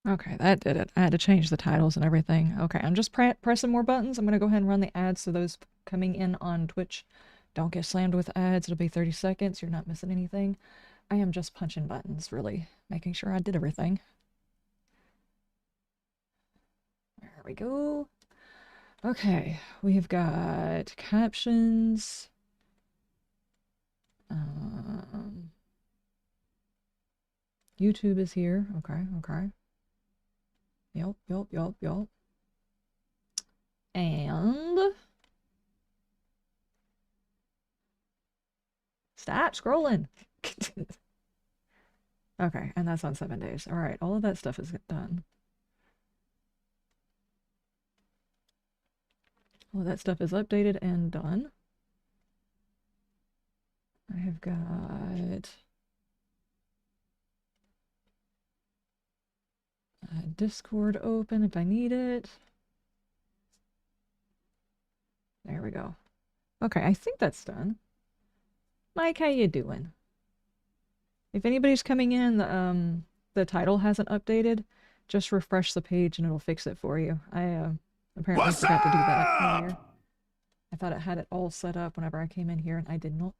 Okay, that did it. I had to change the titles and everything. Okay, I'm just pressing more buttons. I'm going to go ahead and run the ads so those coming in on Twitch don't get slammed with ads. It'll be 30 seconds. You're not missing anything. I am just punching buttons, really, making sure I did everything. There we go. Okay, we've got captions. YouTube is here. Okay, okay. Yep. And stop scrolling. Okay, and that's on 7 days. All right, all of that stuff is done. All of that stuff is updated and done. I have got Discord open if I need it. There we go. Okay, I think that's done. Mike, how you doing? If anybody's coming in, the title hasn't updated, just refresh the page and it'll fix it for you. I apparently forgot to do that earlier. I thought it had it all set up whenever I came in here, and I did not.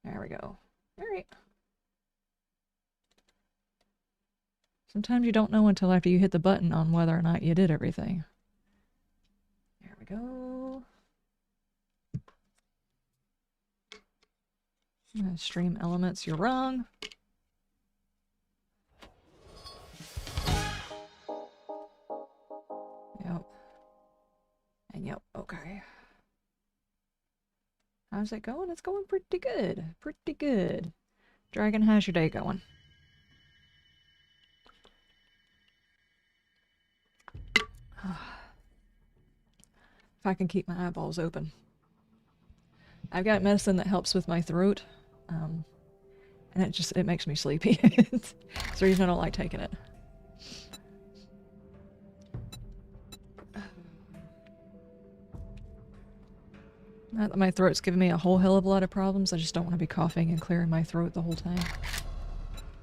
There we go. All right. Sometimes you don't know until after you hit the button on whether or not you did everything. There we go. Stream elements, you're wrong. Yep. And yep, okay. How's it going? It's going pretty good. Pretty good. Dragon, how's your day going? If I can keep my eyeballs open. I've got medicine that helps with my throat, and it makes me sleepy. It's the reason I don't like taking it. Not that my throat's giving me a whole hell of a lot of problems, I just don't want to be coughing and clearing my throat the whole time.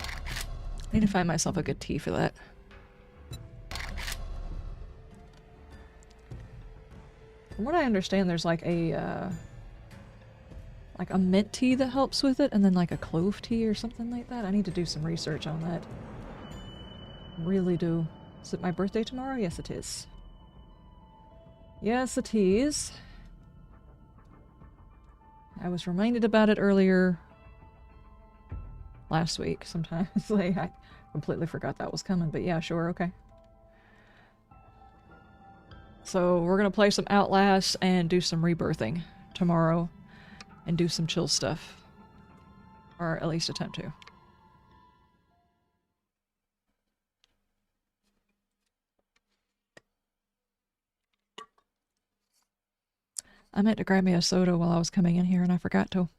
I need to find myself a good tea for that. From what I understand, there's like a mint tea that helps with it, and then like a clove tea or something like that. I need to do some research on that. Really do. Is it my birthday tomorrow? Yes, it is. Yes, it is. I was reminded about it earlier last week sometimes. Like, I completely forgot that was coming, but yeah, sure, okay. So we're gonna play some Outlast and do some rebirthing tomorrow and do some chill stuff. Or at least attempt to. I meant to grab me a soda while I was coming in here and I forgot to.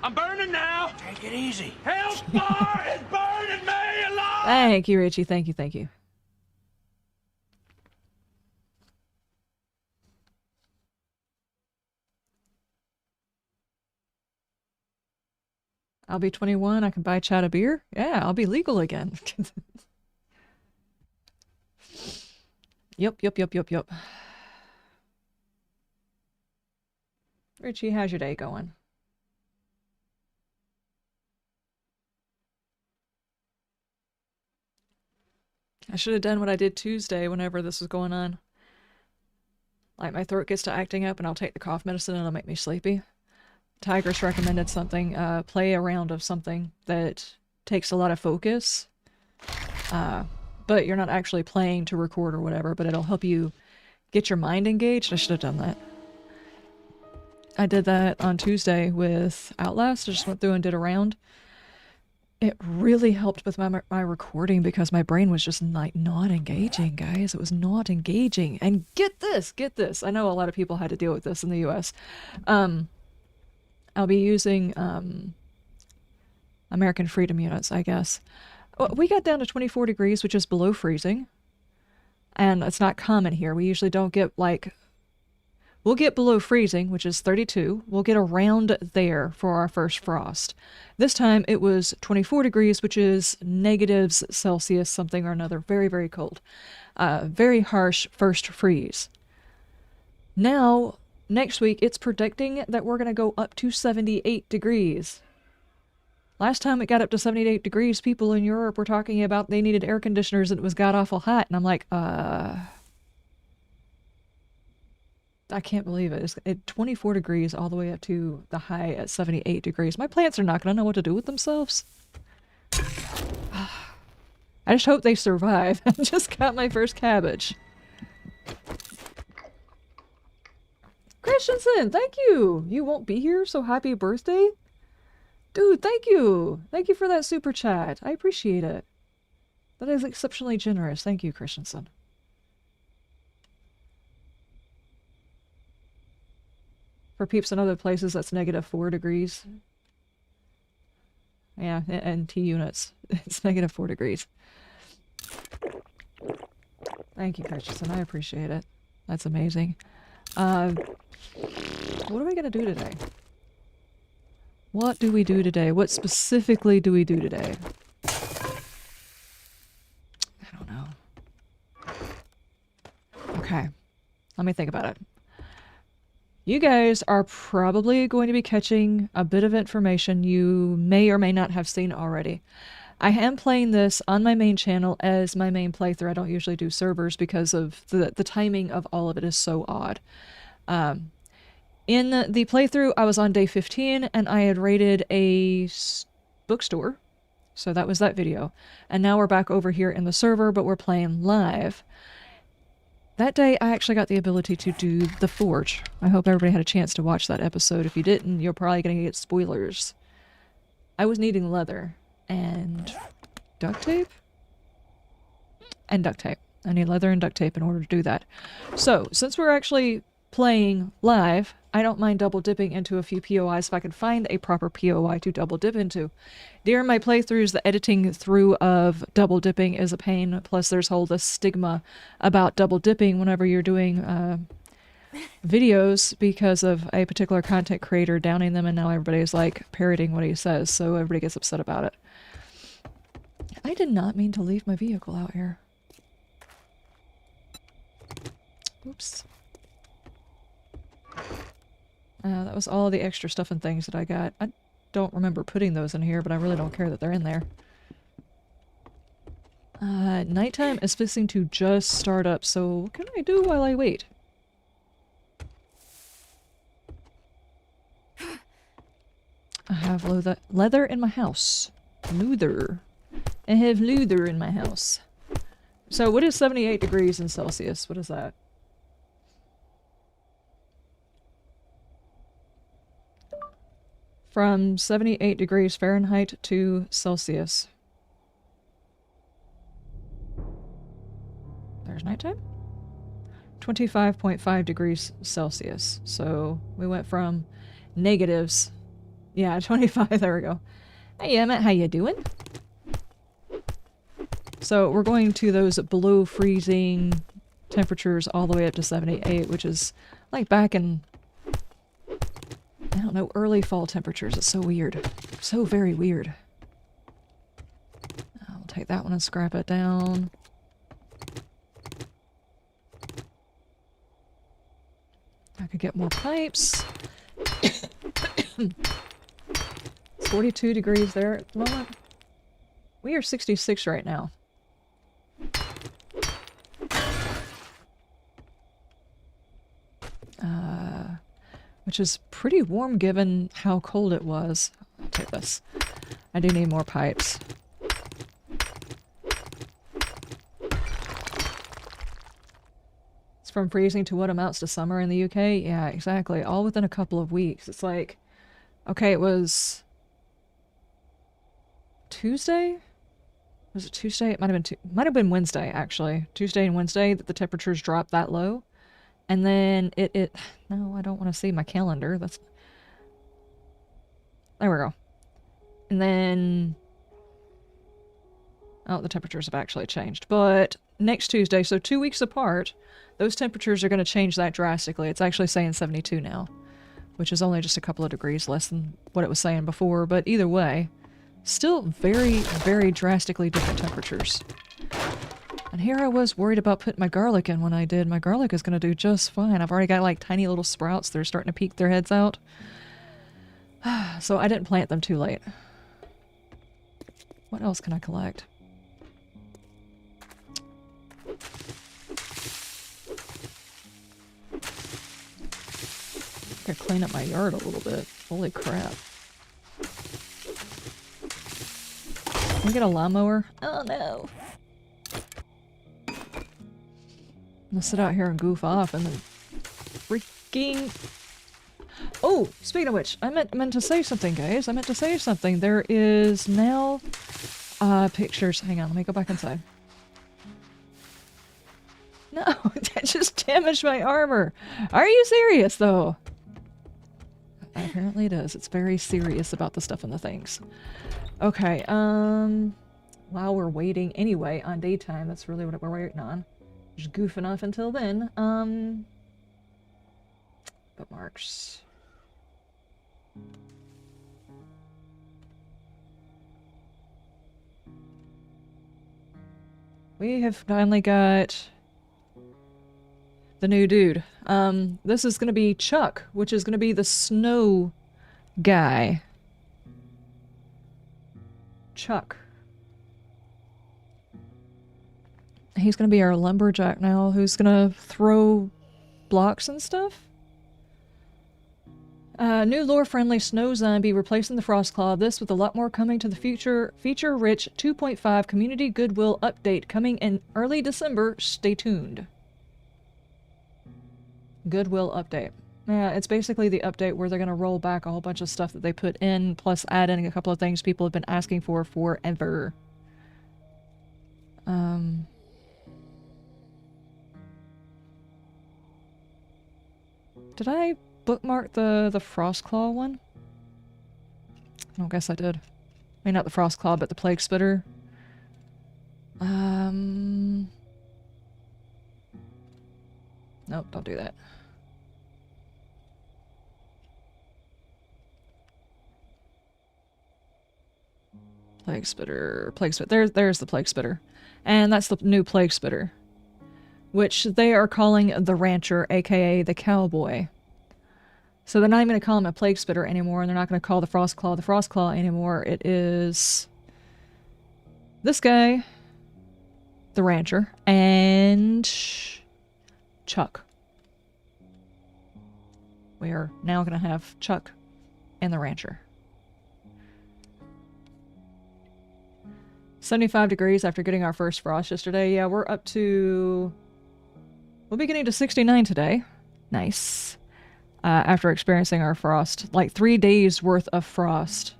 I'm burning now! Take it easy. Hellfire is burning me alive! Thank you, Richie. Thank you, thank you. I'll be 21. I can buy Chad a beer. Yeah, I'll be legal again. Yep. Richie, how's your day going? I should have done what I did Tuesday whenever this was going on. Like, my throat gets to acting up and I'll take the cough medicine and it'll make me sleepy. Tigress recommended something, play a round of something that takes a lot of focus. But you're not actually playing to record or whatever, but it'll help you get your mind engaged. I should have done that. I did that on Tuesday with Outlast. I just went through and did a round. It really helped with my recording because my brain was just like not engaging, guys. It was not engaging. And get this. I know a lot of people had to deal with this in the US. I'll be using American Freedom units, I guess. We got down to 24 degrees, which is below freezing. And it's not common here. We usually don't get like We'll get below freezing, which is 32. We'll get around there for our first frost. This time it was 24 degrees, which is negatives Celsius something or another. Very, very cold. Very harsh first freeze. Now, next week, it's predicting that we're going to go up to 78 degrees. Last time it got up to 78 degrees, people in Europe were talking about they needed air conditioners and it was god-awful hot. And I'm like, I can't believe it. It's at 24 degrees all the way up to the high at 78 degrees. My plants are not going to know what to do with themselves. I just hope they survive. I just got my first cabbage. Christensen, thank you. You won't be here, so happy birthday. Dude, thank you. Thank you for that super chat. I appreciate it. That is exceptionally generous. Thank you, Christensen. For peeps in other places, that's -4 degrees. Yeah, and T units. It's -4 degrees. Thank you, Christensen. I appreciate it. That's amazing. What are we going to do today? What do we do today? What specifically do we do today? I don't know. Okay. Let me think about it. You guys are probably going to be catching a bit of information you may or may not have seen already. I am playing this on my main channel as my main playthrough. I don't usually do servers because of the timing of all of it is so odd. In the playthrough, I was on day 15 and I had raided a bookstore. So that was that video. And now we're back over here in the server, but we're playing live. That day, I actually got the ability to do the forge. I hope everybody had a chance to watch that episode. If you didn't, you're probably going to get spoilers. I was needing leather and duct tape? And duct tape. I need leather and duct tape in order to do that. So, since we're actually playing live, I don't mind double dipping into a few POIs if I can find a proper POI to double dip into. During my playthroughs, the editing through of double dipping is a pain, plus there's this stigma about double dipping whenever you're doing videos because of a particular content creator downing them, and now everybody's like parroting what he says, so everybody gets upset about it. I did not mean to leave my vehicle out here. Oops. That was all the extra stuff and things that I got. I don't remember putting those in here, but I really don't care that they're in there. Nighttime is fixing to just start up, so what can I do while I wait? I have leather in my house. Leather. I have leather in my house. So what is 78 degrees in Celsius? What is that? From 78 degrees Fahrenheit to Celsius. There's nighttime? 25.5 degrees Celsius. So we went from negatives. Yeah, 25. There we go. Hey, Emmett, how you doing? So we're going to those below freezing temperatures all the way up to 78, which is like back in, I don't know, early fall temperatures. It's so weird. So very weird. I'll take that one and scrap it down. I could get more pipes. It's 42 degrees there at the moment. We are 66 right now. Which is pretty warm given how cold it was. I'll take this. I do need more pipes. It's from freezing to what amounts to summer in the UK? Yeah, exactly. All within a couple of weeks. It's like, okay, it was Tuesday? Was it Tuesday? It might have been Wednesday, actually. Tuesday and Wednesday that the temperatures dropped that low. And then no, I don't want to see my calendar. There we go. And then Oh, the temperatures have actually changed. But next Tuesday, so 2 weeks apart, those temperatures are going to change that drastically. It's actually saying 72 now, which is only just a couple of degrees less than what it was saying before. But either way, still very, very drastically different temperatures. And here I was worried about putting my garlic in when I did. My garlic is going to do just fine. I've already got like tiny little sprouts that are starting to peek their heads out. So I didn't plant them too late. What else can I collect? Gotta clean up my yard a little bit. Holy crap. Can we get a lawnmower? Oh no. I'm gonna sit out here and goof off and then freaking... Oh, speaking of which, I meant to say something, guys. I meant to say something. There is now pictures. Hang on, let me go back inside. No, that just damaged my armor. Are you serious, though? Apparently it is. It's very serious about the stuff and the things. Okay, while we're waiting anyway on daytime, that's really what we're waiting on. Just goofing off until then. Bookmarks. We have finally got the new dude. This is gonna be Chuck, which is gonna be the snow guy. Chuck. He's gonna be our lumberjack now, who's gonna throw blocks and stuff. New lore-friendly snow zombie replacing the Frostclaw. This with a lot more coming to the future. Feature-rich 2.5 community goodwill update coming in early December. Stay tuned. Goodwill update. Yeah, it's basically the update where they're going to roll back a whole bunch of stuff that they put in, plus add in a couple of things people have been asking for forever. Did I bookmark the Frostclaw one? I don't guess I did. I mean, not the Frostclaw, but the Plague Spitter. Nope, don't do that. Plague Spitter, Plague Spitter. There's the Plague Spitter. And that's the new Plague Spitter, which they are calling the Rancher, aka the Cowboy. So they're not even going to call him a Plague Spitter anymore, and they're not going to call the Frostclaw anymore. It is this guy, the Rancher, and Chuck. We are now going to have Chuck and the Rancher. 75 degrees after getting our first frost yesterday. Yeah, we're up to... We'll be getting to 69 today. Nice. After experiencing our frost. Like 3 days worth of frost.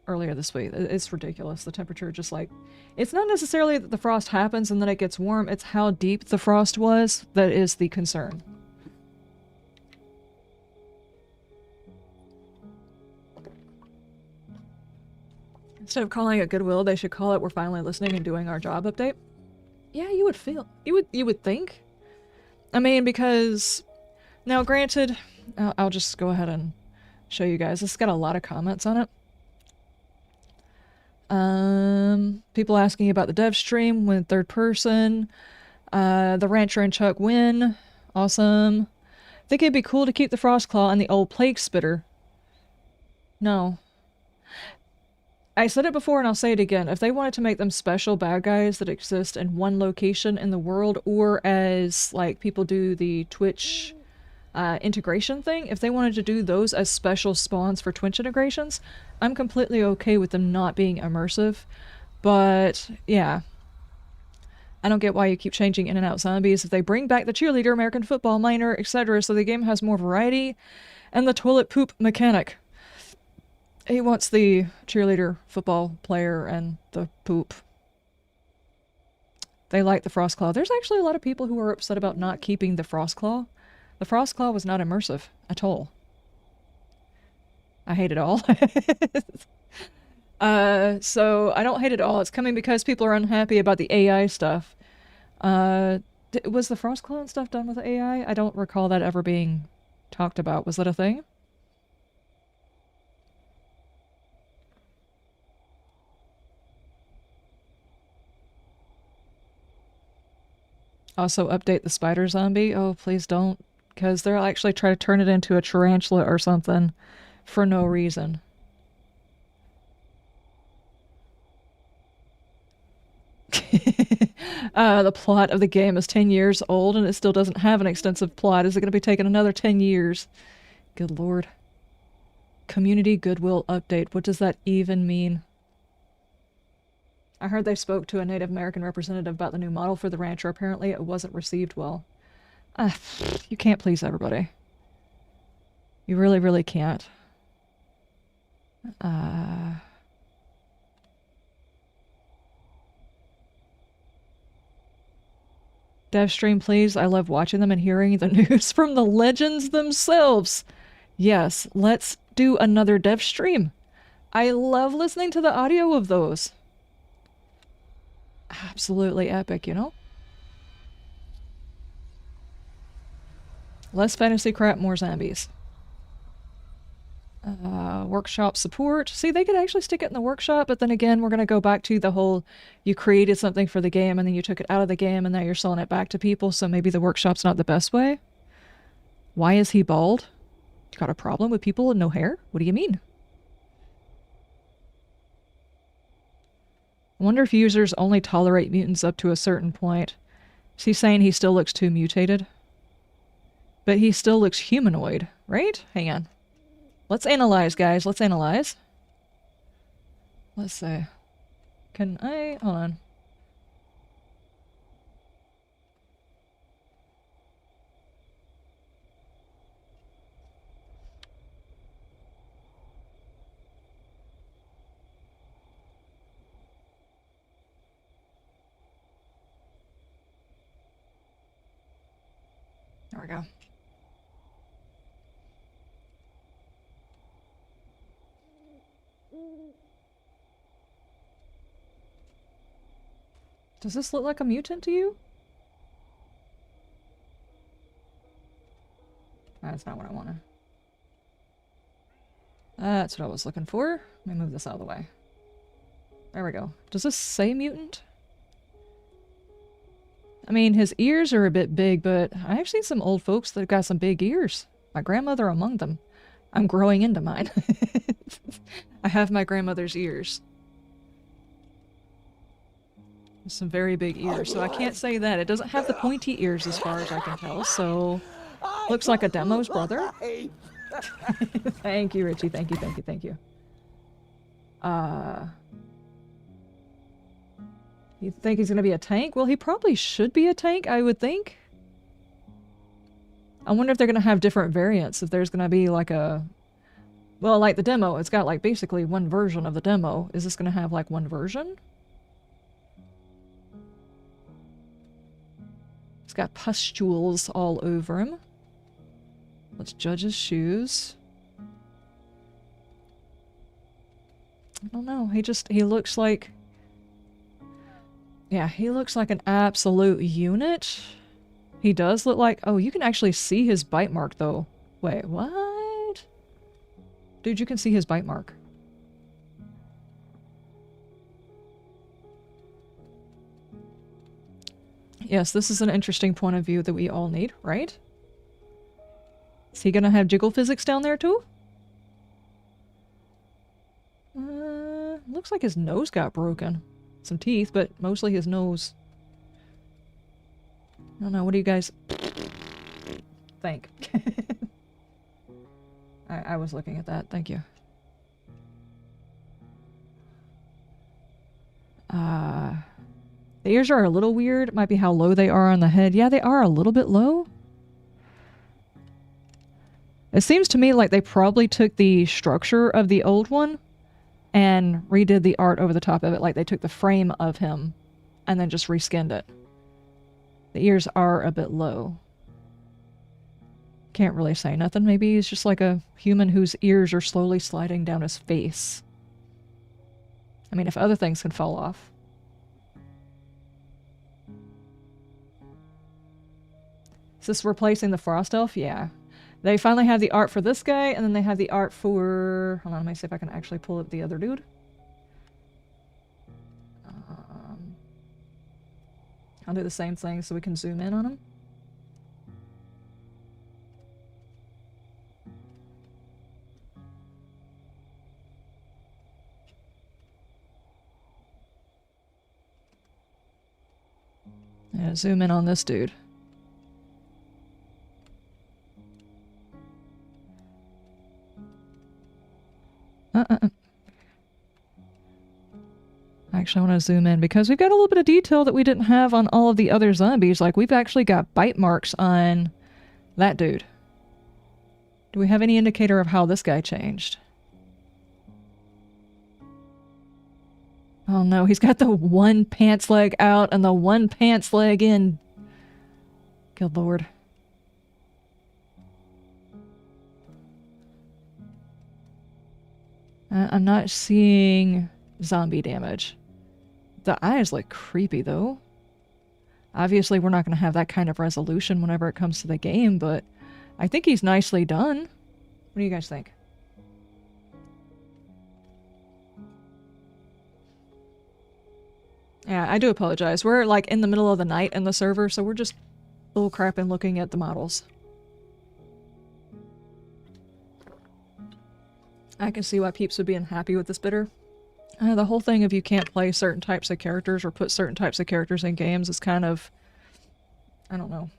Earlier this week. It's ridiculous. The temperature just like... It's not necessarily that the frost happens and then it gets warm. It's how deep the frost was that is the concern. Instead of calling it Goodwill, they should call it We're Finally Listening and Doing Our Job update. Yeah, you would feel. You would think. I mean, because... Now, granted, I'll just go ahead and show you guys. This has got a lot of comments on it. People asking about the dev stream when third person. The Rancher and Chuck win. Awesome. Think it'd be cool to keep the Frostclaw and the old Plague Spitter. No. I said it before and I'll say it again. If they wanted to make them special bad guys that exist in one location in the world, or as like people do the Twitch integration thing, if they wanted to do those as special spawns for Twitch integrations, I'm completely okay with them not being immersive. But yeah, I don't get why you keep changing in and out zombies. If they bring back the cheerleader, American football, miner, etc., so the game has more variety, and the toilet poop mechanic. He wants the cheerleader, football player, and the poop. They like the Frostclaw. There's actually a lot of people who are upset about not keeping the Frostclaw. The Frostclaw was not immersive at all. I hate it all. So I don't hate it at all. It's coming because people are unhappy about the AI stuff. Was the Frost clone stuff done with AI? I don't recall that ever being talked about. Was that a thing? Also update the spider zombie. Oh, please don't. Because they'll actually try to turn it into a tarantula or something for no reason. The plot of the game is 10 years old and it still doesn't have an extensive plot. Is it going to be taking another 10 years? Good lord. Community goodwill update. What does that even mean? I heard they spoke to a Native American representative about the new model for the rancher. Apparently it wasn't received well. You can't please everybody. You really, really can't. Dev stream, please. I love watching them and hearing the news from the legends themselves. Yes, let's do another dev stream. I love listening to the audio of those. Absolutely epic, you know? Less fantasy crap, more zombies. Workshop support. See, they could actually stick it in the workshop, but then again, we're going to go back to the whole you created something for the game and then you took it out of the game and now you're selling it back to people, so maybe the workshop's not the best way. Why is he bald? You got a problem with people with no hair? What do you mean? I wonder if users only tolerate mutants up to a certain point. Is he saying he still looks too mutated? But he still looks humanoid, right? Hang on. Let's analyze, guys. Let's analyze. Let's see. Can I... Hold on. There we go. Does this look like a mutant to you? That's not what I wanted. That's what I was looking for. Let me move this out of the way. There we go. Does this say mutant? I mean, his ears are a bit big, but I've seen some old folks that have got some big ears. My grandmother among them. I'm growing into mine. I have my grandmother's ears. Some very big ears, so I can't say that. It doesn't have the pointy ears as far as I can tell, so... Looks like a demo's brother. Thank you, Richie. Thank you, thank you, thank you. You think he's gonna be a tank? Well, he probably should be a tank, I would think. I wonder if they're gonna have different variants, if there's gonna be like a... Well, like the demo, it's got like basically one version of the demo. Is this gonna have like one version? He's got pustules all over him. Let's judge his shoes. I don't know, he looks like... Yeah, he looks like an absolute unit. He does look like... Oh, you can actually see his bite mark, though. Wait, what? Dude, you can see his bite mark. Yes, this is an interesting point of view that we all need, right? Is he gonna have jiggle physics down there, too? Looks like his nose got broken. Some teeth, but mostly his nose. I don't know, what do you guys think? I was looking at that, thank you. The ears are a little weird. It might be how low they are on the head. Yeah, they are a little bit low. It seems to me like they probably took the structure of the old one and redid the art over the top of it, like they took the frame of him and then just reskinned it. The ears are a bit low. Can't really say nothing. Maybe he's just like a human whose ears are slowly sliding down his face. I mean, if other things can fall off. Is this replacing the Frost Elf? Yeah. They finally have the art for this guy, and then they have the art for... Hold on, let me see if I can actually pull up the other dude. I'll do the same thing so we can zoom in on him. Yeah, zoom in on this dude. Actually, I want to zoom in because we've got a little bit of detail that we didn't have on all of the other zombies. Like, we've actually got bite marks on that dude. Do we have any indicator of how this guy changed? Oh no, he's got the one pants leg out and the one pants leg in. Good lord. I'm not seeing zombie damage. The eyes look creepy though. Obviously we're not going to have that kind of resolution whenever it comes to the game, but I think he's nicely done. What do you guys think? Yeah, I do apologize. We're like in the middle of the night in the server, so we're just bull crapping looking at the models. I can see why peeps would be unhappy with this bidder. The whole thing of you can't play certain types of characters or put certain types of characters in games is kind of, I don't know,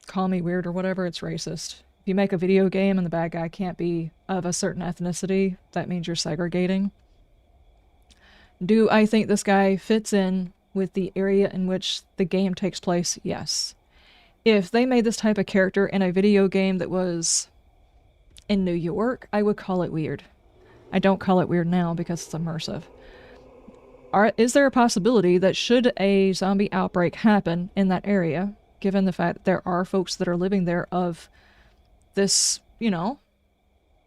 call me weird or whatever, it's racist. If you make a video game and the bad guy can't be of a certain ethnicity, that means you're segregating. Do I think this guy fits in with the area in which the game takes place? Yes. If they made this type of character in a video game that was in New York, I would call it weird. I don't call it weird now because it's immersive. Is there a possibility that should a zombie outbreak happen in that area, given the fact that there are folks that are living there of this, you know,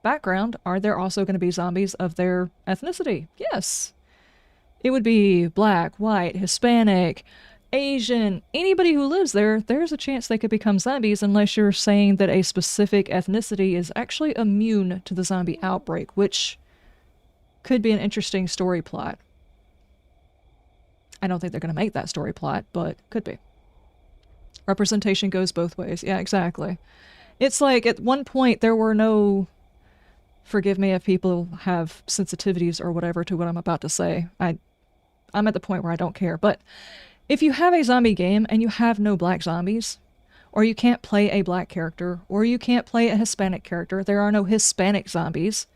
background, are there also going to be zombies of their ethnicity? Yes. It would be black, white, Hispanic, Asian, anybody who lives there, there's a chance they could become zombies unless you're saying that a specific ethnicity is actually immune to the zombie outbreak, which could be an interesting story plot. I don't think they're going to make that story plot, but could be. Representation goes both ways. Yeah, exactly. It's like at one point there were no... Forgive me if people have sensitivities or whatever to what I'm about to say. I'm at the point where I don't care, but if you have a zombie game and you have no black zombies, or you can't play a black character, or you can't play a Hispanic character, there are no Hispanic zombies,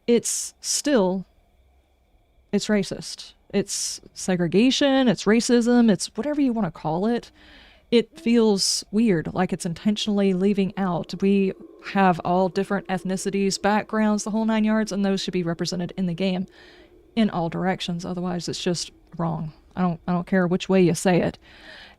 it's racist. It's segregation, it's racism, it's whatever you want to call it. It feels weird, like it's intentionally leaving out. We have all different ethnicities, backgrounds, the whole 9 yards, and those should be represented in the game in all directions. Otherwise, it's just wrong. I don't care which way you say it.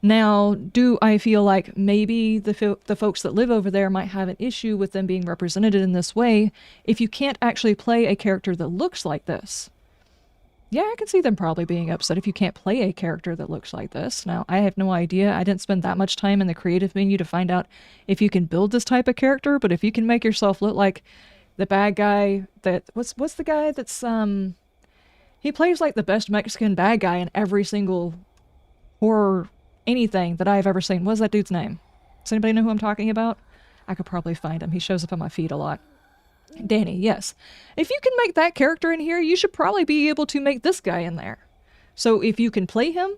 Now, do I feel like maybe the folks that live over there might have an issue with them being represented in this way if you can't actually play a character that looks like this? Yeah, I can see them probably being upset if you can't play a character that looks like this. Now, I have no idea. I didn't spend that much time in the creative menu to find out if you can build this type of character, but if you can make yourself look like the bad guy that... What's the guy that's... He plays like the best Mexican bad guy in every single horror anything that I've ever seen. What's that dude's name? Does anybody know who I'm talking about? I could probably find him. He shows up on my feed a lot. Danny, yes. If you can make that character in here, you should probably be able to make this guy in there. So if you can play him,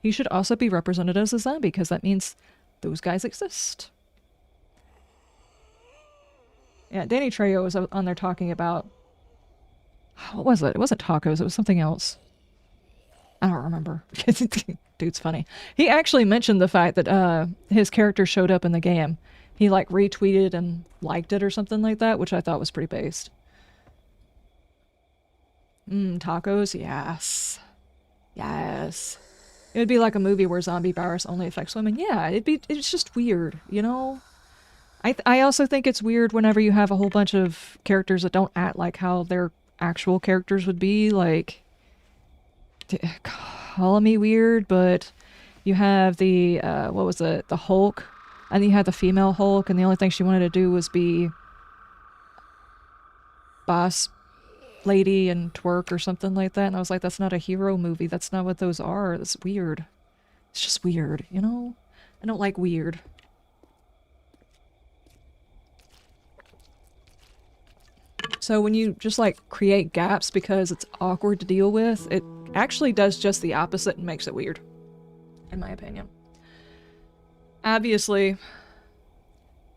he should also be represented as a zombie, because that means those guys exist. Yeah, Danny Trejo was on there talking about... What was it? It wasn't tacos, it was something else. I don't remember. Dude's funny. He actually mentioned the fact that his character showed up in the game. He like retweeted and liked it or something like that, which I thought was pretty based. Tacos? Yes. Yes. It would be like a movie where zombie virus only affects women. Yeah, it's just weird, you know? I also think it's weird whenever you have a whole bunch of characters that don't act like how they're actual characters would be. Like, call me weird, but you have the, what was it? The Hulk. And you had the female Hulk, and the only thing she wanted to do was be boss lady and twerk or something like that. And I was like, that's not a hero movie. That's not what those are. That's weird. It's just weird, you know? I don't like weird. So when you just like create gaps because it's awkward to deal with, it actually does just the opposite and makes it weird, in my opinion. Obviously,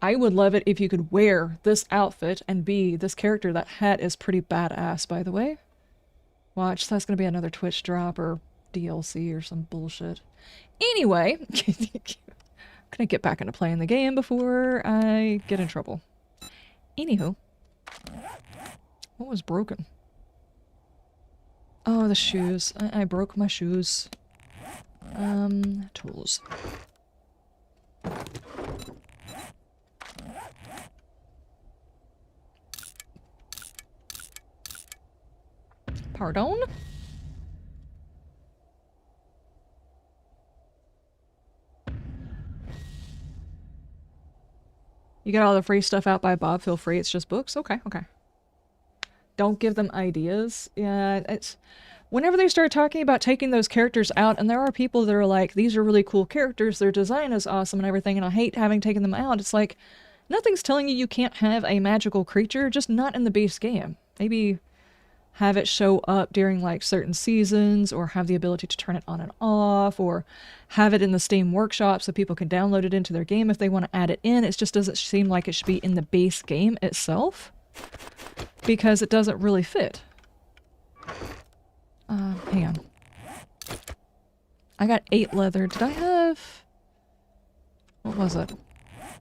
I would love it if you could wear this outfit and be this character. That hat is pretty badass, by the way. Watch, that's gonna be another Twitch drop or DLC or some bullshit. Anyway, gonna get back into playing the game before I get in trouble. Anywho. What was broken? Oh, the shoes. I broke my shoes. Tools. Pardon? You got all the free stuff out by Bob. Feel free. It's just books. Okay, okay. Don't give them ideas. Yeah, it's... Whenever they start talking about taking those characters out, and there are people that are like, these are really cool characters, their design is awesome and everything, and I hate having taken them out, it's like, nothing's telling you you can't have a magical creature, just not in the base game. Maybe have it show up during like certain seasons, or have the ability to turn it on and off, or have it in the Steam Workshop so people can download it into their game if they want to add it in. It just doesn't seem like it should be in the base game itself, because it doesn't really fit. Hang on. I got 8 leather. Did I have... What was it?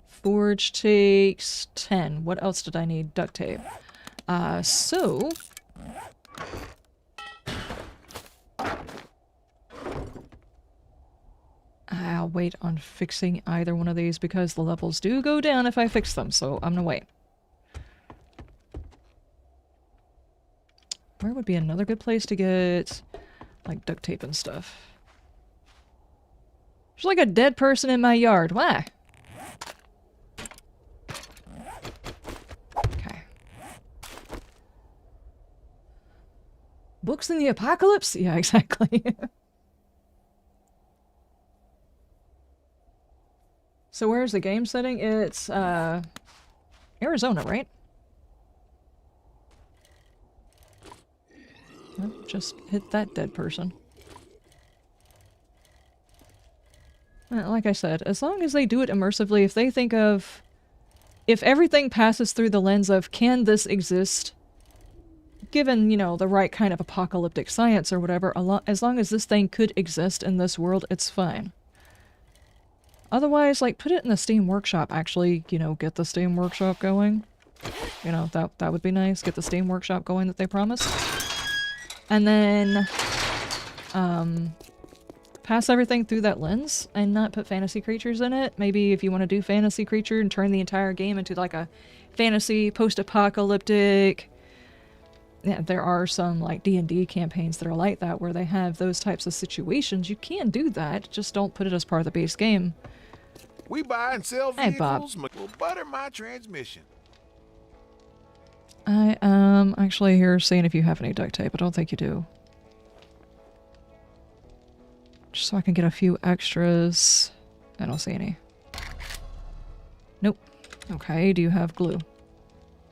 Forge takes 10. What else did I need? Duct tape. So... I'll wait on fixing either one of these because the levels do go down if I fix them, so I'm gonna wait. Where would be another good place to get, like, duct tape and stuff? There's like a dead person in my yard. Why? Okay. Books in the apocalypse? Yeah, exactly. So where's the game setting? It's, Arizona, right? Oh, just hit that dead person. Well, like I said, as long as they do it immersively, if they think of... If everything passes through the lens of, can this exist? Given, you know, the right kind of apocalyptic science or whatever, as long as this thing could exist in this world, it's fine. Otherwise, like, put it in the Steam Workshop, actually, you know, get the Steam Workshop going. You know, that would be nice. Get the Steam Workshop going that they promised. And then, pass everything through that lens and not put fantasy creatures in it. Maybe if you want to do fantasy creature and turn the entire game into like a fantasy post-apocalyptic... Yeah, there are some like D&D campaigns that are like that where they have those types of situations. You can do that, just don't put it as part of the base game. We buy and sell vehicles. Hey, Bob. Will butter my transmission. I am actually here seeing if you have any duct tape. I don't think you do. Just so I can get a few extras. I don't see any. Nope. Okay, do you have glue?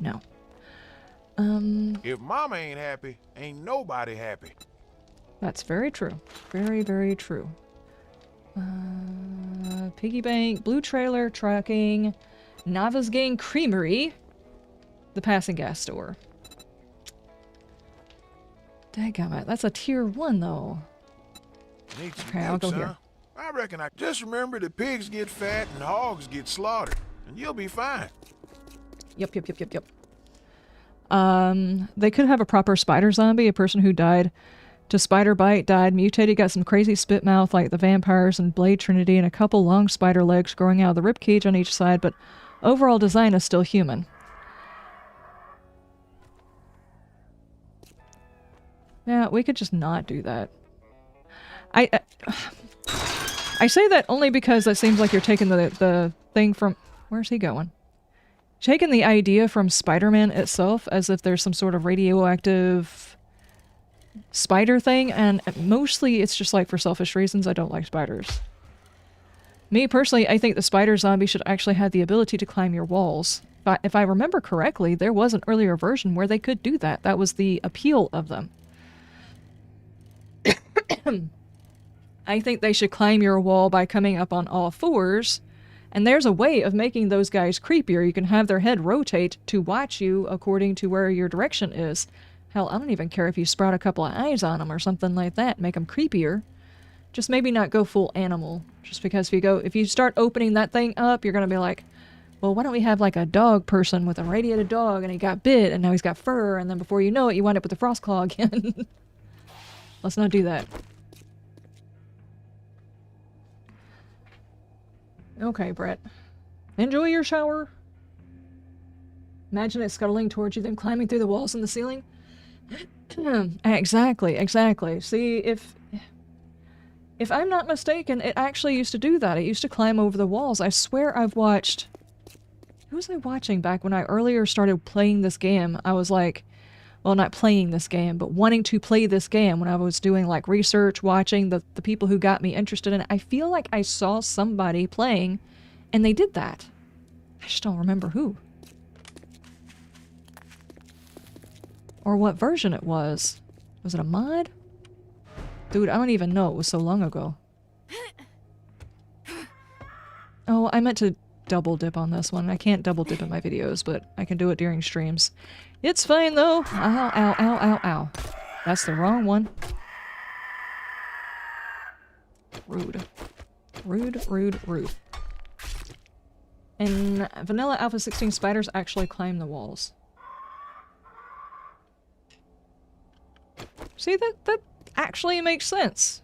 No. If mama ain't happy, ain't nobody happy. That's very true. Very, very true. Piggy bank, blue trailer, trucking, Nava's Gang Creamery, the passing gas store. Dadgummit, that's a tier 1 though. Okay, I'll go here. I reckon I just remember the pigs get fat and hogs get slaughtered, and you'll be fine. Yep. They could have a proper spider zombie, a person who died to spider bite, died, mutated, got some crazy spit mouth like the vampires and Blade Trinity, and a couple long spider legs growing out of the rib cage on each side, but overall design is still human. Yeah, we could just not do that. I say that only because it seems like you're taking the thing from... Where's he going? Taking the idea from Spider-Man itself as if there's some sort of radioactive spider thing, and mostly it's just like for selfish reasons. I don't like spiders. Me personally, I think the spider zombie should actually have the ability to climb your walls. But if I remember correctly, there was an earlier version where they could do that. That was the appeal of them. I think they should climb your wall by coming up on all fours. And there's a way of making those guys creepier. You can have their head rotate to watch you according to where your direction is. Hell, I don't even care if you sprout a couple of eyes on them or something like that. Make them creepier. Just maybe not go full animal. Just because if you start opening that thing up, you're going to be like, well, why don't we have like a dog person with a radiated dog and he got bit and now he's got fur, and then before you know it, you wind up with a frost claw again. Let's not do that. Okay, Brett. Enjoy your shower. Imagine it scuttling towards you, then climbing through the walls and the ceiling. Exactly, exactly. See, if I'm not mistaken, it actually used to do that. It used to climb over the walls. I swear I've watched... Who was I watching back when I earlier started playing this game? I was like... Well, not playing this game, but wanting to play this game when I was doing, like, research, watching the people who got me interested in it. I feel like I saw somebody playing, and they did that. I just don't remember who. Or what version it was. Was it a mod? Dude, I don't even know. It was so long ago. Oh, I meant to double dip on this one. I can't double dip in my videos, but I can do it during streams. It's fine though. Ow, ow, ow, ow, ow. That's the wrong one. Rude. Rude, rude, rude. In Vanilla Alpha 16, spiders actually climb the walls. See, that actually makes sense.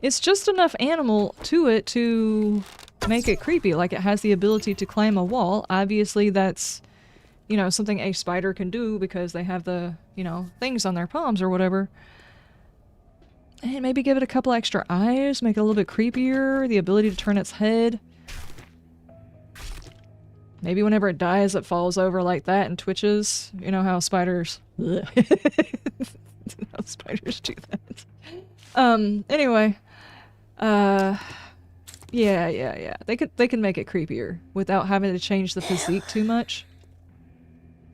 It's just enough animal to it to make it creepy. Like, it has the ability to climb a wall. Obviously, that's, you know, something a spider can do because they have the, you know, things on their palms or whatever. And maybe give it a couple extra eyes, make it a little bit creepier, the ability to turn its head. Maybe whenever it dies, it falls over like that and twitches. You know how spiders... how spiders do that. Anyway. Yeah. They can make it creepier without having to change the physique too much.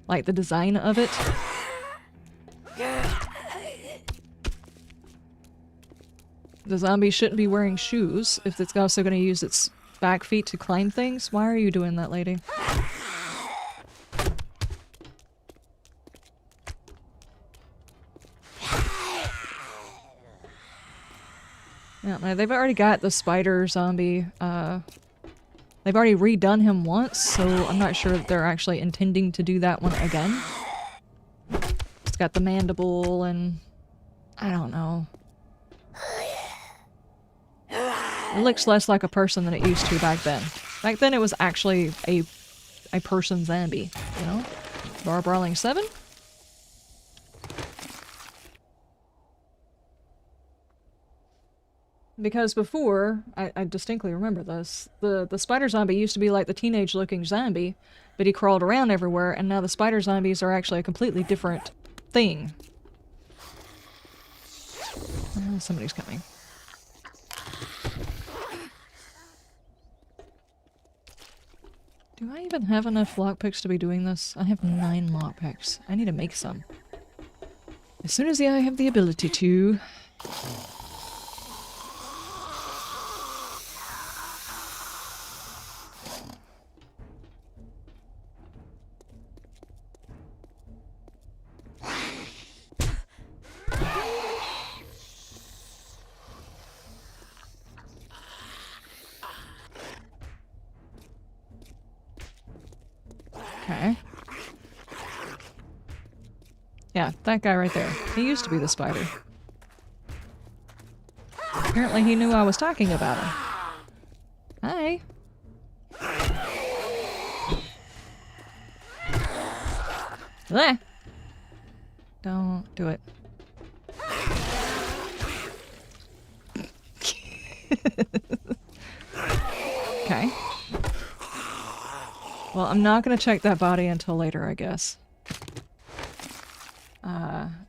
Like the design of it. The zombie shouldn't be wearing shoes if it's also going to use its back feet to climb things. Why are you doing that, lady? Yeah, they've already got the spider zombie. They've already redone him once, so I'm not sure that they're actually intending to do that one again. It's got the mandible and... I don't know. It looks less like a person than it used to back then. Back then it was actually a person zombie, you know? Bar Brawling 7? Because before, I distinctly remember this, the spider zombie used to be like the teenage-looking zombie, but he crawled around everywhere, and now the spider zombies are actually a completely different thing. Somebody's coming. Do I even have enough lockpicks to be doing this? I have 9 lockpicks. I need to make some. As soon as I have the ability to... Okay. Yeah, that guy right there. He used to be the spider. Apparently he knew I was talking about him. Hi. Ah. Don't do it. Okay. Well, I'm not going to check that body until later, I guess.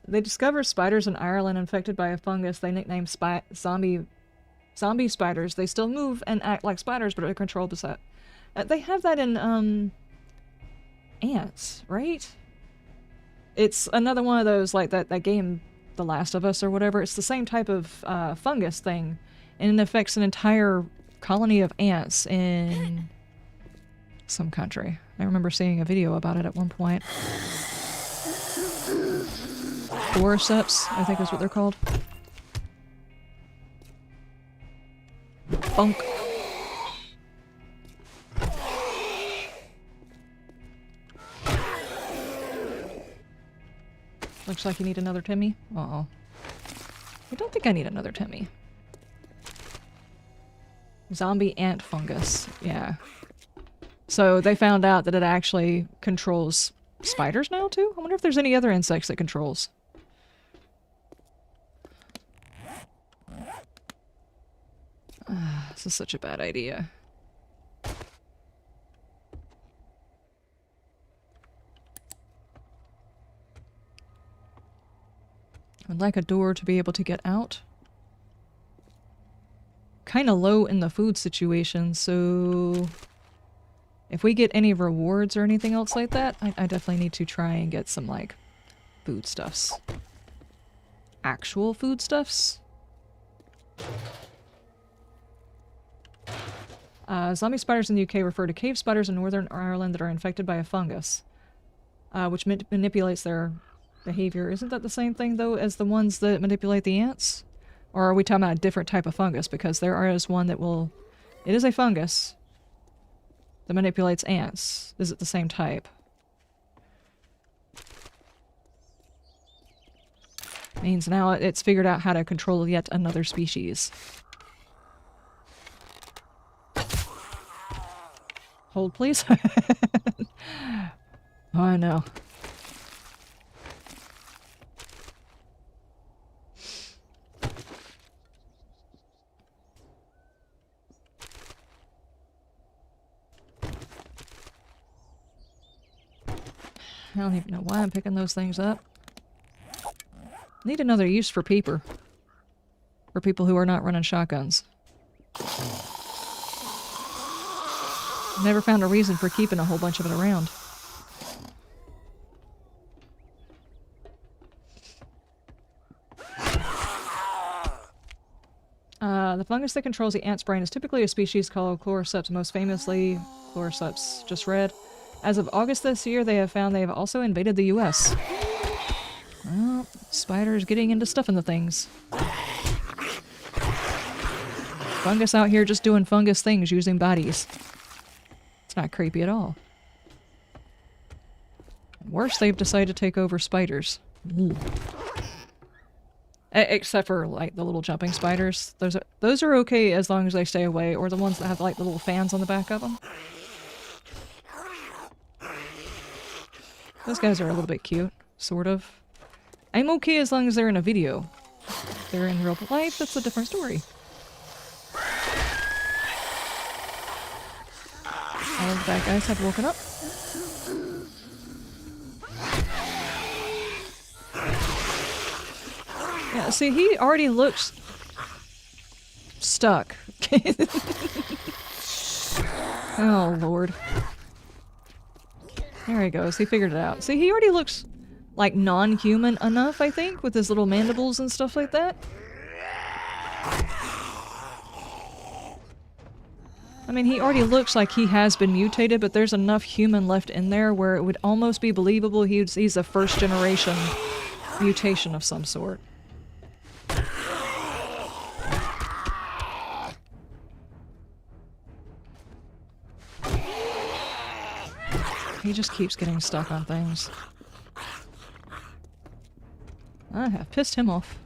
They discovered spiders in Ireland infected by a fungus they nicknamed zombie spiders. They still move and act like spiders, but are controlled by that. They have that in ants, right? It's another one of those, like that game The Last of Us or whatever. It's the same type of fungus thing, and it affects an entire colony of ants in some country. I remember seeing a video about it at one point. Cordyceps, I think is what they're called. Bunk. Looks like you need another Timmy. Uh-oh. I don't think I need another Timmy. Zombie ant fungus. Yeah. So they found out that it actually controls spiders now too? I wonder if there's any other insects it controls. This is such a bad idea. I'd like a door to be able to get out. Kind of low in the food situation, so if we get any rewards or anything else like that, I definitely need to try and get some, like, foodstuffs. Actual foodstuffs? Zombie spiders in the UK refer to cave spiders in Northern Ireland that are infected by a fungus, which manipulates their behavior. Isn't that the same thing, though, as the ones that manipulate the ants? Or are we talking about a different type of fungus? Because there is one that will... It is a fungus that manipulates ants. Is it the same type? Means now it's figured out how to control yet another species. Hold, please. Oh, I know. I don't even know why I'm picking those things up. Need another use for peeper. For people who are not running shotguns. Never found a reason for keeping a whole bunch of it around. The fungus that controls the ant's brain is typically a species called Cordyceps, most famously Cordyceps, just read. As of August this year, they have found they have also invaded the US. Well, spiders getting into stuff in the things. Fungus out here just doing fungus things using bodies. It's not creepy at all. Worse, they've decided to take over spiders. Ooh. Except for, like, the little jumping spiders. Those are okay as long as they stay away, or the ones that have, like, the little fans on the back of them. Those guys are a little bit cute, sort of. I'm okay as long as they're in a video. If they're in real life, that's a different story. All of the bad guys have woken up. Yeah, see, he already looks stuck. Oh, Lord. There he goes. He figured it out. See, he already looks, like, non-human enough, I think, with his little mandibles and stuff like that. I mean, he already looks like he has been mutated, but there's enough human left in there where it would almost be believable he's a first-generation mutation of some sort. He just keeps getting stuck on things. I have pissed him off.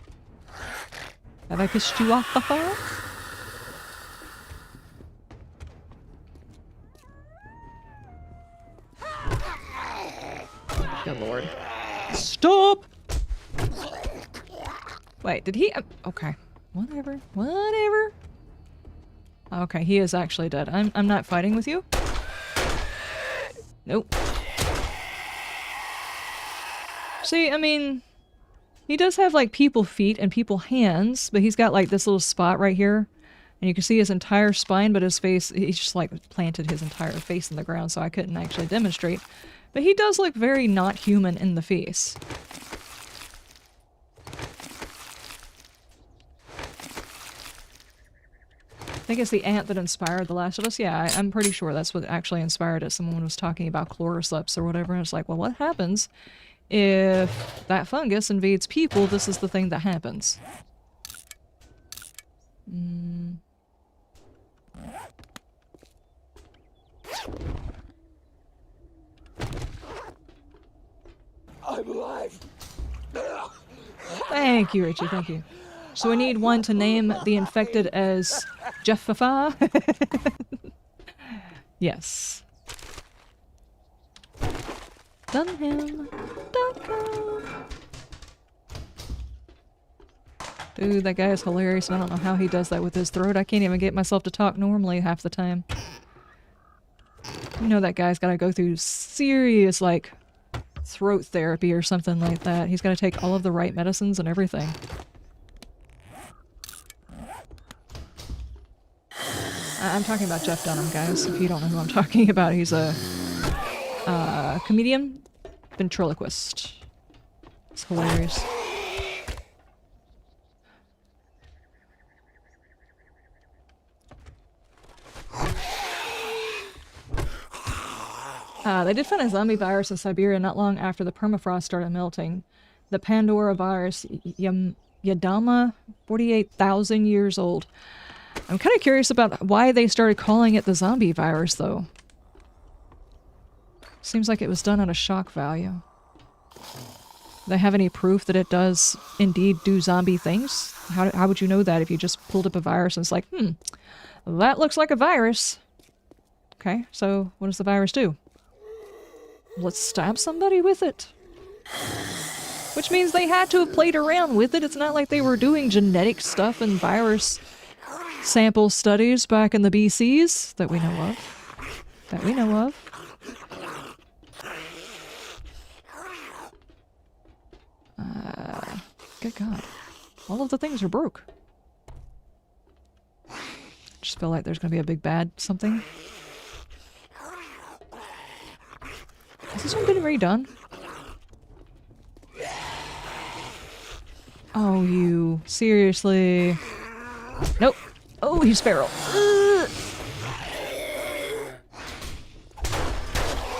Have I pissed you off, Papa? Good Lord. Stop! Wait, did he... okay. Whatever. Whatever. Okay, he is actually dead. I'm not fighting with you. Nope. See, I mean, he does have like people feet and people hands, but he's got like this little spot right here. And you can see his entire spine, but his face, he's just like planted his entire face in the ground, so I couldn't actually demonstrate. But he does look very not human in the face. I think it's the ant that inspired The Last of Us. Yeah, I'm pretty sure that's what actually inspired it. Someone was talking about chloroseps or whatever, and it's like, well, what happens if that fungus invades people? This is the thing that happens. I'm alive. Thank you, Richie, thank you. So we need one to name the infected as Jeffafa. Yes. Dunham.com. Dude, that guy is hilarious, and I don't know how he does that with his throat. I can't even get myself to talk normally half the time. You know that guy's gotta go through serious, like, throat therapy or something like that. He's gotta take all of the right medicines and everything. I'm talking about Jeff Dunham, guys, if you don't know who I'm talking about. He's a comedian, ventriloquist. It's hilarious. They did find a zombie virus in Siberia not long after the permafrost started melting. The Pandora virus, Yadama, 48,000 years old. I'm kind of curious about why they started calling it the zombie virus, though. Seems like it was done at a shock value. Do they have any proof that it does indeed do zombie things? How would you know that if you just pulled up a virus and it's like, that looks like a virus. Okay, so what does the virus do? Let's stab somebody with it. Which means they had to have played around with it. It's not like they were doing genetic stuff and virus sample studies back in the BCs that we know of. That we know of. Good God. All of the things are broke. Just feel like there's gonna be a big bad something. Has this one been redone? Oh, you. Seriously. Nope. Oh, he's feral.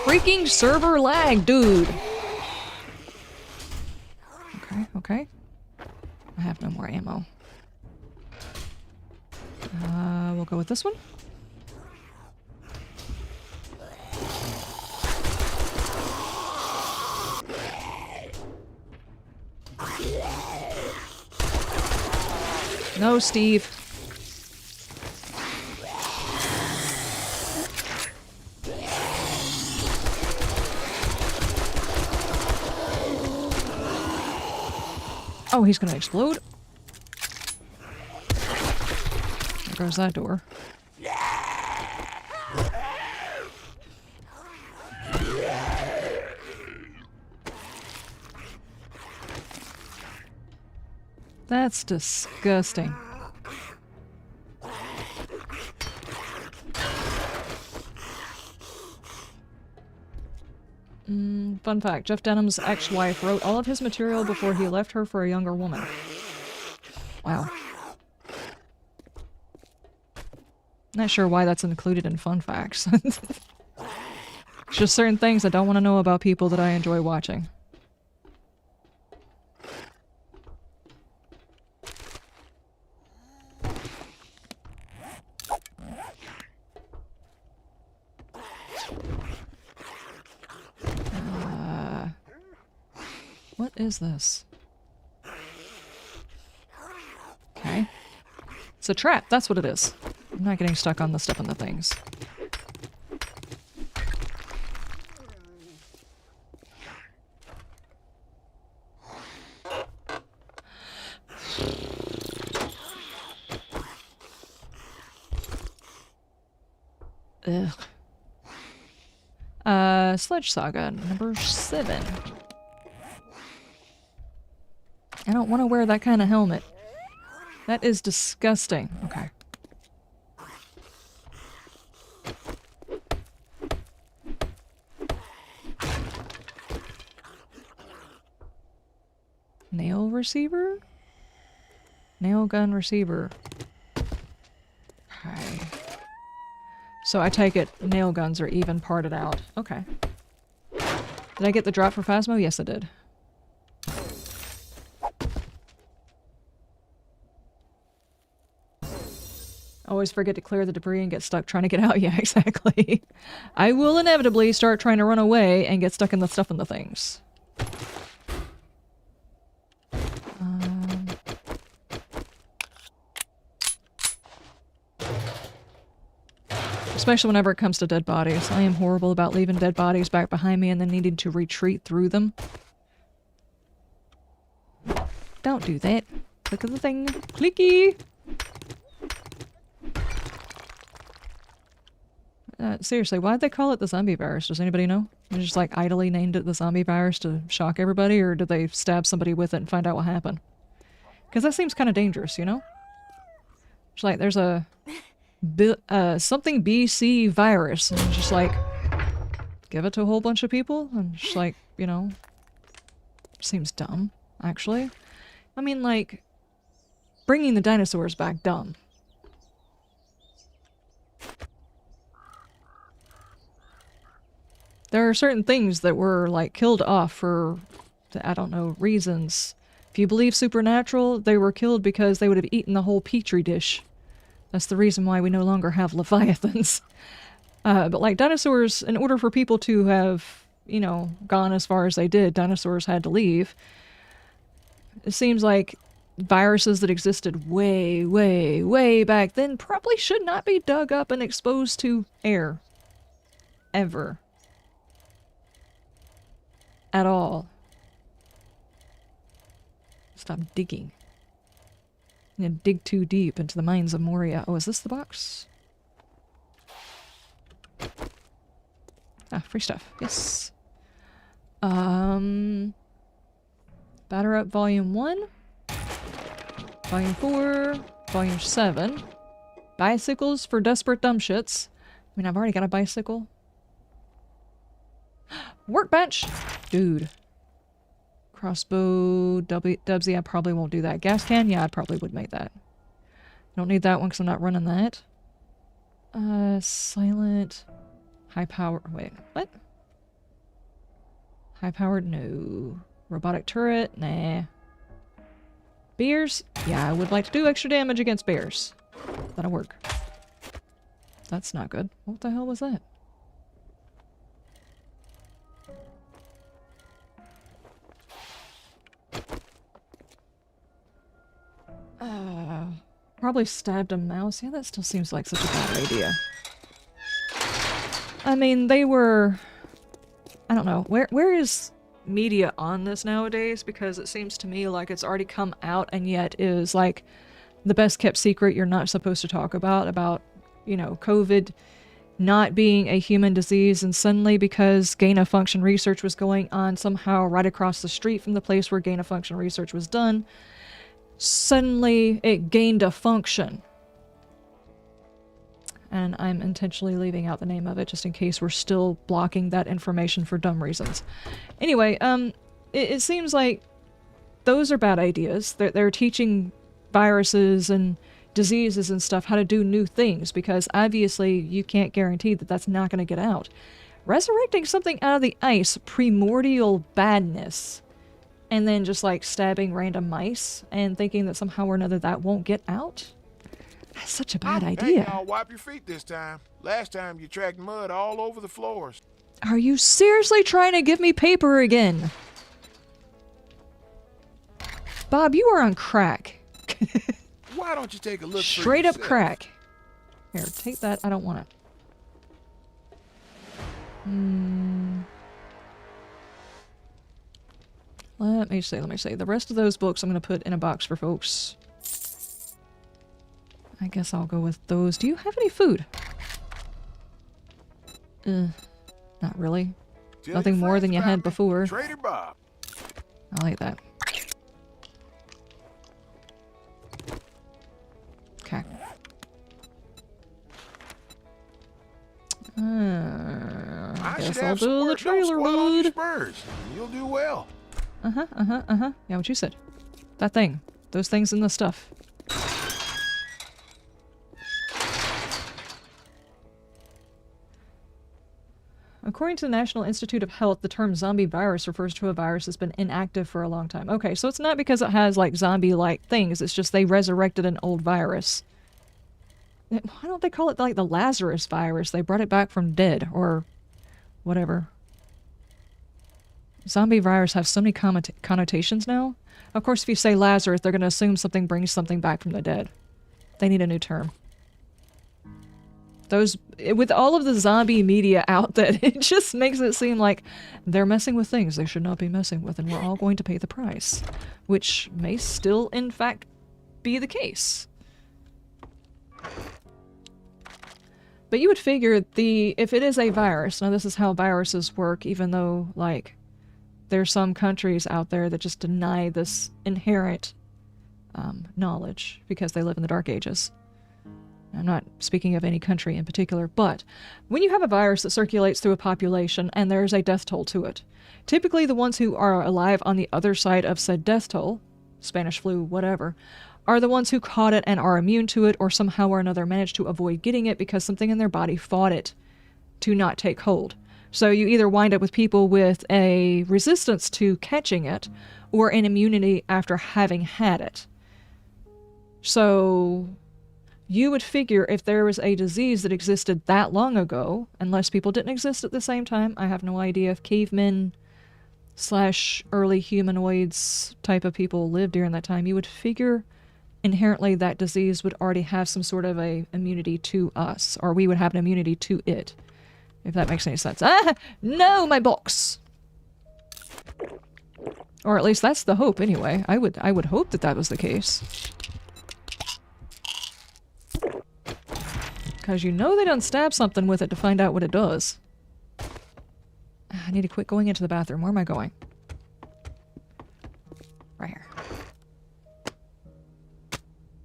Freaking server lag, dude. Okay, okay. I have no more ammo. We'll go with this one. No, Steve. Oh, he's gonna explode. There goes that door. That's disgusting. Fun fact, Jeff Dunham's ex-wife wrote all of his material before he left her for a younger woman. Wow. Not sure why that's included in fun facts. It's just certain things I don't want to know about people that I enjoy watching. What is this? Okay. It's a trap, that's what it is. I'm not getting stuck on the stuff on the things. Sledge Saga, number 7. I don't want to wear that kind of helmet. That is disgusting. Okay. Nail receiver? Nail gun receiver. Okay. So I take it nail guns are even parted out. Okay. Did I get the drop for Phasmo? Yes, I did. Always forget to clear the debris and get stuck trying to get out. Yeah, exactly. I will inevitably start trying to run away and get stuck in the stuff in the things. Especially whenever it comes to dead bodies. I am horrible about leaving dead bodies back behind me and then needing to retreat through them. Don't do that. Click on the thing. Clicky! Seriously, why'd they call it the zombie virus? Does anybody know? They just like idly named it the zombie virus to shock everybody, or did they stab somebody with it and find out what happened? Because that seems kind of dangerous, you know? It's like there's a something BC virus, and just like give it to a whole bunch of people, and just like, you know, seems dumb, actually. I mean, like, bringing the dinosaurs back, dumb. There are certain things that were, like, killed off for, I don't know, reasons. If you believe supernatural, they were killed because they would have eaten the whole petri dish. That's the reason why we no longer have leviathans. But, like, dinosaurs, in order for people to have, you know, gone as far as they did, dinosaurs had to leave. It seems like viruses that existed way, way, way back then probably should not be dug up and exposed to air. Ever. At all. Stop digging. I'm gonna dig too deep into the mines of Moria. Oh, is this the box? Ah, free stuff. Yes. Batter Up Volume 1. Volume 4. Volume 7. Bicycles for Desperate Dumbshits. I mean, I've already got a bicycle. Workbench! Dude. Crossbow, Dubsy, I probably won't do that. Gas can? Yeah, I probably would make that. Don't need that one because I'm not running that. Silent. High power. Wait, what? High powered? No. Robotic turret? Nah. Bears? Yeah, I would like to do extra damage against bears. That'll work. That's not good. What the hell was that? Probably stabbed a mouse. Yeah, that still seems like such a bad idea. I mean, they were... I don't know. Where is media on this nowadays? Because it seems to me like it's already come out and yet is like the best kept secret you're not supposed to talk about, you know, COVID not being a human disease, and suddenly because gain-of-function research was going on somehow right across the street from the place where gain-of-function research was done, suddenly it gained a function. And I'm intentionally leaving out the name of it just in case we're still blocking that information for dumb reasons. Anyway, it seems like those are bad ideas. They're teaching viruses and diseases and stuff how to do new things, because obviously you can't guarantee that that's not going to get out. Resurrecting something out of the ice, primordial badness, and then just like stabbing random mice and thinking that somehow or another that won't get out? That's such a bad idea. Hey, I'll wipe your feet this time. Last time you tracked mud all over the floors. Are you seriously trying to give me paper again? Bob, you are on crack. Why don't you take a look? Straight up crack. Here, take that. I don't want it. Let me see. The rest of those books I'm going to put in a box for folks. I guess I'll go with those. Do you have any food? Not really. Tell Nothing your more friends than you about had me. before. Trader Bob. I like that. Okay. I should guess I'll have some do the work. Don't trailer squat on your load. spurs. You'll do well. Yeah, what you said. That thing. Those things in the stuff. According to the National Institute of Health, the term zombie virus refers to a virus that's been inactive for a long time. Okay, so it's not because it has, like, zombie-like things. It's just they resurrected an old virus. Why don't they call it, like, the Lazarus virus? They brought it back from dead, or whatever. Zombie virus have so many connotations now. Of course, if you say Lazarus, they're going to assume something brings something back from the dead. They need a new term. With all of the zombie media out there, it just makes it seem like they're messing with things they should not be messing with, and we're all going to pay the price. Which may still, in fact, be the case. But you would figure if it is a virus, now this is how viruses work, even though, like, there's some countries out there that just deny this inherent knowledge because they live in the Dark Ages. I'm not speaking of any country in particular, but when you have a virus that circulates through a population and there's a death toll to it, typically the ones who are alive on the other side of said death toll, Spanish flu, whatever, are the ones who caught it and are immune to it or somehow or another managed to avoid getting it because something in their body fought it to not take hold. So you either wind up with people with a resistance to catching it or an immunity after having had it. So you would figure if there was a disease that existed that long ago, unless people didn't exist at the same time, I have no idea if cavemen / early humanoids type of people lived during that time, you would figure inherently that disease would already have some sort of a immunity to us, or we would have an immunity to it, if that makes any sense. Ah! No, my box! Or at least that's the hope anyway. I would hope that that was the case. Because you know they done stab something with it to find out what it does. I need to quit going into the bathroom. Where am I going? Right here.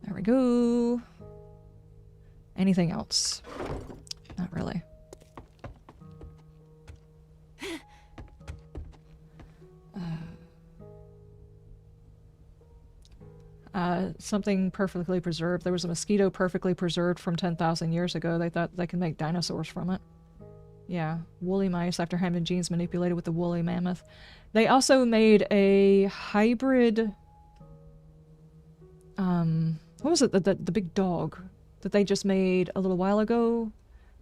There we go. Anything else? Not really. Something perfectly preserved. There was a mosquito perfectly preserved from 10,000 years ago. They thought they could make dinosaurs from it. Yeah, woolly mice after having genes manipulated with the woolly mammoth. They also made a hybrid... what was it? The big dog that they just made a little while ago?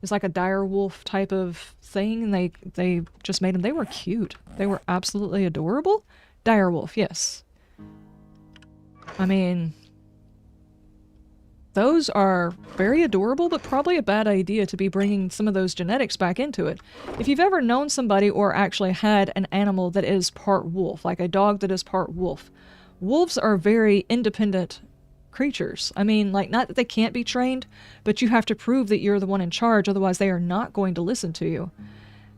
It's like a dire wolf type of thing. They just made them. They were cute. They were absolutely adorable. Dire wolf, yes. I mean, those are very adorable, but probably a bad idea to be bringing some of those genetics back into it. If you've ever known somebody or actually had an animal that is part wolf, like a dog that is part wolf, wolves are very independent creatures. I mean, like, not that they can't be trained, but you have to prove that you're the one in charge, otherwise they are not going to listen to you.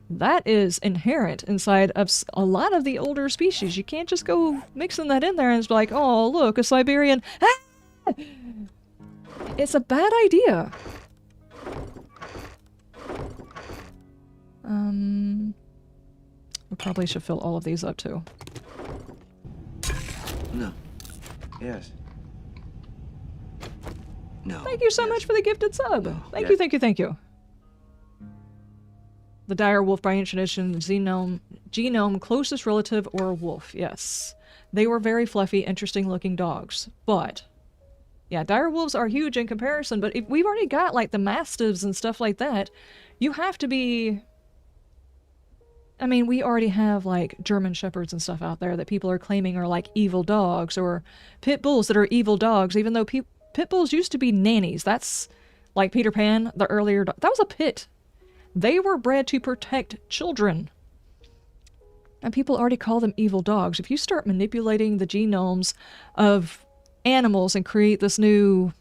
That is inherent inside of a lot of the older species. You can't just go mixing that in there and it's like, oh, look, a Siberian. Ah! It's a bad idea. We probably should fill all of these up too. No. Yes. No. Thank you so much for the gifted sub. No. Thank Yes. you, thank you, thank you. The dire wolf by ancient tradition, genome closest relative or wolf. Yes. They were very fluffy, interesting looking dogs. But yeah, dire wolves are huge in comparison, but if we've already got like the mastiffs and stuff like that, you have to be... I mean, we already have like German shepherds and stuff out there that people are claiming are like evil dogs, or pit bulls that are evil dogs, even though pit bulls used to be nannies. That's like Peter Pan, the earlier that was a pit. They were bred to protect children. And people already call them evil dogs. If you start manipulating the genomes of animals and create this new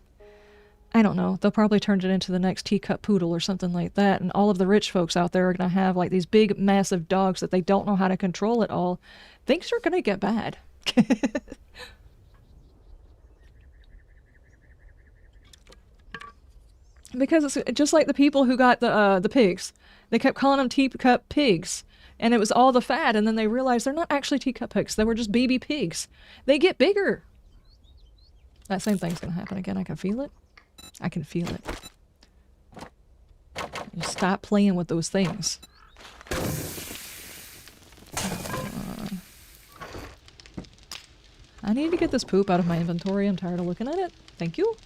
I don't know, they'll probably turn it into the next teacup poodle or something like that, and all of the rich folks out there are going to have like these big massive dogs that they don't know how to control at all. Things are going to get bad. Because it's just like the people who got the pigs. They kept calling them teacup pigs, and it was all the fad, and then they realized they're not actually teacup pigs. They were just baby pigs. They get bigger. That same thing's gonna happen again. I can feel it. I can feel it. You stop playing with those things. I need to get this poop out of my inventory. I'm tired of looking at it. Thank you.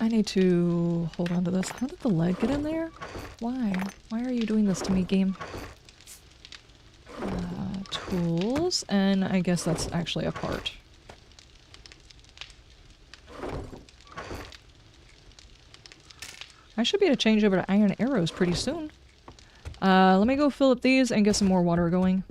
I need to hold on to this. How did the leg get in there? Why? Why are you doing this to me, game? Tools, and I guess that's actually a part. I should be able to change over to iron arrows pretty soon. Let me go fill up these and get some more water going.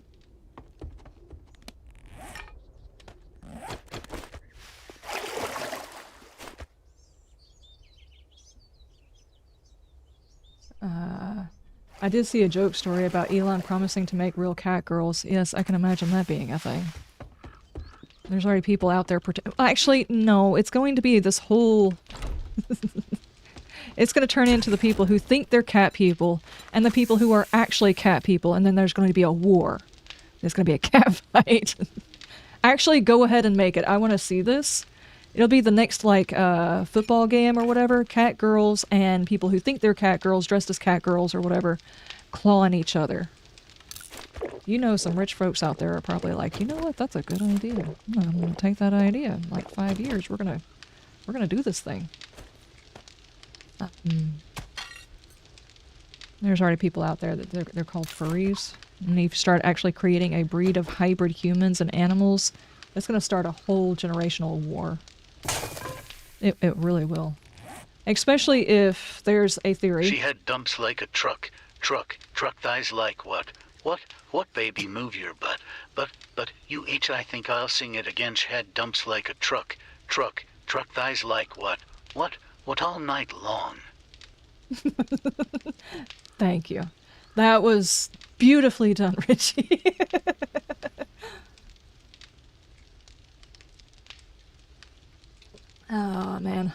I did see a joke story about Elon promising to make real cat girls. Yes, I can imagine that being a thing. There's already people out there actually, no, it's going to be this whole... It's going to turn into the people who think they're cat people and the people who are actually cat people, and then there's going to be a war. There's going to be a cat fight. Actually, go ahead and make it. I want to see this. It'll be the next, like, football game or whatever. Cat girls and people who think they're cat girls, dressed as cat girls or whatever, clawing each other. You know, some rich folks out there are probably like, you know what, that's a good idea. I'm going to take that idea. In like 5 years, we're gonna do this thing. There's already people out there that they're called furries. And if you start actually creating a breed of hybrid humans and animals, it's going to start a whole generational war. It really will. Especially if there's a theory. She had dumps like a truck thighs like what? What baby, move your butt. But you each, I think I'll sing it again. She had dumps like a truck thighs like what? What all night long? Thank you. That was beautifully done, Richie. Oh, man.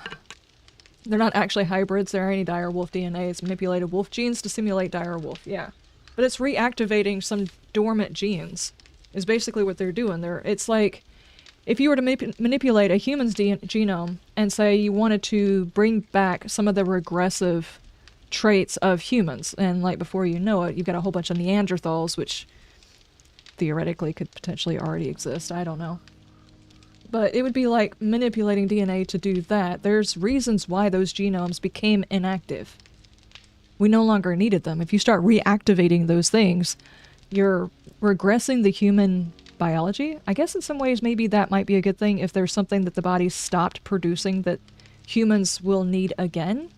They're not actually hybrids. There are any dire wolf DNA. It's manipulated wolf genes to simulate dire wolf. Yeah. But it's reactivating some dormant genes is basically what they're doing. It's like if you were to manipulate a human's genome and say you wanted to bring back some of the regressive traits of humans, and like before you know it, you've got a whole bunch of Neanderthals, which theoretically could potentially already exist. I don't know. But it would be like manipulating DNA to do that. There's reasons why those genomes became inactive. We no longer needed them. If you start reactivating those things, you're regressing the human biology. I guess in some ways maybe that might be a good thing if there's something that the body stopped producing that humans will need again.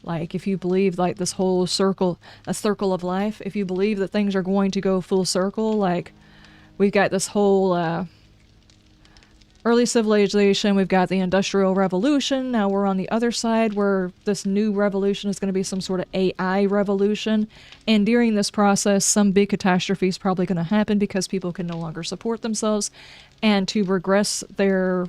Like if you believe like this whole circle, a circle of life, if you believe that things are going to go full circle, like we've got this whole early civilization, we've got the Industrial Revolution, now we're on the other side where this new revolution is going to be some sort of AI revolution, and during this process some big catastrophe is probably going to happen because people can no longer support themselves, and to regress their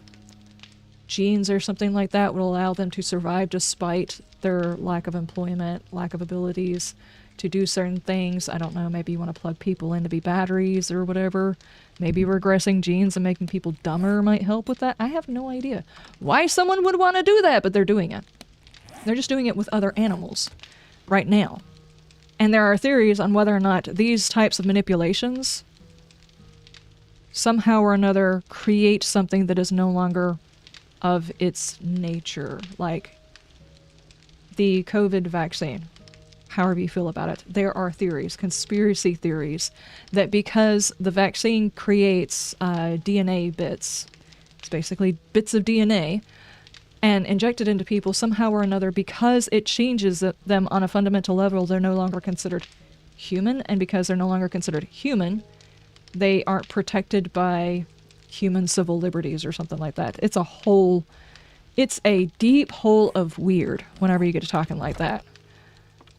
genes or something like that will allow them to survive despite their lack of employment, lack of abilities to do certain things. I don't know, maybe you want to plug people in to be batteries or whatever. Maybe regressing genes and making people dumber might help with that. I have no idea why someone would want to do that, but they're doing it. They're just doing it with other animals right now. And there are theories on whether or not these types of manipulations somehow or another create something that is no longer of its nature, like the COVID vaccine. However you feel about it, there are theories, conspiracy theories, that because the vaccine creates DNA bits, it's basically bits of DNA, and inject it into people somehow or another, because it changes them on a fundamental level, they're no longer considered human, and because they're no longer considered human, they aren't protected by human civil liberties or something like that. It's a deep hole of weird whenever you get to talking like that.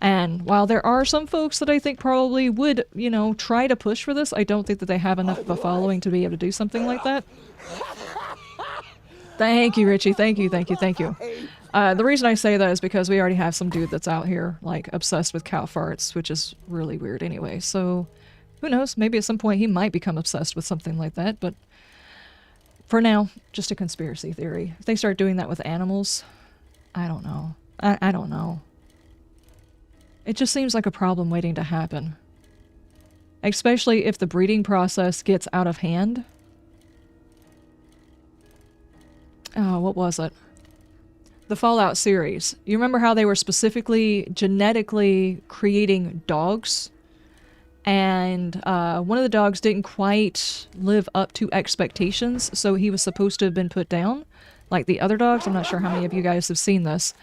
And while there are some folks that I think probably would, you know, try to push for this, I don't think that they have enough of a following to be able to do something like that. Thank you, Richie. Thank you, thank you, thank you. The reason I say that is because we already have some dude that's out here, like, obsessed with cow farts, which is really weird anyway. So, who knows? Maybe at some point he might become obsessed with something like that, but for now, just a conspiracy theory. If they start doing that with animals, I don't know. I don't know. It just seems like a problem waiting to happen. Especially if the breeding process gets out of hand. Oh, what was it? The Fallout series. You remember how they were specifically genetically creating dogs? And one of the dogs didn't quite live up to expectations, so he was supposed to have been put down, like the other dogs. I'm not sure how many of you guys have seen this.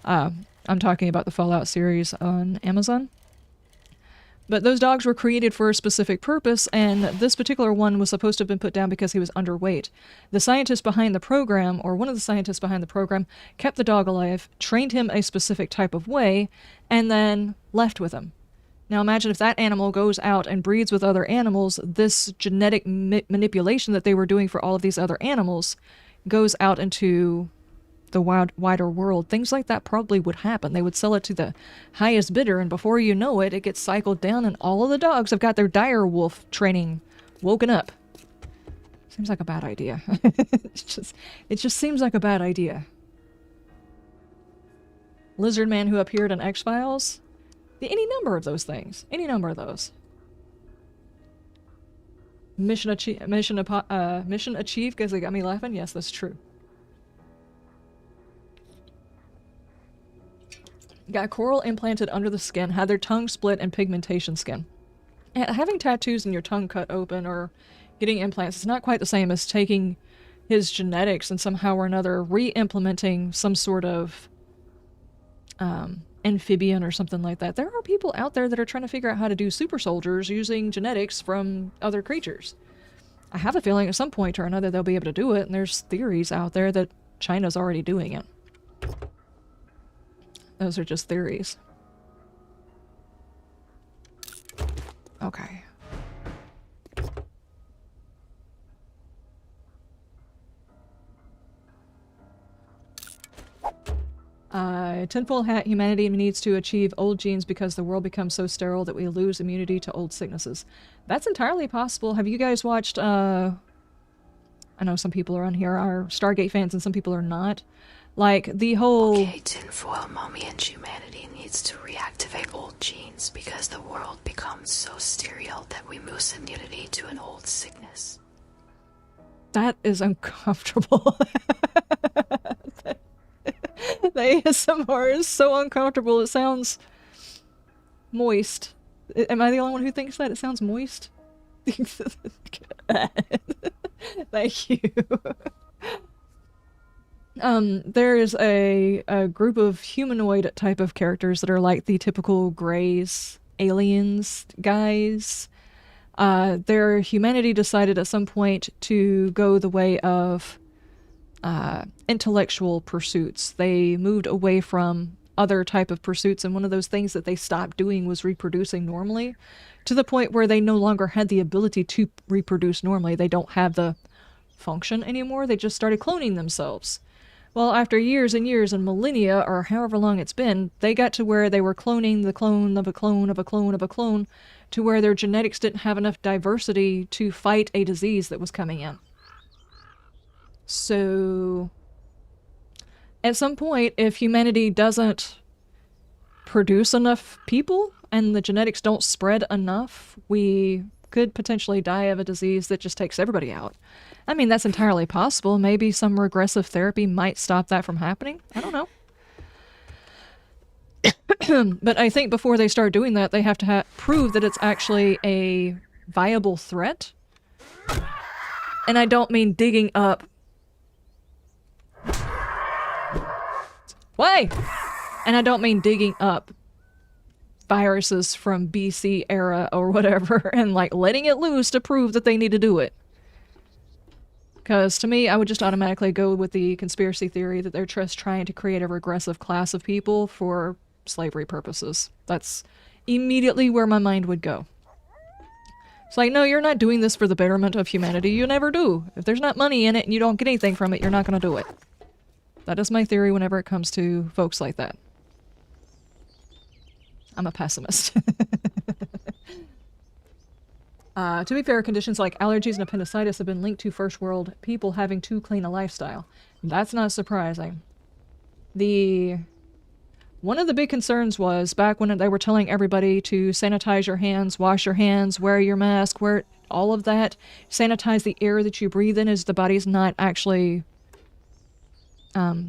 I'm talking about the Fallout series on Amazon. But those dogs were created for a specific purpose, and this particular one was supposed to have been put down because he was underweight. The scientist behind the program, or one of the scientists behind the program, kept the dog alive, trained him a specific type of way, and then left with him. Now imagine if that animal goes out and breeds with other animals, this genetic manipulation that they were doing for all of these other animals goes out into the wider world. Things like that probably would happen. They would sell it to the highest bidder, and before you know it, it gets cycled down and all of the dogs have got their dire wolf training woken up. Seems like a bad idea. It just seems like a bad idea. Lizard Man who appeared in X-Files? Any number of those things. Any number of those. Mission achieved because they got me laughing? Yes, that's true. Got coral implanted under the skin, had their tongue split, and pigmentation skin. And having tattoos and your tongue cut open or getting implants is not quite the same as taking his genetics and somehow or another re-implementing some sort of amphibian or something like that. There are people out there that are trying to figure out how to do super soldiers using genetics from other creatures. I have a feeling at some point or another they'll be able to do it, and there's theories out there that China's already doing it. Those are just theories. Okay. Tinfoil hat, humanity needs to achieve old genes because the world becomes so sterile that we lose immunity to old sicknesses. That's entirely possible. Have you guys watched, I know some people are on here are Stargate fans and some people are not. Like, the whole... Okay, tinfoil mummy and humanity needs to reactivate old genes because the world becomes so sterile that we lose immunity to an old sickness. That is uncomfortable. The ASMR is so uncomfortable, it sounds moist. Am I the only one who thinks that? It sounds moist? Thank you. There is a group of humanoid type of characters that are like the typical Greys, aliens guys. Their humanity decided at some point to go the way of intellectual pursuits. They moved away from other type of pursuits, and one of those things that they stopped doing was reproducing normally, to the point where they no longer had the ability to reproduce normally. They don't have the function anymore. They just started cloning themselves. Well, after years and years and millennia, or however long it's been, they got to where they were cloning the clone of a clone of a clone of a clone, to where their genetics didn't have enough diversity to fight a disease that was coming in. So, at some point, if humanity doesn't produce enough people, and the genetics don't spread enough, we could potentially die of a disease that just takes everybody out. I mean, that's entirely possible. Maybe some regressive therapy might stop that from happening. I don't know. But I think before they start doing that, they have to prove that it's actually a viable threat. And I don't mean digging up Why? And I don't mean digging up viruses from BC era or whatever and like letting it loose to prove that they need to do it. Because to me, I would just automatically go with the conspiracy theory that they're just trying to create a regressive class of people for slavery purposes. That's immediately where my mind would go. It's like, no, you're not doing this for the betterment of humanity. You never do. If there's not money in it and you don't get anything from it, you're not going to do it. That is my theory whenever it comes to folks like that. I'm a pessimist. To be fair, conditions like allergies and appendicitis have been linked to first world people having too clean a lifestyle. That's not surprising. One of the big concerns was back when they were telling everybody to sanitize your hands, wash your hands, wear your mask, wear all of that, sanitize the air that you breathe in, as the body's not actually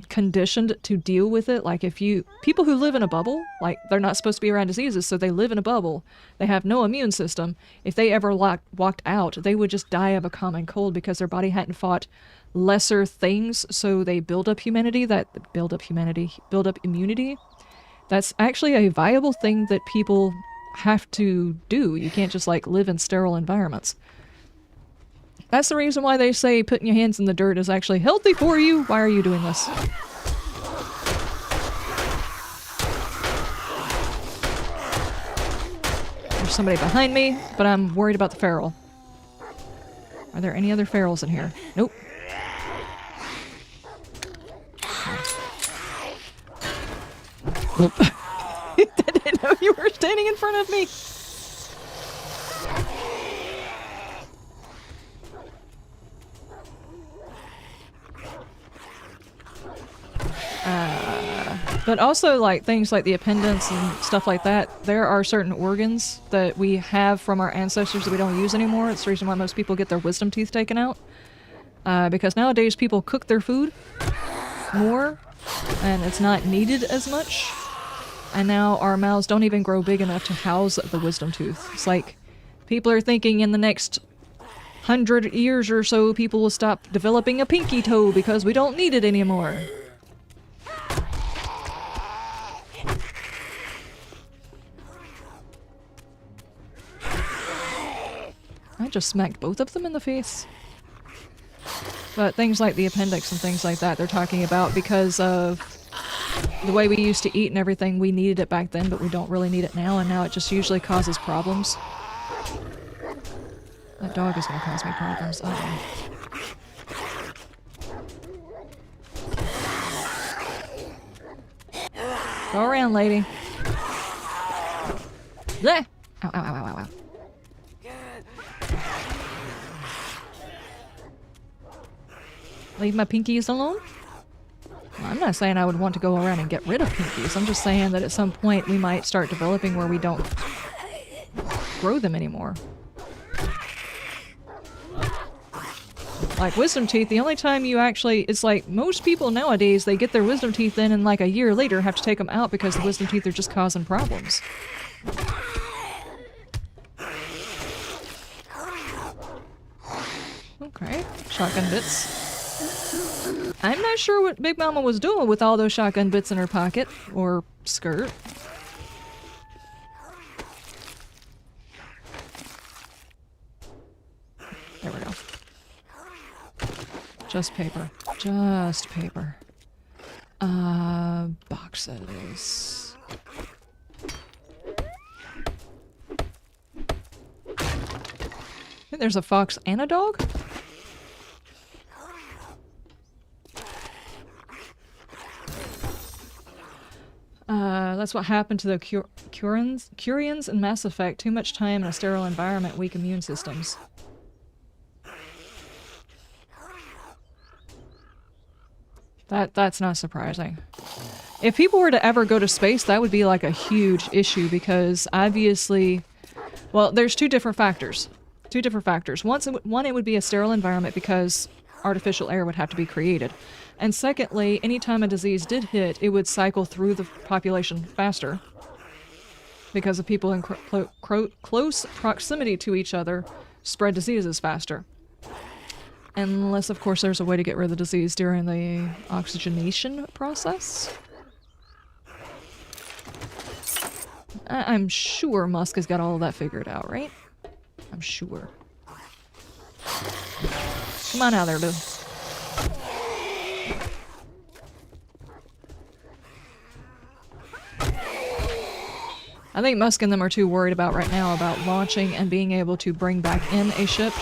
conditioned to deal with it. Like people who live in a bubble, like they're not supposed to be around diseases, so they live in a bubble. They have no immune system. If they ever walked out, they would just die of a common cold because their body hadn't fought lesser things, so they build up immunity. That's actually a viable thing that people have to do. You can't just like live in sterile environments. That's the reason why they say putting your hands in the dirt is actually healthy for you. Why are you doing this? There's somebody behind me, but I'm worried about the feral. Are there any other ferals in here? Nope. I didn't know you were standing in front of me. But also, like, things like the appendix and stuff like that, there are certain organs that we have from our ancestors that we don't use anymore. It's the reason why most people get their wisdom teeth taken out. Because nowadays people cook their food more, and it's not needed as much. And now our mouths don't even grow big enough to house the wisdom tooth. It's like, people are thinking in the next 100 years or so, people will stop developing a pinky toe because we don't need it anymore. I just smacked both of them in the face. But things like the appendix and things like that, they're talking about because of the way we used to eat and everything. We needed it back then, but we don't really need it now, and now it just usually causes problems. That dog is going to cause me problems. Uh-oh. Go around, lady. Bleh! Ow, ow, ow, ow, ow, ow. Leave my pinkies alone? Well, I'm not saying I would want to go around and get rid of pinkies. I'm just saying that at some point we might start developing where we don't grow them anymore. Like wisdom teeth, the only time you actually... It's like most people nowadays, they get their wisdom teeth in and like a year later have to take them out because the wisdom teeth are just causing problems. Okay, shotgun bits. I'm not sure what Big Mama was doing with all those shotgun bits in her pocket, or skirt. There we go. Just paper. Just paper. Boxes. I think there's a fox and a dog? That's what happened to the Curians in Mass Effect. Too much time in a sterile environment, weak immune systems. That's not surprising. If people were to ever go to space, that would be like a huge issue because obviously... Well, there's two different factors. One, it would be a sterile environment because artificial air would have to be created. And secondly, anytime a disease did hit, it would cycle through the population faster. Because of people in close proximity to each other spread diseases faster. Unless, of course, there's a way to get rid of the disease during the oxygenation process. I'm sure Musk has got all of that figured out, right? I'm sure. Come on out there, dude. I think Musk and them are too worried about right now about launching and being able to bring back in a ship.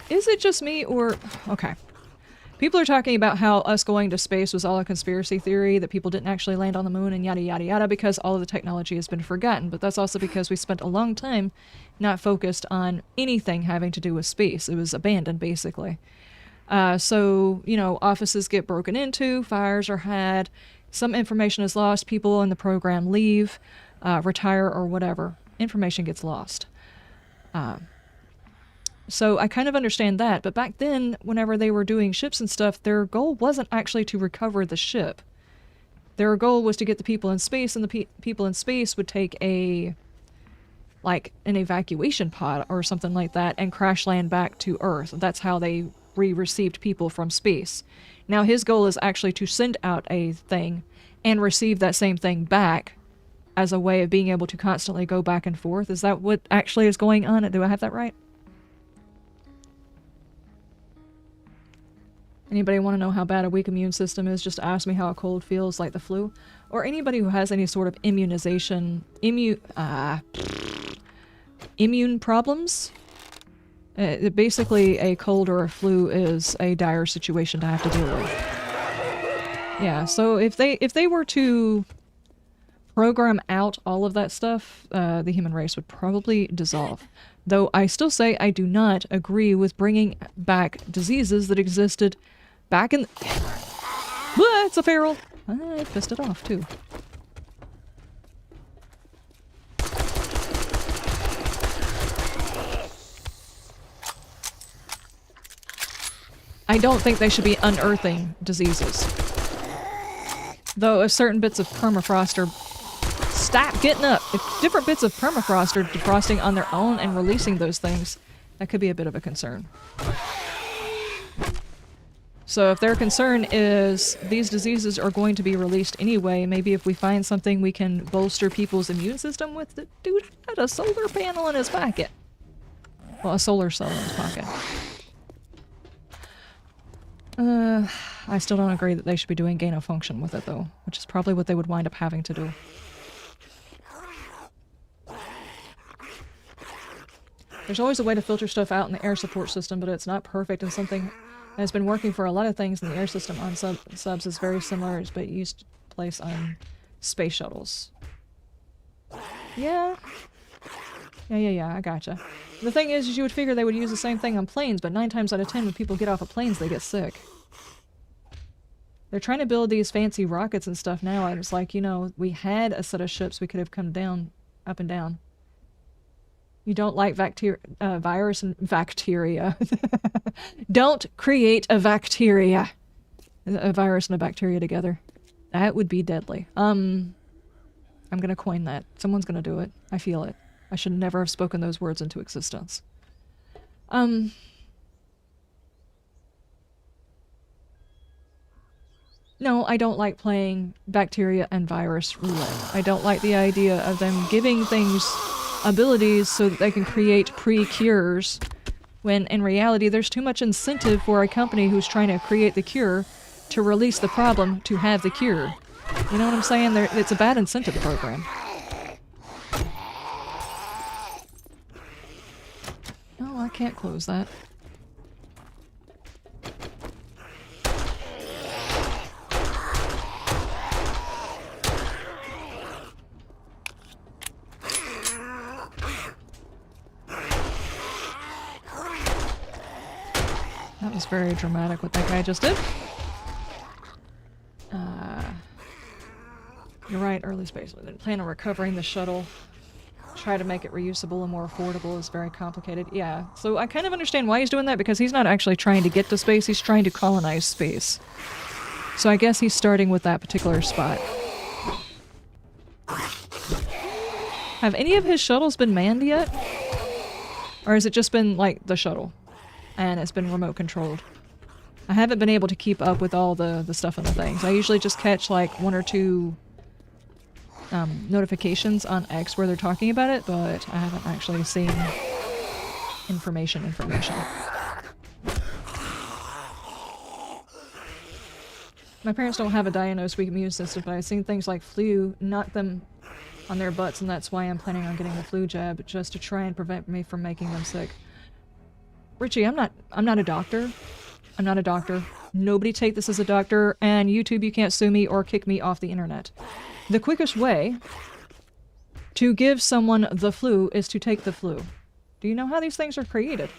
Is it just me or... Okay. People are talking about how us going to space was all a conspiracy theory, that people didn't actually land on the moon and yada yada yada because all of the technology has been forgotten. But that's also because we spent a long time not focused on anything having to do with space. It was abandoned, basically. So, you know, offices get broken into, fires are had, some information is lost, people in the program leave, retire, or whatever. Information gets lost. So I kind of understand that, but back then, whenever they were doing ships and stuff, their goal wasn't actually to recover the ship. Their goal was to get the people in space, and the people in space would take an evacuation pod or something like that and crash land back to Earth. That's how they received people from space. Now his goal is actually to send out a thing and receive that same thing back as a way of being able to constantly go back and forth. Is that what actually is going on? Do I have that right? Anybody want to know how bad a weak immune system is? Just ask me how a cold feels, like the flu. Or anybody who has any sort of immunization... immune problems? Basically, a cold or a flu is a dire situation to have to deal with. Yeah, so if they were to program out all of that stuff, the human race would probably dissolve. Though I still say I do not agree with bringing back diseases that existed back in... It's a feral! I pissed it off, too. I don't think they should be unearthing diseases. Though if certain bits of permafrost are... Stop getting up! If different bits of permafrost are defrosting on their own and releasing those things, that could be a bit of a concern. So if their concern is these diseases are going to be released anyway, maybe if we find something we can bolster people's immune system with, the dude had a solar panel in his pocket. Well, a solar cell in his pocket. I still don't agree that they should be doing gain of function with it, though, which is probably what they would wind up having to do. There's always a way to filter stuff out in the air support system, but it's not perfect, and something that has been working for a lot of things in the air system on subs is very similar, but used to place on space shuttles. Yeah. Yeah, I gotcha. The thing is you would figure they would use the same thing on planes, but 9 times out of 10 when people get off of planes, they get sick. They're trying to build these fancy rockets and stuff now, and it's like, you know, we had a set of ships we could have come down, up and down. You don't like virus and bacteria. Don't create a bacteria. A virus and a bacteria together. That would be deadly. I'm gonna coin that. Someone's gonna do it. I feel it. I should never have spoken those words into existence. No, I don't like playing bacteria and virus roulette. I don't like the idea of them giving things abilities so that they can create pre-cures, when in reality there's too much incentive for a company who's trying to create the cure to release the problem to have the cure. You know what I'm saying? It's a bad incentive program. No, I can't close that. That was very dramatic what that guy just did. You're right, early space. They plan on recovering the shuttle. Try to make it reusable and more affordable is very complicated. Yeah, so I kind of understand why he's doing that, because he's not actually trying to get to space, he's trying to colonize space. So I guess he's starting with that particular spot. Have any of his shuttles been manned yet? Or has it just been, like, the shuttle? And it's been remote controlled. I haven't been able to keep up with all the stuff and the things. I usually just catch like 1 or 2 notifications on X where they're talking about it, but I haven't actually seen information. My parents don't have a diagnosed weak immune system, but I've seen things like flu knock them on their butts, and that's why I'm planning on getting the flu jab, just to try and prevent me from making them sick. Richie, I'm not a doctor. I'm not a doctor. Nobody take this as a doctor, and YouTube, you can't sue me or kick me off the internet. The quickest way to give someone the flu is to take the flu. Do you know how these things are created?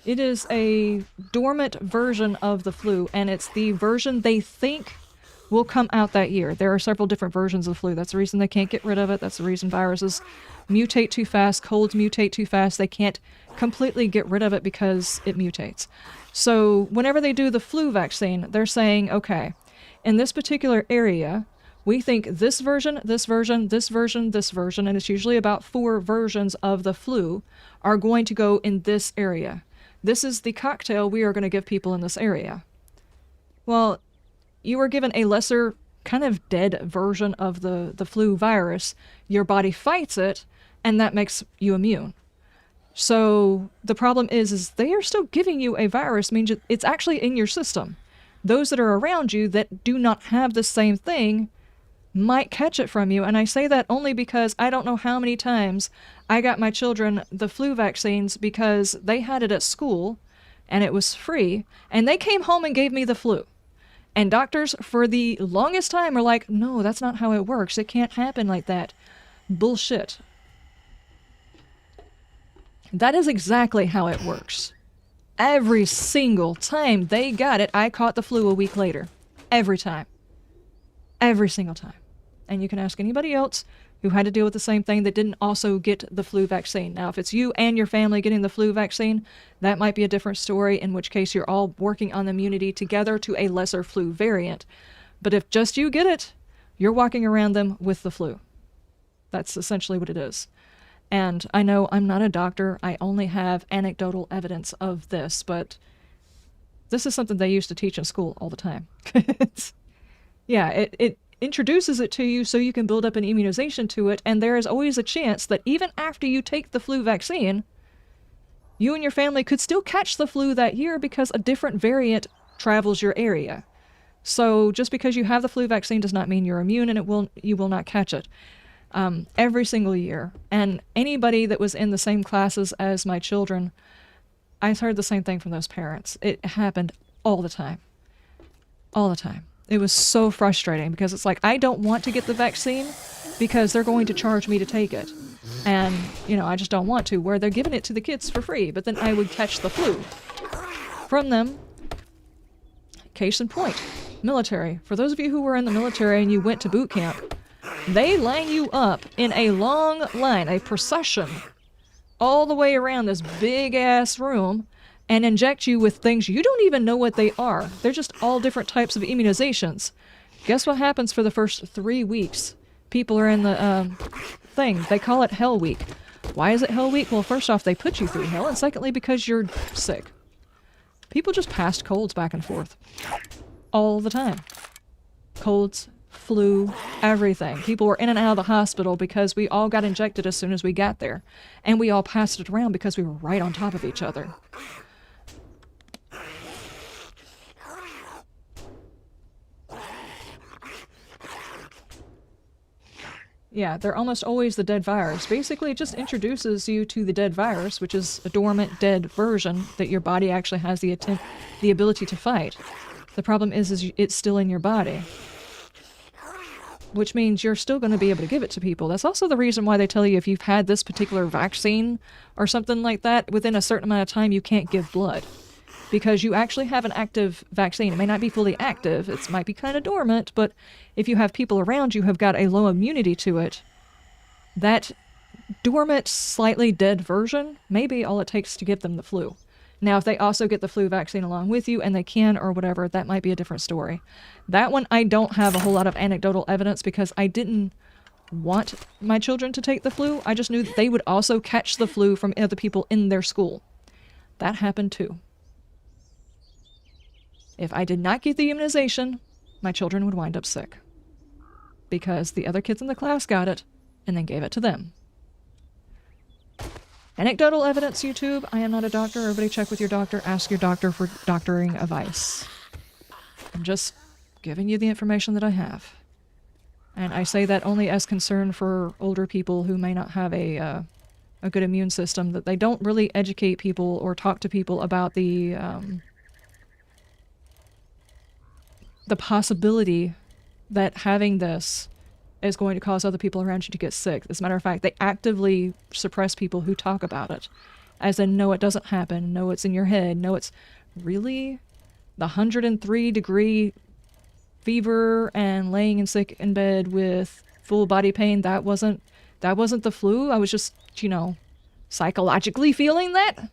It is a dormant version of the flu, and it's the version they think will come out that year. There are several different versions of the flu. That's the reason they can't get rid of it. That's the reason viruses mutate too fast, colds mutate too fast. They can't completely get rid of it because it mutates. So whenever they do the flu vaccine, they're saying, okay, in this particular area, we think this version, this version, this version, this version, and it's usually about 4 versions of the flu, are going to go in this area. This is the cocktail we are going to give people in this area. Well, you were given a lesser, kind of dead version of the flu virus. Your body fights it, and that makes you immune. So the problem is they are still giving you a virus, means it's actually in your system. Those that are around you that do not have the same thing might catch it from you, and I say that only because I don't know how many times I got my children the flu vaccines because they had it at school, and it was free, and they came home and gave me the flu. And doctors, for the longest time, are like, no, that's not how it works. It can't happen like that. Bullshit. That is exactly how it works. Every single time they got it, I caught the flu a week later. Every time. Every single time. And you can ask anybody else who had to deal with the same thing that didn't also get the flu vaccine. Now, if it's you and your family getting the flu vaccine, that might be a different story, in which case you're all working on immunity together to a lesser flu variant. But if just you get it, you're walking around them with the flu. That's essentially what it is. And I know I'm not a doctor. I only have anecdotal evidence of this, but this is something they used to teach in school all the time. Yeah, it introduces it to you so you can build up an immunization to it, and there is always a chance that even after you take the flu vaccine, you and your family could still catch the flu that year because a different variant travels your area. So just because you have the flu vaccine does not mean you're immune, and you will not catch it. Every single year. And anybody that was in the same classes as my children, I heard the same thing from those parents. It happened all the time. All the time. It was so frustrating because it's like, I don't want to get the vaccine because they're going to charge me to take it. And, I just don't want to, where they're giving it to the kids for free, but then I would catch the flu from them. Case in point, military. For those of you who were in the military and you went to boot camp, they line you up in a long line, a procession, all the way around this big-ass room, and inject you with things you don't even know what they are. They're just all different types of immunizations. Guess what happens for the first 3 weeks? People are in the thing. They call it Hell Week. Why is it Hell Week? Well, first off, they put you through hell, and secondly, because you're sick. People just passed colds back and forth. All the time. Colds, flu, everything. People were in and out of the hospital because we all got injected as soon as we got there. And we all passed it around because we were right on top of each other. Yeah, they're almost always the dead virus. Basically, it just introduces you to the dead virus, which is a dormant, dead version that your body actually has the ability to fight. The problem is it's still in your body, which means you're still going to be able to give it to people. That's also the reason why they tell you if you've had this particular vaccine or something like that, within a certain amount of time, you can't give blood. Because you actually have an active vaccine. It may not be fully active, it might be kind of dormant, but if you have people around you who have got a low immunity to it, that dormant, slightly dead version may be all it takes to give them the flu. Now, if they also get the flu vaccine along with you, and they can or whatever, that might be a different story. That one, I don't have a whole lot of anecdotal evidence because I didn't want my children to take the flu. I just knew that they would also catch the flu from other people in their school. That happened too. If I did not get the immunization, my children would wind up sick. because the other kids in the class got it and then gave it to them. Anecdotal evidence, YouTube. I am not a doctor. Everybody check with your doctor. Ask your doctor for doctoring advice. I'm just giving you the information that I have. And I say that only as concern for older people who may not have a good immune system, that they don't really educate people or talk to people about the possibility that having this is going to cause other people around you to get sick. As a matter of fact, they actively suppress people who talk about it. As in, no, it doesn't happen. No, it's in your head. No, it's really the 103-degree fever and laying in sick in bed with full body pain. That wasn't the flu. I was just, psychologically feeling that.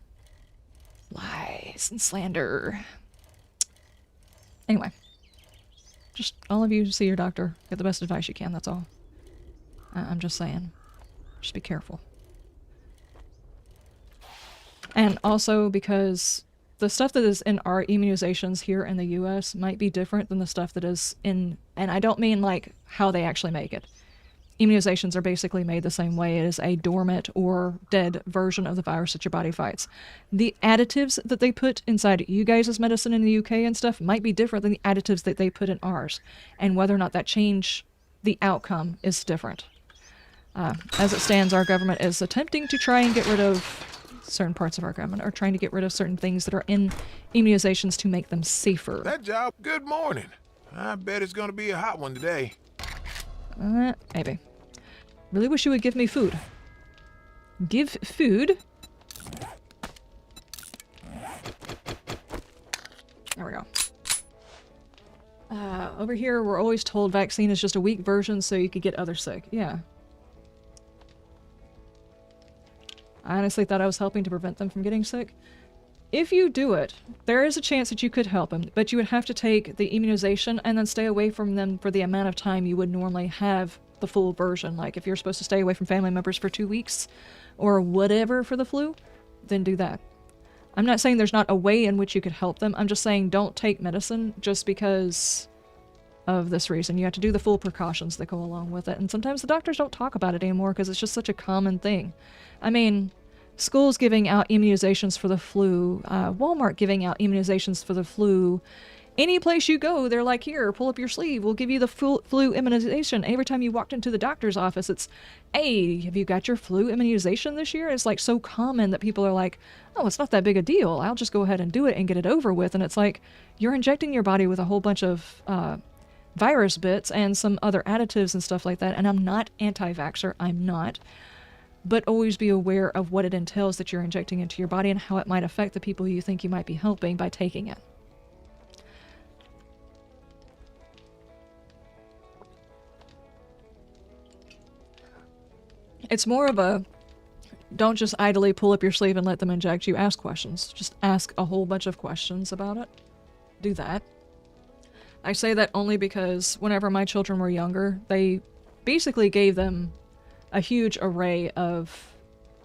Lies and slander. Anyway. Just all of you see your doctor. Get the best advice you can, that's all. I'm just saying. Just be careful. And also because the stuff that is in our immunizations here in the US might be different than the stuff that is in... And I don't mean like how they actually make it. Immunizations are basically made the same way. It is a dormant or dead version of the virus that your body fights. The additives that they put inside you guys' medicine in the UK and stuff might be different than the additives that they put in ours. And whether or not that change the outcome is different. As it stands, our government is attempting to try and get rid of certain parts of our government, or trying to get rid of certain things that are in immunizations to make them safer. That job, good morning. I bet it's gonna be a hot one today. Maybe. Really wish you would give me food. Give food? There we go. Over here, we're always told vaccine is just a weak version so you could get others sick. Yeah. I honestly thought I was helping to prevent them from getting sick. If you do it, there is a chance that you could help them, but you would have to take the immunization and then stay away from them for the amount of time you would normally have the full version. Like if you're supposed to stay away from family members for 2 weeks or whatever for the flu, then do that. I'm not saying there's not a way in which you could help them. I'm just saying don't take medicine just because of this reason. You have to do the full precautions that go along with it. And sometimes the doctors don't talk about it anymore because it's just such a common thing. I mean, schools giving out immunizations for the flu, Walmart giving out immunizations for the flu. Any place you go, they're like, here, pull up your sleeve. We'll give you the flu immunization. Every time you walked into the doctor's office, it's, hey, have you got your flu immunization this year? It's like so common that people are like, oh, it's not that big a deal. I'll just go ahead and do it and get it over with. And it's like, you're injecting your body with a whole bunch of virus bits and some other additives and stuff like that. And I'm not anti-vaxxer. I'm not. But always be aware of what it entails that you're injecting into your body and how it might affect the people you think you might be helping by taking it. It's more of a, don't just idly pull up your sleeve and let them inject you. Ask questions. Just ask a whole bunch of questions about it. Do that. I say that only because whenever my children were younger, they basically gave them a huge array of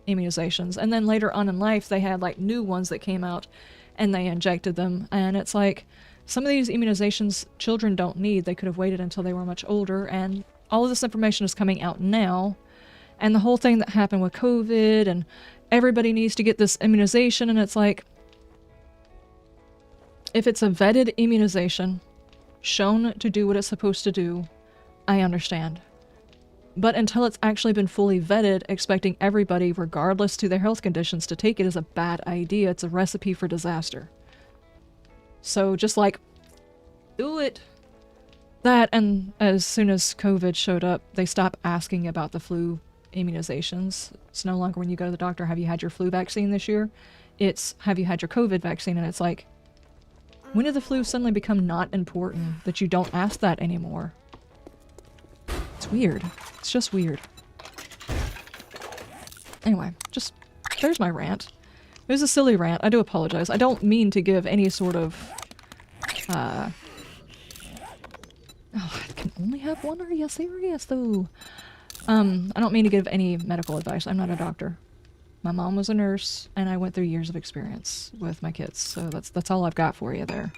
immunizations. And then later on in life, they had like new ones that came out and they injected them. And it's like, some of these immunizations children don't need. They could have waited until they were much older. And all of this information is coming out now. And the whole thing that happened with COVID and everybody needs to get this immunization. And it's like, if it's a vetted immunization, shown to do what it's supposed to do, I understand. But until it's actually been fully vetted, expecting everybody, regardless to their health conditions, to take it is a bad idea. It's a recipe for disaster. So just like, do it. That, and as soon as COVID showed up, they stopped asking about the flu immunizations. It's no longer when you go to the doctor, have you had your flu vaccine this year? It's, have you had your COVID vaccine? And it's like, when did the flu suddenly become not important that you don't ask that anymore? It's weird. It's just weird. Anyway, just, there's my rant. It was a silly rant. I do apologize. I don't mean to give any sort of, oh, I can only have one? Are you serious, though? I don't mean to give any medical advice. I'm not a doctor. My mom was a nurse, and I went through years of experience with my kids, so that's all I've got for you there.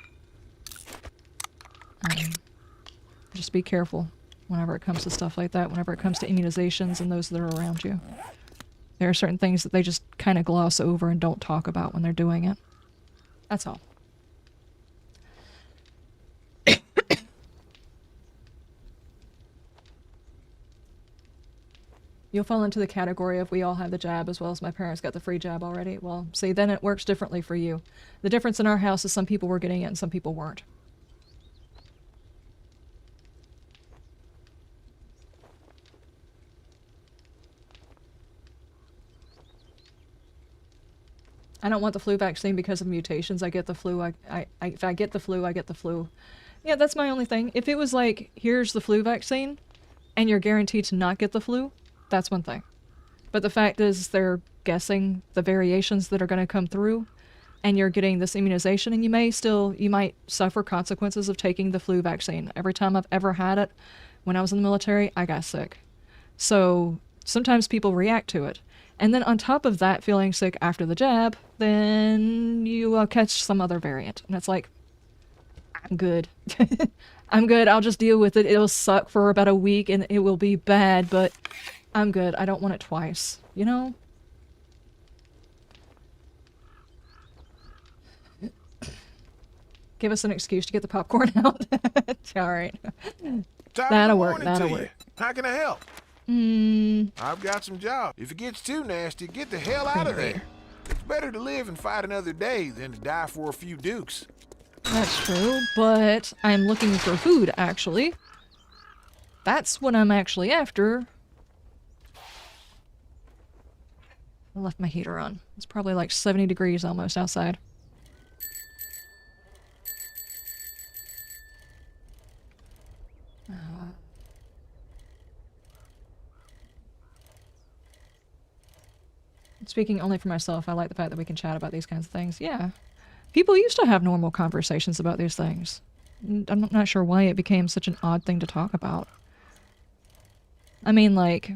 Just be careful whenever it comes to stuff like that, whenever it comes to immunizations and those that are around you. There are certain things that they just kind of gloss over and don't talk about when they're doing it. That's all. You'll fall into the category of we all have the jab as well as my parents got the free jab already. Well, see, then it works differently for you. The difference in our house is some people were getting it and some people weren't. I don't want the flu vaccine because of mutations. I get the flu. If I get the flu, I get the flu. Yeah, that's my only thing. If it was like, here's the flu vaccine, and you're guaranteed to not get the flu, that's one thing. But the fact is they're guessing the variations that are going to come through, and you're getting this immunization, and you might suffer consequences of taking the flu vaccine. Every time I've ever had it, when I was in the military, I got sick. So sometimes people react to it. And then on top of that, feeling sick after the jab, then you catch some other variant. And it's like, I'm good. I'm good. I'll just deal with it. It'll suck for about a week and it will be bad, but I'm good. I don't want it twice, you know? Give us an excuse to get the popcorn out. All right. That'll work. That'll work. How can I help? I've got some job. If it gets too nasty, get the hell out of there. It's better to live and fight another day than to die for a few dukes. That's true, but I'm looking for food, actually. That's what I'm actually after. I left my heater on. It's probably like 70 degrees almost outside. Speaking only for myself, I like the fact that we can chat about these kinds of things. Yeah. People used to have normal conversations about these things. I'm not sure why it became such an odd thing to talk about. I mean, like,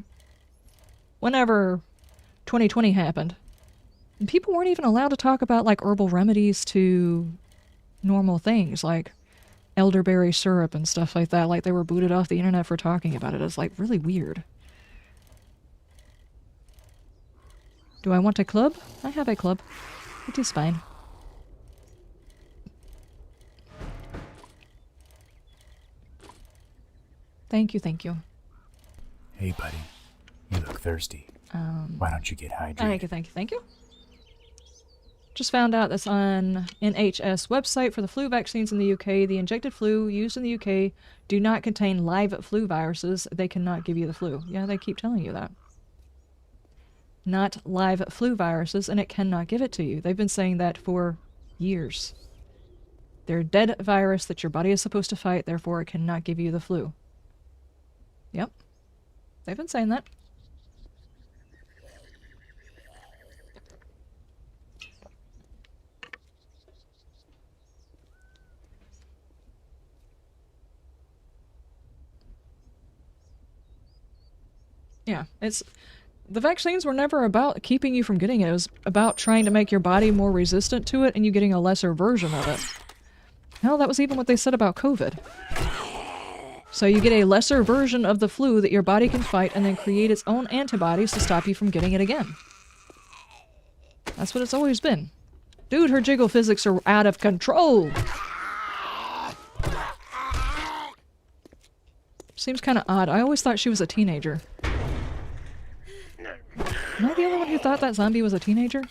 whenever 2020 happened, people weren't even allowed to talk about, like, herbal remedies to normal things, like elderberry syrup and stuff like that. Like, they were booted off the internet for talking about it. It's, like, really weird. Do I want a club? I have a club. It is fine. Thank you, thank you. Hey, buddy. You look thirsty. Why don't you get hydrated? Thank you, thank you, thank you. Just found out that's on NHS website for the flu vaccines in the UK. The injected flu used in the UK do not contain live flu viruses. They cannot give you the flu. Yeah, they keep telling you that. Not live flu viruses, and it cannot give it to you. They've been saying that for years. They're a dead virus that your body is supposed to fight, therefore it cannot give you the flu. Yep. They've been saying that. Yeah, the vaccines were never about keeping you from getting it. It was about trying to make your body more resistant to it and you getting a lesser version of it. Hell, that was even what they said about COVID. So you get a lesser version of the flu that your body can fight and then create its own antibodies to stop you from getting it again. That's what it's always been. Dude, her jiggle physics are out of control! Seems kind of odd. I always thought she was a teenager. Am I the only one who thought that zombie was a teenager?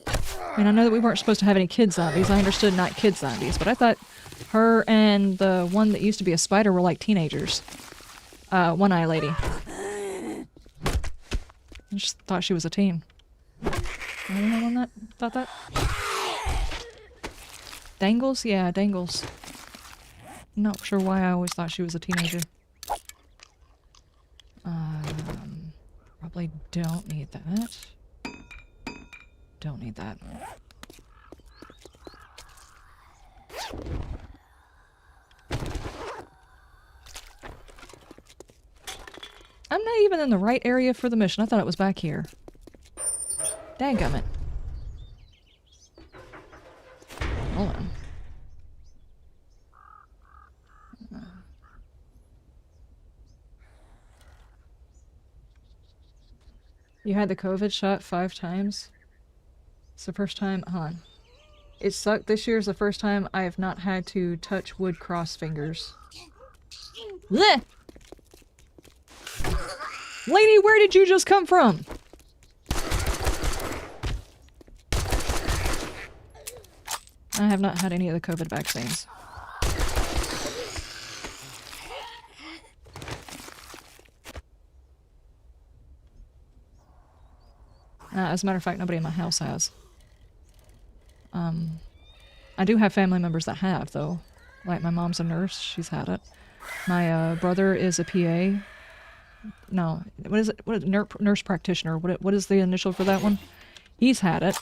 I mean, I know that we weren't supposed to have any kid zombies. I understood not kid zombies, but I thought her and the one that used to be a spider were like teenagers. One-eye lady. I just thought she was a teen. Anyone that thought that? Dangles? Yeah, Dangles. Not sure why I always thought she was a teenager. Probably don't need that. Don't need that. I'm not even in the right area for the mission. I thought it was back here. Dadgummit. Hold on. You had the COVID shot 5 times? It's the first time, hold on. It sucked. This year is the first time I have not had to touch wood cross fingers. Blech! Lady, where did you just come from? I have not had any of the COVID vaccines. As a matter of fact, nobody in my house has. I do have family members that have, though. Like, my mom's a nurse. She's had it. My brother is a PA. No, what is it? What is nurse practitioner? What is the initial for that one? He's had it.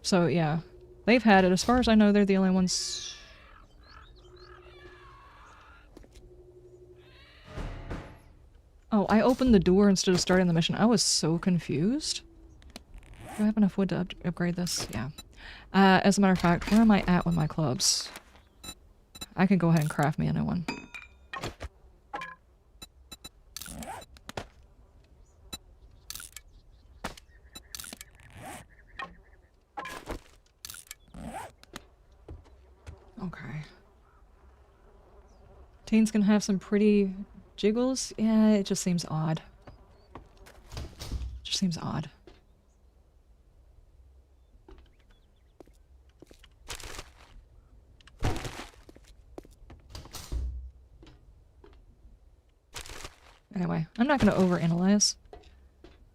So yeah, they've had it. As far as I know, they're the only ones. Oh, I opened the door instead of starting the mission. I was so confused. Do I have enough wood to upgrade this? Yeah. As a matter of fact, where am I at with my clubs? I can go ahead and craft me a new one. Okay. Teen's gonna have some pretty jiggles. Yeah, it just seems odd. Just seems odd. Anyway, I'm not gonna overanalyze.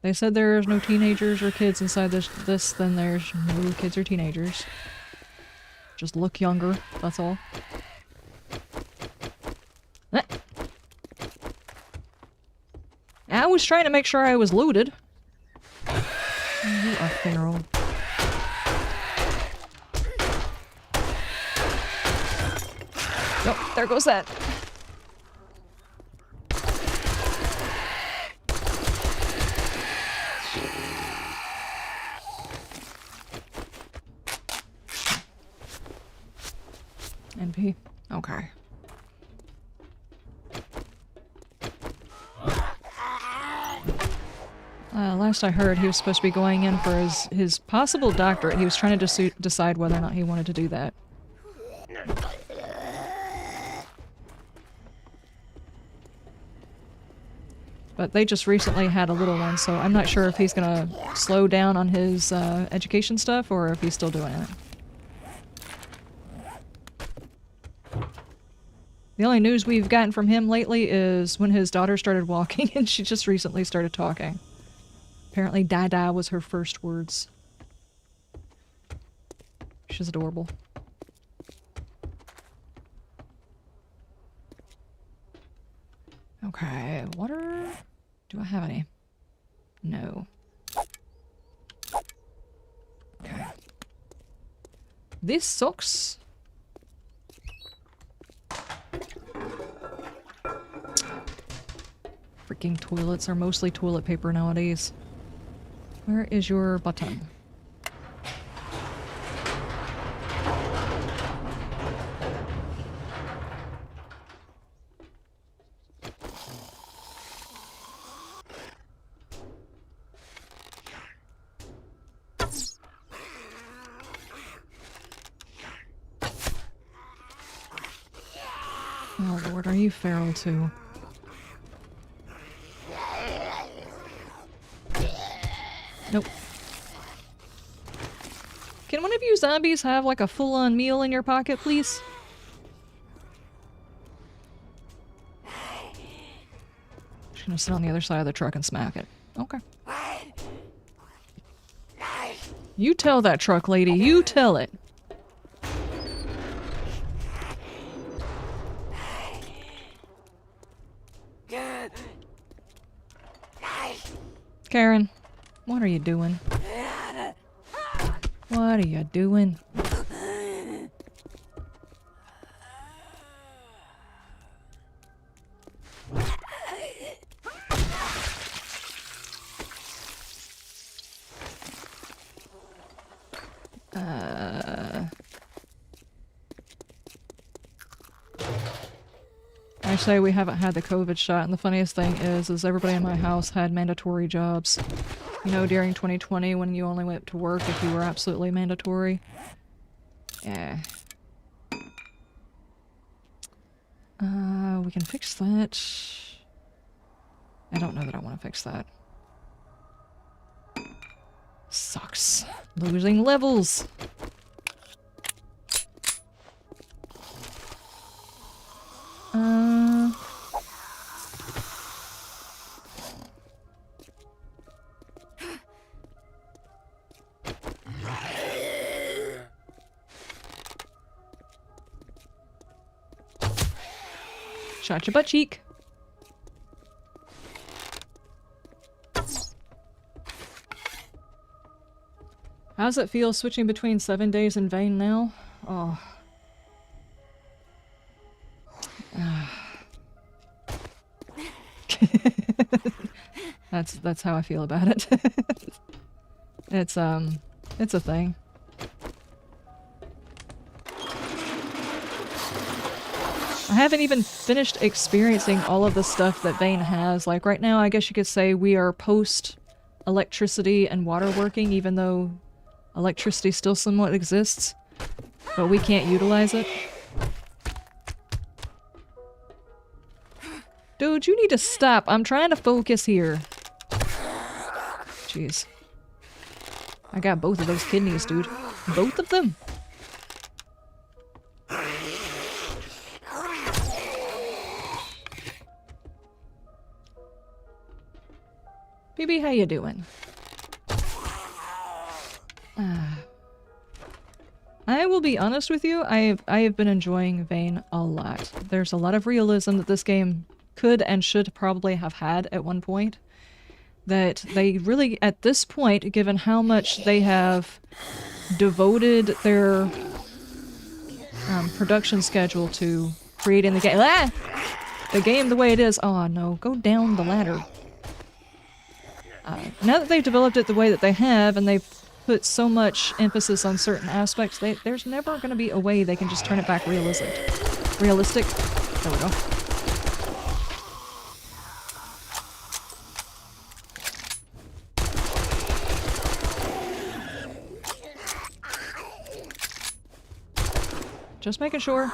They said there's no teenagers or kids inside this, then there's no kids or teenagers. Just look younger, that's all. I was trying to make sure I was looted. You are feral. Nope, there goes that. NP. Okay. Last I heard, he was supposed to be going in for his possible doctorate. He was trying to decide whether or not he wanted to do that. But they just recently had a little one, so I'm not sure if he's gonna slow down on his education stuff or if he's still doing it. The only news we've gotten from him lately is when his daughter started walking and she just recently started talking. Apparently Dada was her first words. She's adorable. Okay, water? Do I have any? No. Okay. This sucks. Freaking toilets are mostly toilet paper nowadays. Where is your button? Oh Lord, are you feral too? Nope. Can one of you zombies have like a full-on meal in your pocket, please? Just gonna sit on the other side of the truck and smack it. Okay. You tell that truck lady, you tell it. Karen, what are you doing? What are you doing? I say we haven't had the COVID shot, and the funniest thing is everybody in my house had mandatory jobs. You know, during 2020 when you only went to work if you were absolutely mandatory. Yeah. We can fix that. I don't know that I want to fix that. Sucks. Losing levels. Shot your butt cheek. How's it feel switching between 7 days in vain now? Oh. That's how I feel about it. It's a thing. I haven't even finished experiencing all of the stuff that Vane has. Like right now, I guess you could say we are post electricity and water working, even though electricity still somewhat exists, but we can't utilize it. Dude, you need to stop. I'm trying to focus here. Jeez. I got both of those kidneys, dude. Both of them. BB, how you doing? I will be honest with you, I have been enjoying Vane a lot. There's a lot of realism that this game could and should probably have had at one point. That they really, at this point, given how much they have devoted their production schedule to creating the game. The game the way it is. Oh no, go down the ladder. Now that they've developed it the way that they have, and they've put so much emphasis on certain aspects, there's never going to be a way they can just turn it back realistic. Realistic? There we go. Just making sure.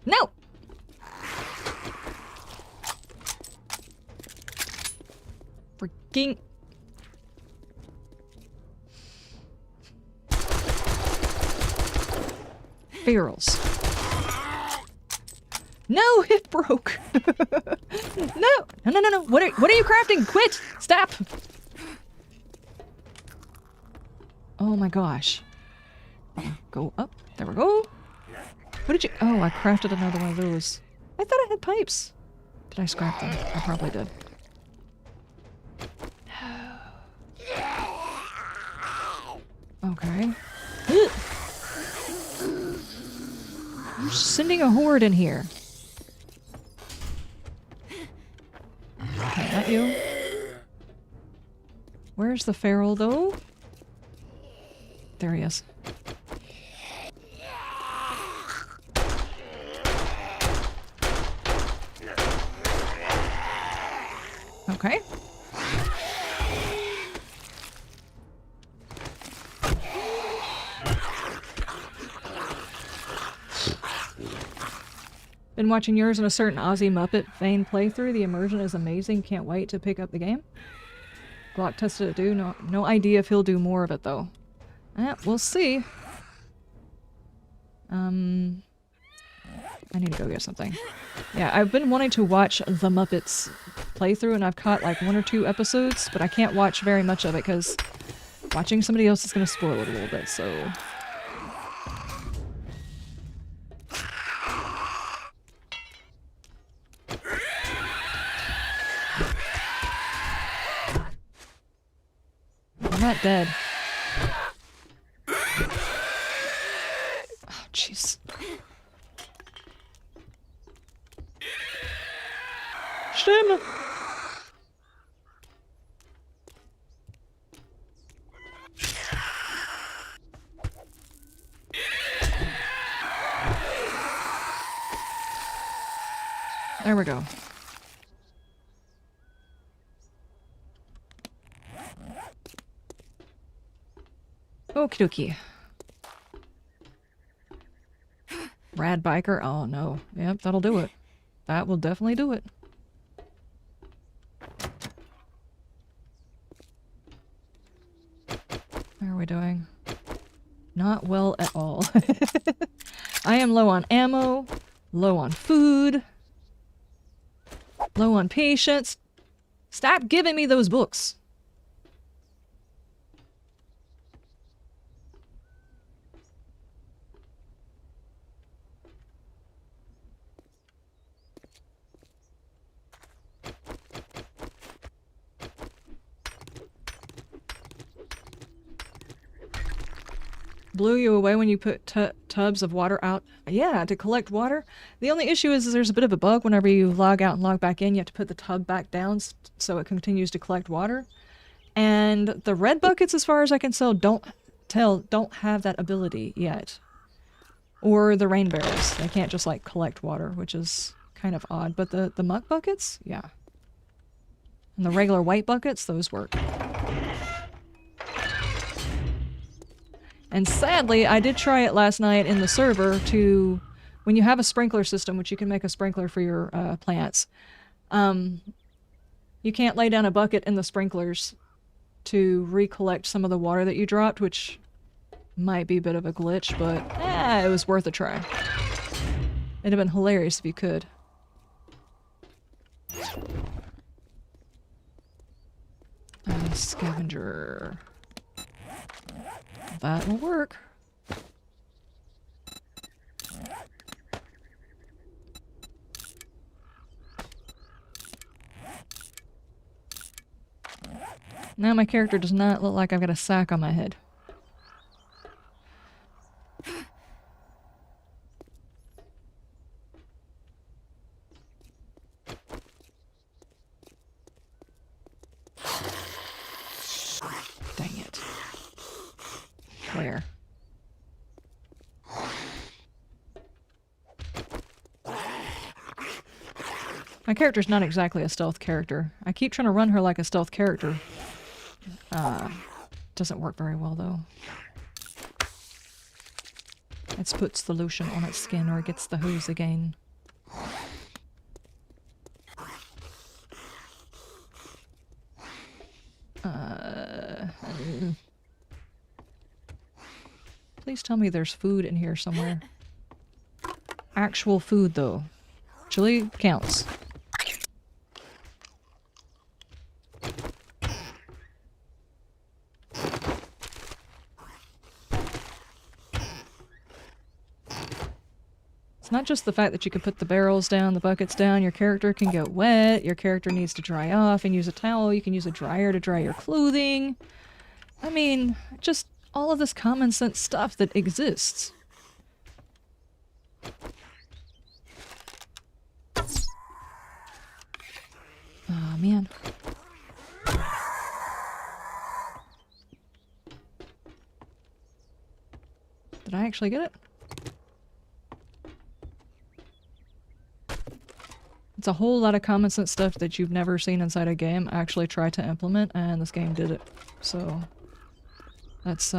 No! Freaking... barrels. No, it broke. No. What are you crafting? Quit! Stop! Oh my gosh. Go up. There we go. What did you... oh, I crafted another one of those. I thought I had pipes. Did I scrap them? I probably did. Okay. I'm sending a horde in here. Okay, not you. Where's the feral, though? There he is. Okay. Been watching yours and a certain Aussie Muppet Vane playthrough. The immersion is amazing. Can't wait to pick up the game. Glock tested it, do no idea if he'll do more of it though. We'll see. I need to go get something. Yeah, I've been wanting to watch the Muppets playthrough, and I've caught like 1 or 2 episodes, but I can't watch very much of it because watching somebody else is going to spoil it a little bit, so... I'm not dead. Oh, jeez. Stimmen! There we go. Okie dokie. Rad biker? Oh no. Yep, that'll do it. That will definitely do it. How are we doing? Not well at all. I am low on ammo, low on food, low on patience. Stop giving me those books. Blew you away when you put tubs of water out? Yeah, to collect water. The only issue is there's a bit of a bug whenever you log out and log back in. You have to put the tub back down so it continues to collect water. And the red buckets, as far as I can tell, don't have that ability yet. Or the rain barrels. They can't just like collect water, which is kind of odd. But the muck buckets, yeah. And the regular white buckets, those work. And sadly, I did try it last night in the server to, when you have a sprinkler system, which you can make a sprinkler for your plants, you can't lay down a bucket in the sprinklers to recollect some of the water that you dropped, which might be a bit of a glitch, but it was worth a try. It'd have been hilarious if you could. Scavenger. That will work. Now my character does not look like I've got a sack on my head. Dang it. Where? My character's not exactly a stealth character. I keep trying to run her like a stealth character. Doesn't work very well, though. It puts the lotion on its skin or it gets the hose again. Please tell me there's food in here somewhere. Actual food, though. Chili counts. It's not just the fact that you can put the barrels down, the buckets down, your character can get wet, your character needs to dry off and use a towel, you can use a dryer to dry your clothing. I mean, just all of this common sense stuff that exists. Oh, man. Did I actually get it? It's a whole lot of common sense stuff that you've never seen inside a game actually try to implement, and this game did it. So that's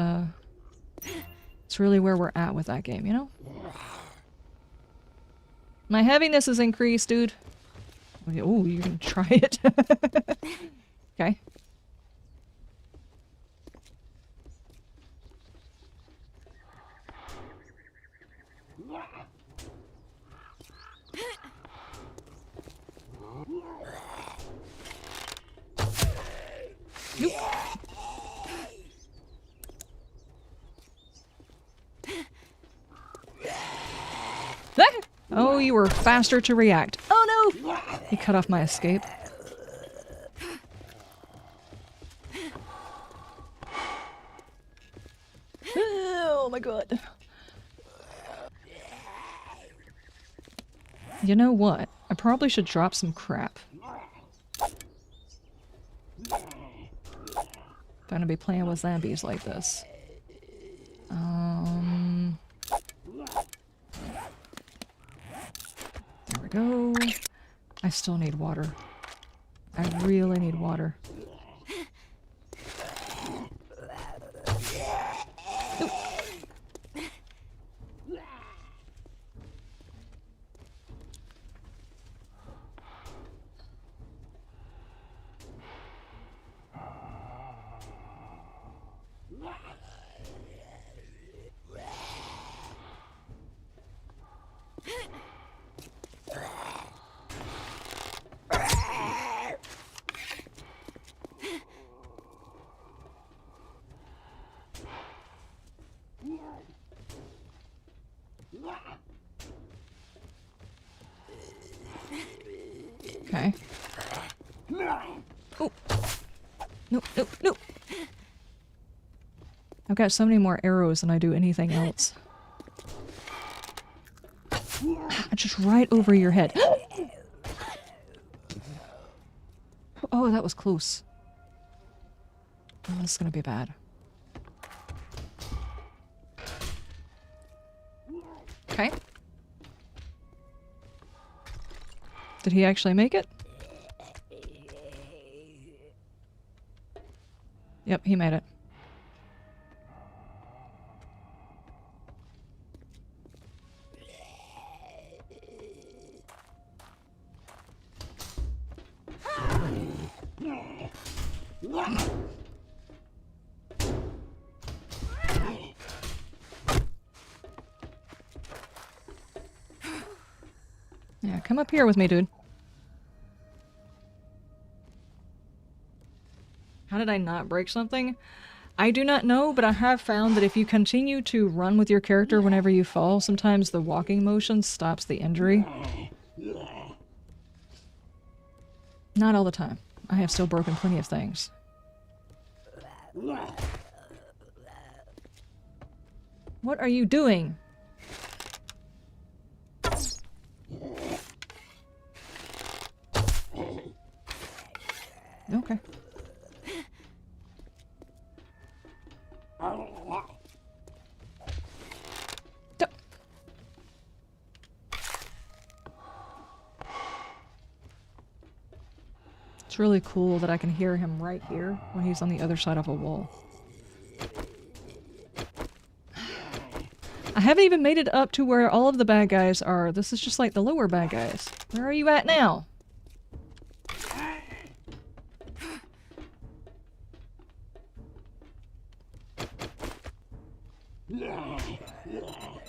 it's really where we're at with that game, you know? My heaviness is increased, dude. Oh, you can try it. Okay. Nope. Oh, you were faster to react. Oh no! He cut off my escape. Oh my god. You know what? I probably should drop some crap. If I'm gonna be playing with zombies like this. There we go. I still need water. I really need water. Oop. Okay. Oh. No, no, no. I've got so many more arrows than I do anything else. Just right over your head. Oh, that was close. Oh, this is gonna be bad. Okay. Did he actually make it? Yep, he made it. Yeah, come up here with me, dude. How did I not break something? I do not know, but I have found that if you continue to run with your character whenever you fall, sometimes the walking motion stops the injury. Not all the time. I have still broken plenty of things. What are you doing? Okay. It's really cool that I can hear him right here when he's on the other side of a wall. I haven't even made it up to where all of the bad guys are. This is just like the lower bad guys. Where are you at now?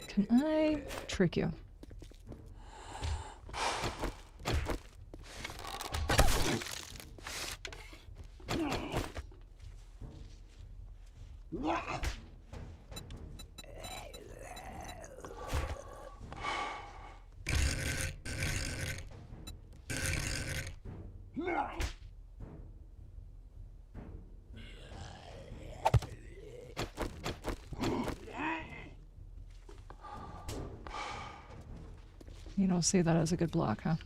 Can I trick you? You don't see that as a good block, huh?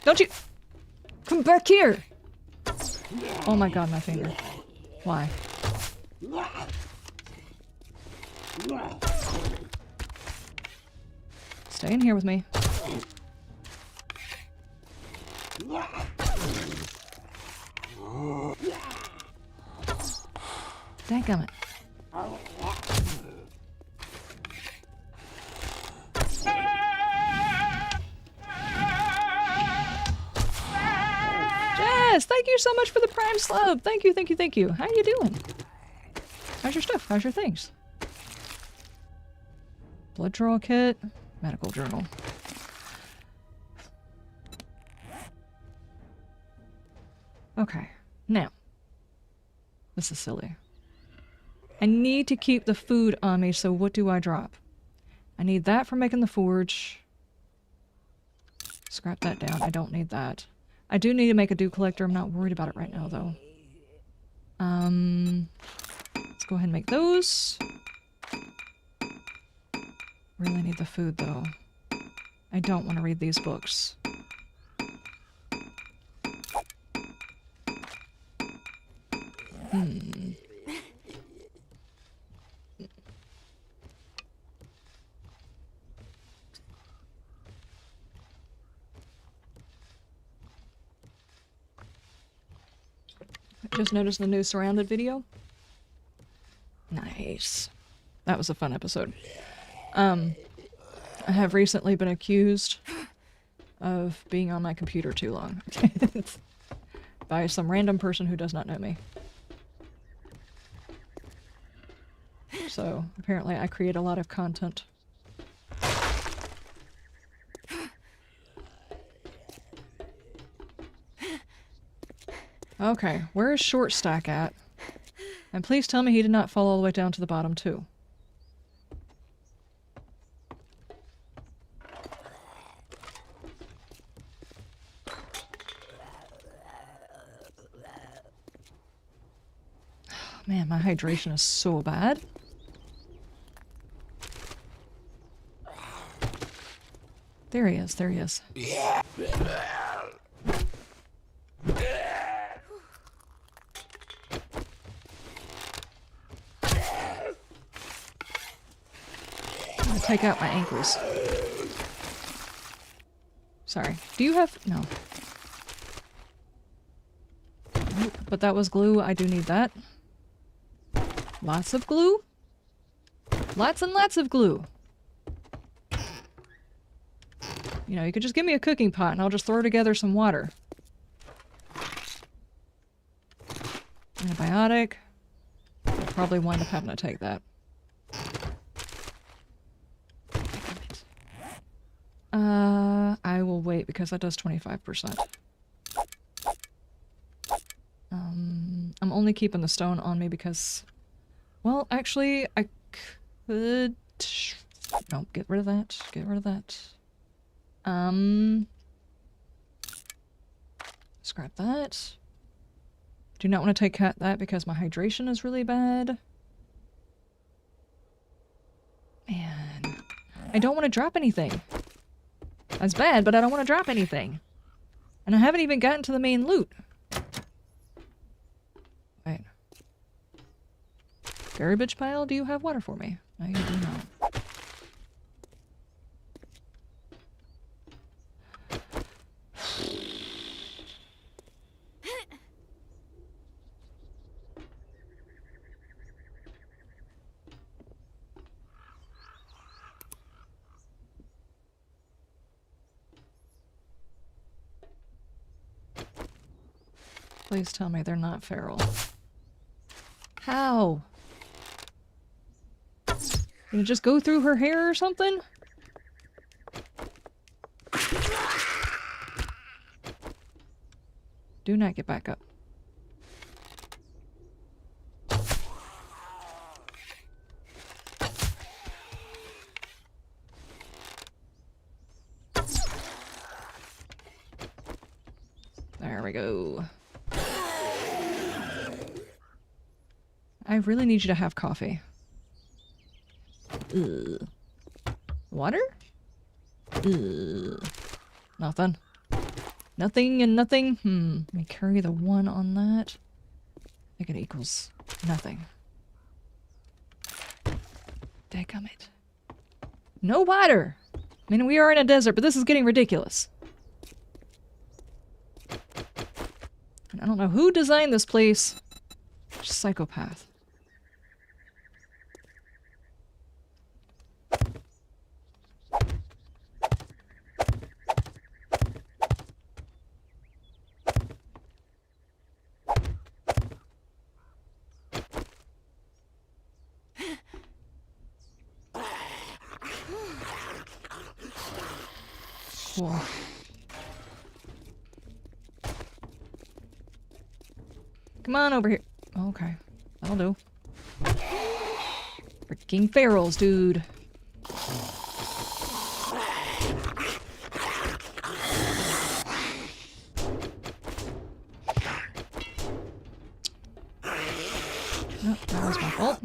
Don't you come back here! Oh my god, my finger. Why? Stay in here with me. Dadgummit. Jess, thank you so much for the Prime Slub. Thank you, thank you, thank you. How you doing? How's your stuff? How's your things? Blood draw kit. Medical journal. Okay, now. This is silly. I need to keep the food on me, so what do I drop? I need that for making the forge. Scrap that down. I don't need that. I do need to make a dew collector. I'm not worried about it right now, though. Let's go ahead and make those. Really need the food, though. I don't want to read these books. I just noticed the new Surrounded video. Nice. That was a fun episode. I have recently been accused of being on my computer too long. By some random person who does not know me. So, apparently I create a lot of content. Okay, where is Short Stack at? And please tell me he did not fall all the way down to the bottom too. Man, my hydration is so bad. There he is, there he is. I'm gonna take out my ankles. Sorry. Do you have... No. Nope, but that was glue. I do need that. Lots of glue? Lots and lots of glue. You know, you could just give me a cooking pot and I'll just throw together some water. Antibiotic. I'll probably wind up having to take that. I will wait because that does 25%. I'm only keeping the stone on me because... Well, actually, I could... No, get rid of that. Get rid of that. Scrap that. Do not want to take that because my hydration is really bad. Man. I don't want to drop anything. That's bad, but I don't want to drop anything. And I haven't even gotten to the main loot. Wait. Garbage pile, do you have water for me? No, you do not. Please tell me they're not feral. How? Can you just go through her hair or something? Do not get back up. There we go. I really need you to have coffee. Ugh. Water? Ugh. Nothing. Nothing and nothing. Let me carry the 1 on that. I think it equals nothing. Dadgummit. No water! I mean, we are in a desert, but this is getting ridiculous. And I don't know who designed this place. Psychopath. Cool. Come on over here. Okay, that'll do. Freaking ferals, dude. Oh, that was my fault.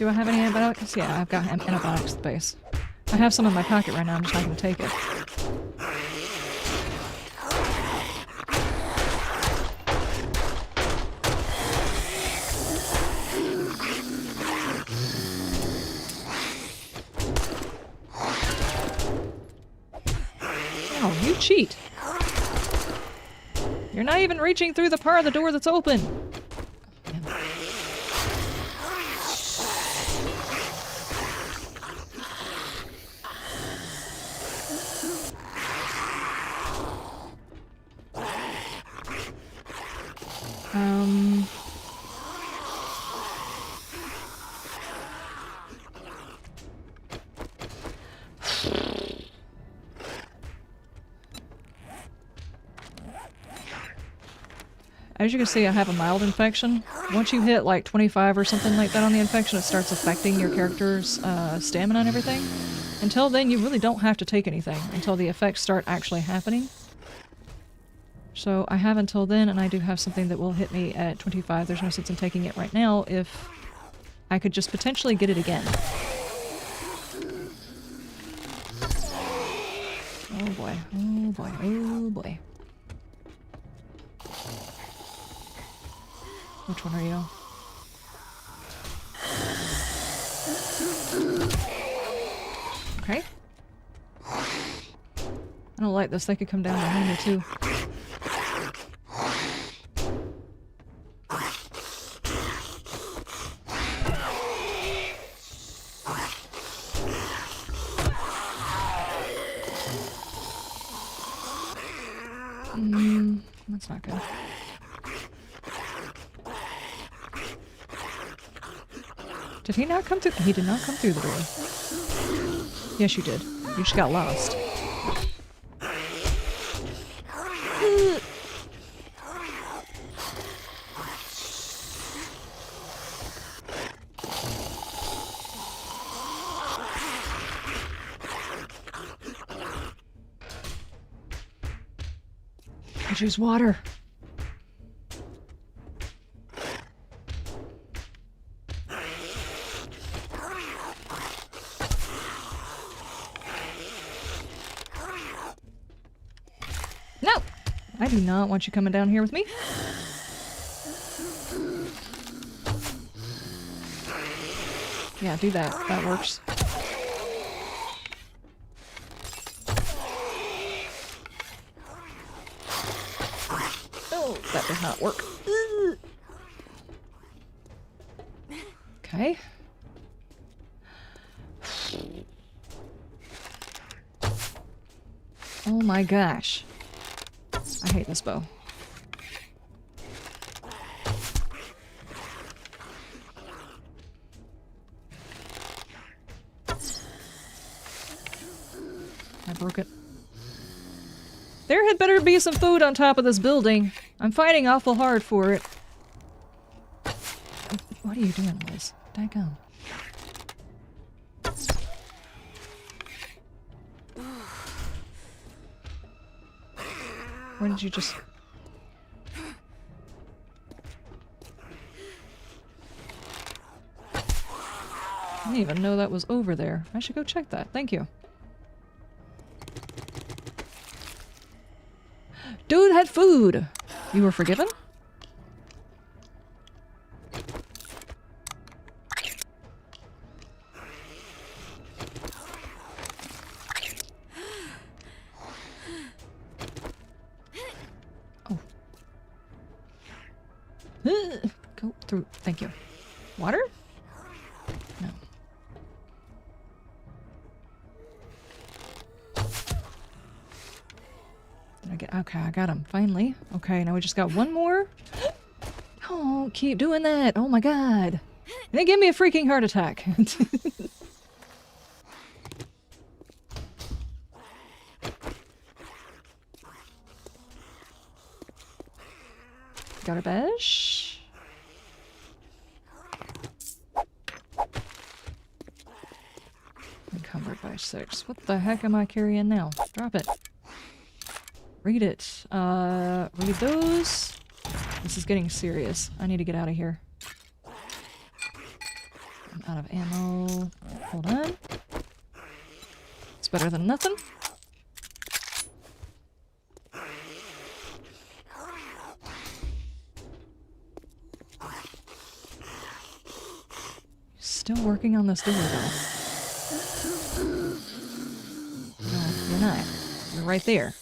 Do I have any antibiotics? Yeah, I've got antibiotics at the base. I have some in my pocket right now, I'm just not going to take it. Oh, you cheat! You're not even reaching through the part of the door that's open! As you can see, I have a mild infection. Once you hit like 25 or something like that on the infection, it starts affecting your character's stamina and everything. Until then, you really don't have to take anything until the effects start actually happening. So I have until then, and I do have something that will hit me at 25. There's no sense in taking it right now if I could just potentially get it again. Oh boy, oh boy, oh boy. Which one are you? Okay. I don't like this. They could come down behind me too. That's not good. Did he not come through? He did not come through the door. Yes, you did. You just got lost. I choose water. No! I do not want you coming down here with me. Yeah, do that. That works. Oh, that does not work. Okay. Oh my gosh. I hate this bow. I broke it. There had better be some food on top of this building. I'm fighting awful hard for it. What are you doing, Liz? Daggone. Where did you just... I didn't even know that was over there. I should go check that. Thank you. Dude had food! You were forgiven? Go through. Thank you. Water? No. Did I get... Okay, I got him. Finally. Okay, now we just got one more. Oh, keep doing that. Oh my god. They give me a freaking heart attack. Garbage. Encumbered by 6. What the heck am I carrying now? Drop it. Read it. Read those. This is getting serious. I need to get out of here. out of ammo. Hold on. It's better than nothing. Still working on this door, though. No, you're not. You're right there.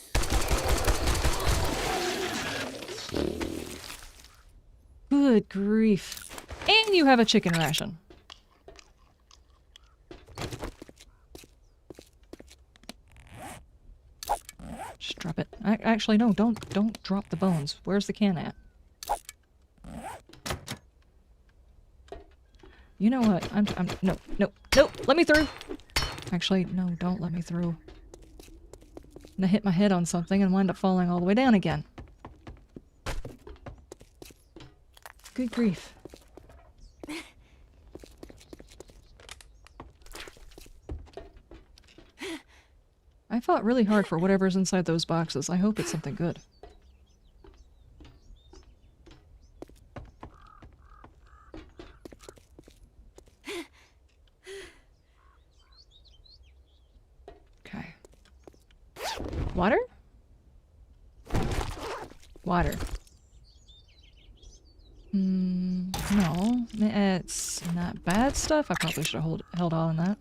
Good grief. And you have a chicken ration. Just drop it. Actually, no, don't drop the bones. Where's the can at? You know what? No, let me through! Actually, no, don't let me through. I'm gonna hit my head on something and wind up falling all the way down again. Good grief. I fought really hard for whatever's inside those boxes. I hope it's something good. Okay. Water? Water. No. It's not bad stuff. I probably should have held on that.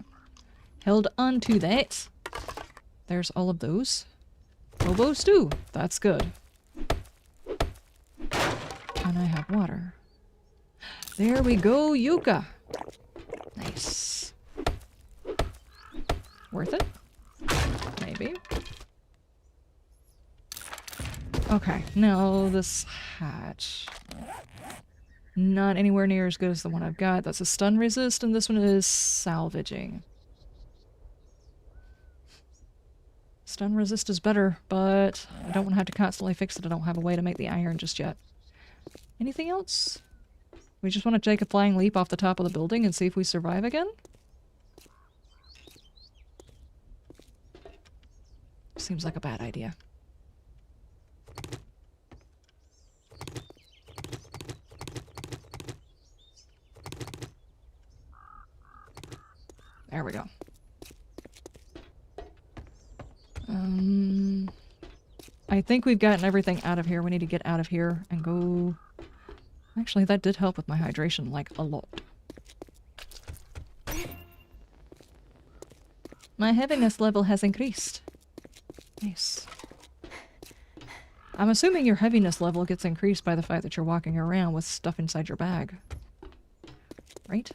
Held on to that. There's all of those. Hobo stew. That's good. Can I have water? There we go, Yucca. Nice. Worth it? Maybe. Okay, now this hatch. Not anywhere near as good as the one I've got. That's a stun resist, and this one is salvaging. Stun resist is better, but I don't want to have to constantly fix it. I don't have a way to make the iron just yet. Anything else? We just want to take a flying leap off the top of the building and see if we survive again? Seems like a bad idea. There we go. I think we've gotten everything out of here. We need to get out of here and go... Actually, that did help with my hydration, like, a lot. My heaviness level has increased. Nice. I'm assuming your heaviness level gets increased by the fact that you're walking around with stuff inside your bag. Right?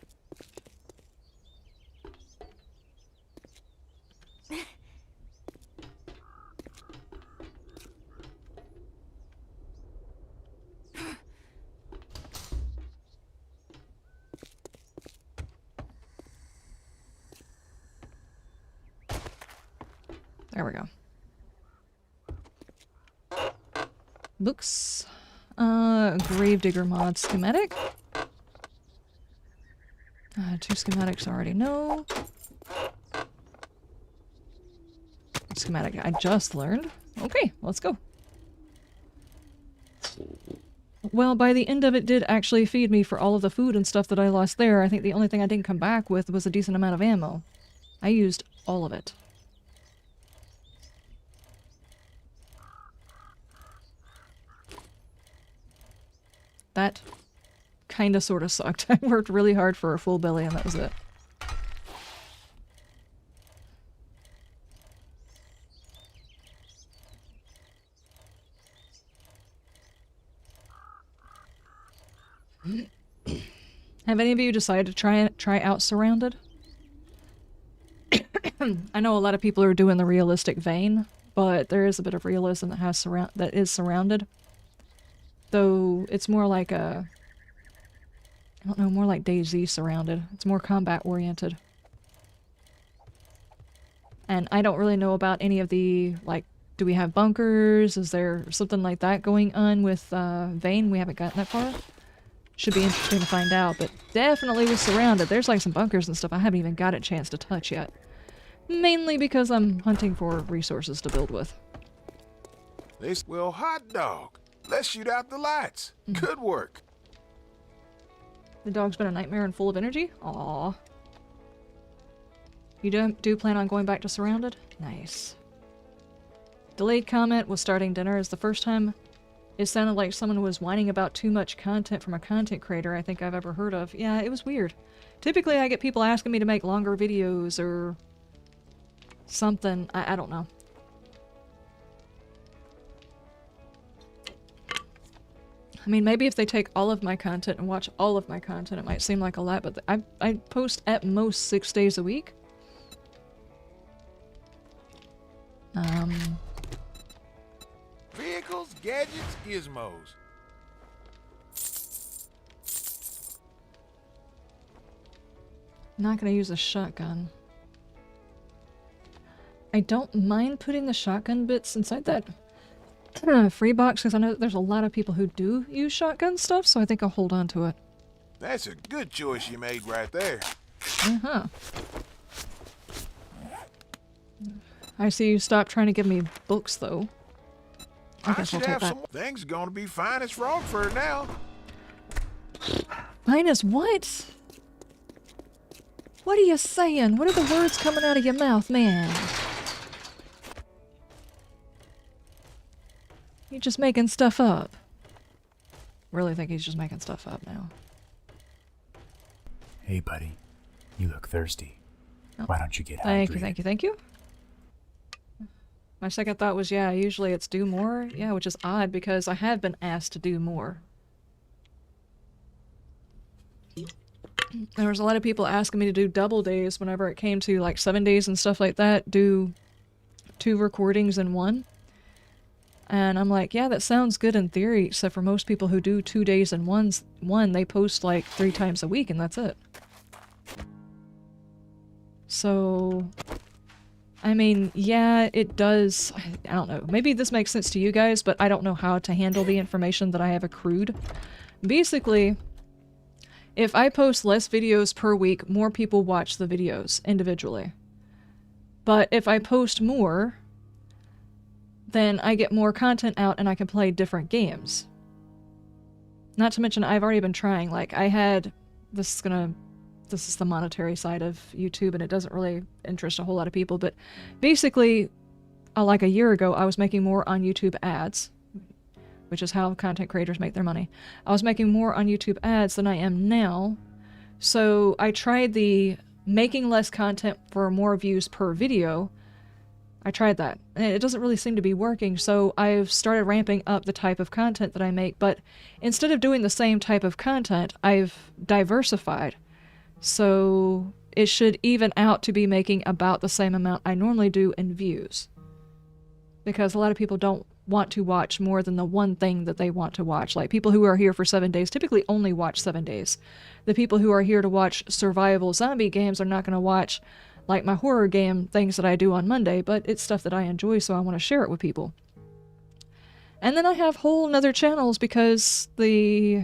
There we go. Books. Gravedigger mod schematic. 2 schematics I already know. Schematic I just learned. Okay, let's go. Well, by the end of it did actually feed me for all of the food and stuff that I lost there. I think the only thing I didn't come back with was a decent amount of ammo. I used all of it. That kinda sorta sucked. I worked really hard for a full belly and that was it. Have any of you decided to try out Surrounded? I know a lot of people are doing the realistic vein, but there is a bit of realism that is surrounded. Though it's more like a, I don't know, more like DayZ Surrounded. It's more combat oriented. And I don't really know about any of the, like, do we have bunkers? Is there something like that going on with Vane? We haven't gotten that far. Should be interesting to find out, but definitely with Surrounded. There's like some bunkers and stuff I haven't even got a chance to touch yet. Mainly because I'm hunting for resources to build with. Well, hot dog. Let's shoot out the lights. Good work. The dog's been a nightmare and full of energy? Aww. You do plan on going back to Surrounded? Nice. Delayed comment was starting dinner is the first time it sounded like someone was whining about too much content from a content creator I think I've ever heard of. Yeah, it was weird. Typically I get people asking me to make longer videos or something. I don't know. I mean, maybe if they take all of my content and watch all of my content, it might seem like a lot, but I post at most 6 days a week. Vehicles, gadgets, gizmos. Not gonna use a shotgun. I don't mind putting the shotgun bits inside that free box because I know that there's a lot of people who do use shotgun stuff, so I think I'll hold on to it. That's a good choice you made right there. Uh-huh. I see you stopped trying to give me books, though. I guess I'll should take have that. some. Things are gonna be fine as Frogford now. Minus what? What are you saying? What are the words coming out of your mouth, man? You're just making stuff up. Really think he's just making stuff up now. Hey, buddy. You look thirsty. Oh. Why don't you get hydrated? Thank you, thank you, thank you. My second thought was, yeah, usually it's do more. Yeah, which is odd because I have been asked to do more. There was a lot of people asking me to do double days whenever it came to like 7 days and stuff like that, do 2 recordings in one. And I'm like, yeah, that sounds good in theory, except for most people who do 2 days in one, they post like 3 times a week and that's it. So, I mean, yeah, it does. I don't know. Maybe this makes sense to you guys, but I don't know how to handle the information that I have accrued. Basically, if I post less videos per week, more people watch the videos individually. But if I post more, then I get more content out and I can play different games. Not to mention, I've already been trying. Like, I had... This is the monetary side of YouTube, and it doesn't really interest a whole lot of people, but basically, like a year ago, I was making more on YouTube ads, which is how content creators make their money. I was making more on YouTube ads than I am now, so I tried the making less content for more views per video. I tried that, and it doesn't really seem to be working, so I've started ramping up the type of content that I make, but instead of doing the same type of content, I've diversified. So it should even out to be making about the same amount I normally do in views. Because a lot of people don't want to watch more than the one thing that they want to watch. Like, people who are here for 7 days typically only watch 7 days. The people who are here to watch survival zombie games are not going to watch, like, my horror game things that I do on Monday, but it's stuff that I enjoy, so I want to share it with people. And then I have whole nother channels because the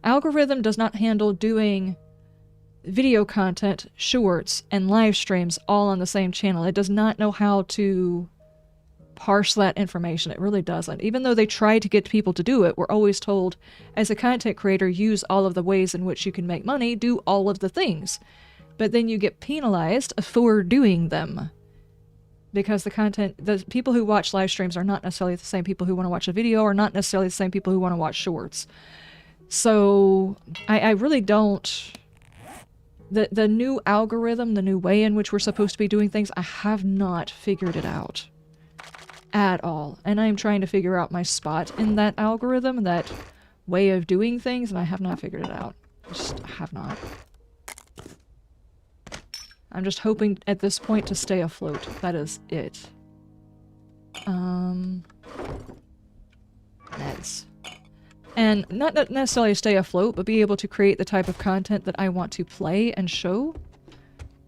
algorithm does not handle doing video content, shorts, and live streams all on the same channel. It does not know how to parse that information. It really doesn't. Even though they try to get people to do it, we're always told, as a content creator, use all of the ways in which you can make money, do all of the things. But then you get penalized for doing them. Because the people who watch live streams are not necessarily the same people who want to watch a video, or not necessarily the same people who want to watch shorts. So, I really don't... The new algorithm, the new way in which we're supposed to be doing things, I have not figured it out. At all. And I'm trying to figure out my spot in that algorithm, that way of doing things, and I have not figured it out. I have not. I'm just hoping at this point to stay afloat. That is it. Meds. And not necessarily stay afloat, but be able to create the type of content that I want to play and show.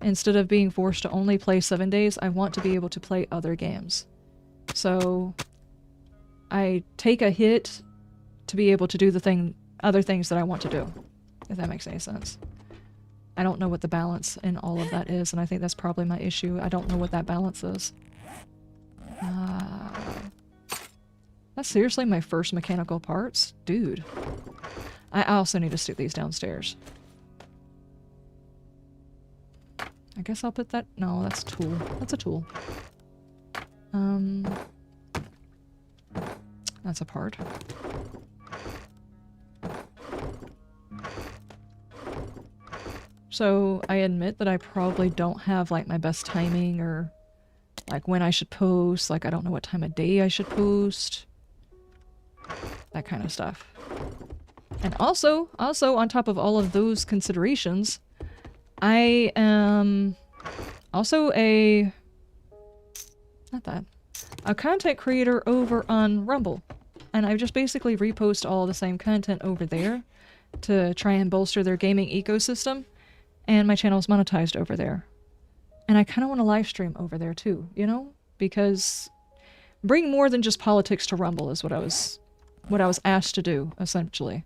Instead of being forced to only play 7 days, I want to be able to play other games. So, I take a hit to be able to do other things that I want to do. If that makes any sense. I don't know what the balance in all of that is, and I think that's probably my issue. I don't know what that balance is. That's seriously my first mechanical parts? Dude. I also need to stick these downstairs. I guess I'll put that... No, that's a tool. That's a tool. That's a part. So, I admit that I probably don't have, like, my best timing or, like, when I should post. Like, I don't know what time of day I should post. That kind of stuff. And also, on top of all of those considerations, I am also a content creator over on Rumble. And I just basically repost all the same content over there to try and bolster their gaming ecosystem. And my channel is monetized over there. And I kind of want to live stream over there too, you know? Because bring more than just politics to Rumble is what I was asked to do, essentially.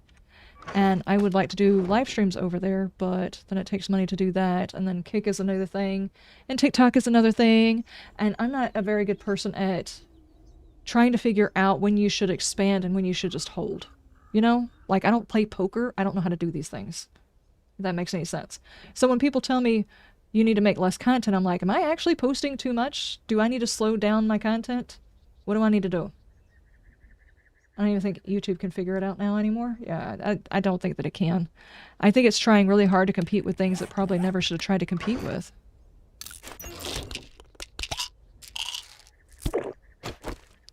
And I would like to do live streams over there, but then it takes money to do that, and then Kick is another thing, and TikTok is another thing, and I'm not a very good person at trying to figure out when you should expand and when you should just hold. You know? Like, I don't play poker, I don't know how to do these things. If that makes any sense. So when people tell me you need to make less content, I'm like, am I actually posting too much? Do I need to slow down my content? What do I need to do? I don't even think YouTube can figure it out now anymore. Yeah, I don't think that it can. I think it's trying really hard to compete with things it probably never should have tried to compete with.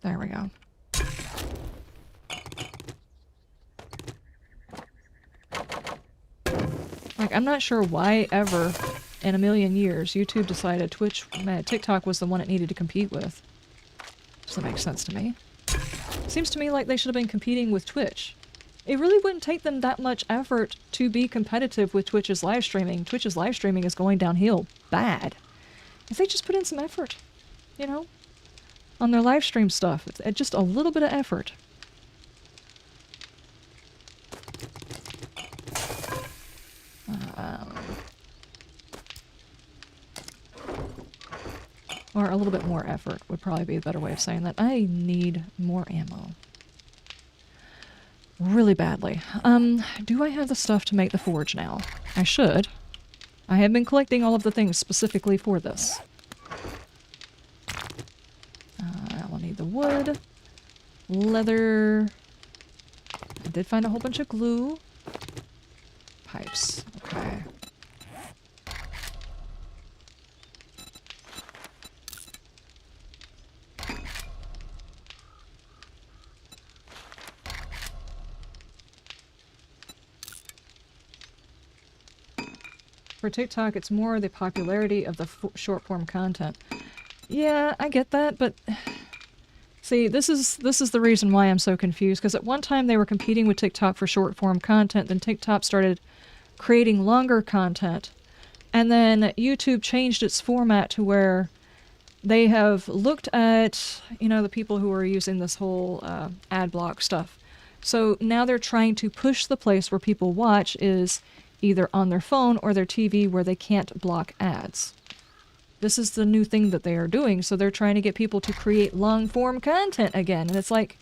There we go. Like, I'm not sure why ever in a million years YouTube decided TikTok was the one it needed to compete with. Doesn't make sense to me. Seems to me like they should have been competing with Twitch. It really wouldn't take them that much effort to be competitive with Twitch's live streaming. Twitch's live streaming is going downhill bad. If they just put in some effort, you know, on their live stream stuff, it's just a little bit of effort. Or a little bit more effort would probably be a better way of saying that. I need more ammo. Really badly. Do I have the stuff to make the forge now? I should. I have been collecting all of the things specifically for this. I'll need the wood, leather. I did find a whole bunch of glue. Pipes. Okay. For TikTok, it's more the popularity of the short-form content. Yeah, I get that, but... See, this is the reason why I'm so confused, because at one time they were competing with TikTok for short-form content, then TikTok started creating longer content, and then YouTube changed its format to where they have looked at, you know, the people who are using this whole ad block stuff. So now they're trying to push the place where people watch is either on their phone or their TV where they can't block ads. This is the new thing that they are doing, so they're trying to get people to create long-form content again. And it's like,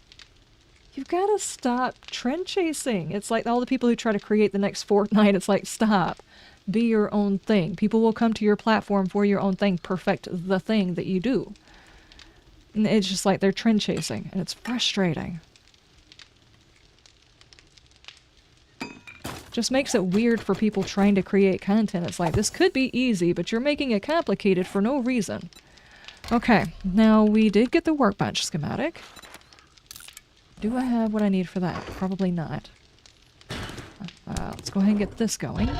you've got to stop trend chasing. It's like all the people who try to create the next Fortnite, it's like, stop. Be your own thing. People will come to your platform for your own thing. Perfect the thing that you do. And it's just like they're trend chasing, and it's frustrating. Just makes it weird for people trying to create content. It's like, this could be easy, but you're making it complicated for no reason. Okay, now we did get the workbench schematic. Do I have what I need for that? Probably not. Let's go ahead and get this going.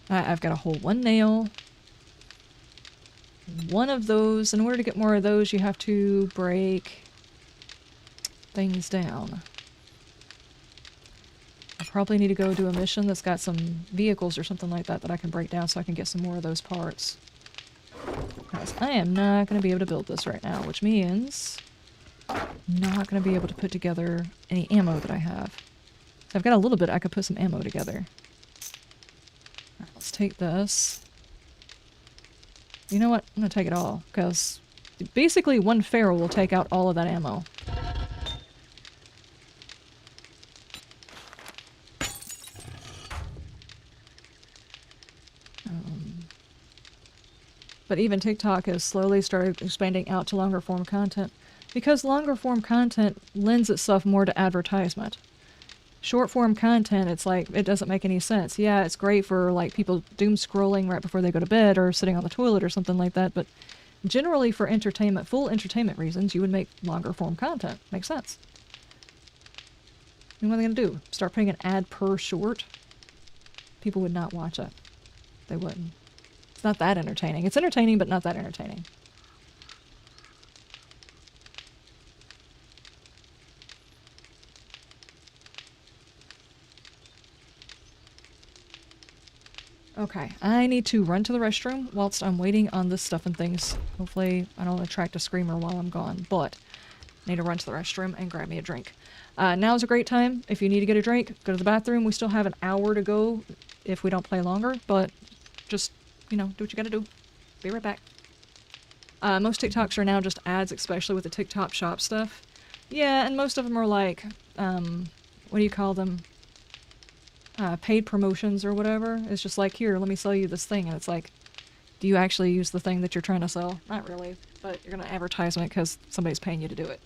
I've got a whole one nail. One of those, in order to get more of those, you have to break things down. I probably need to go do a mission that's got some vehicles or something like that that I can break down so I can get some more of those parts. Because I am not going to be able to build this right now, which means I'm not going to be able to put together any ammo that I have. So I've got a little bit, I could put some ammo together. Alright, let's take this. You know what? I'm gonna take it all, because basically one feral will take out all of that ammo. But even TikTok has slowly started expanding out to longer form content, because longer form content lends itself more to advertisement. Short form content, it's like, it doesn't make any sense. Yeah, it's great for like people doom scrolling right before they go to bed or sitting on the toilet or something like that, but generally for entertainment, full entertainment reasons, you would make longer form content. Makes sense. And what are they gonna do? Start putting an ad per short? People would not watch it. They wouldn't. It's not that entertaining. It's entertaining, but not that entertaining. Okay, I need to run to the restroom whilst I'm waiting on this stuff and things. Hopefully I don't attract a screamer while I'm gone, but I need to run to the restroom and grab me a drink. Now's a great time. If you need to get a drink, go to the bathroom. We still have an hour to go if we don't play longer, but just, you know, do what you gotta do. Be right back. Most TikToks are now just ads, especially with the TikTok shop stuff. Yeah, and most of them are like, what do you call them? Paid promotions or whatever. It's just like, here, let me sell you this thing. And it's like, do you actually use the thing that you're trying to sell? Not really, but you're going to advertise it because somebody's paying you to do it.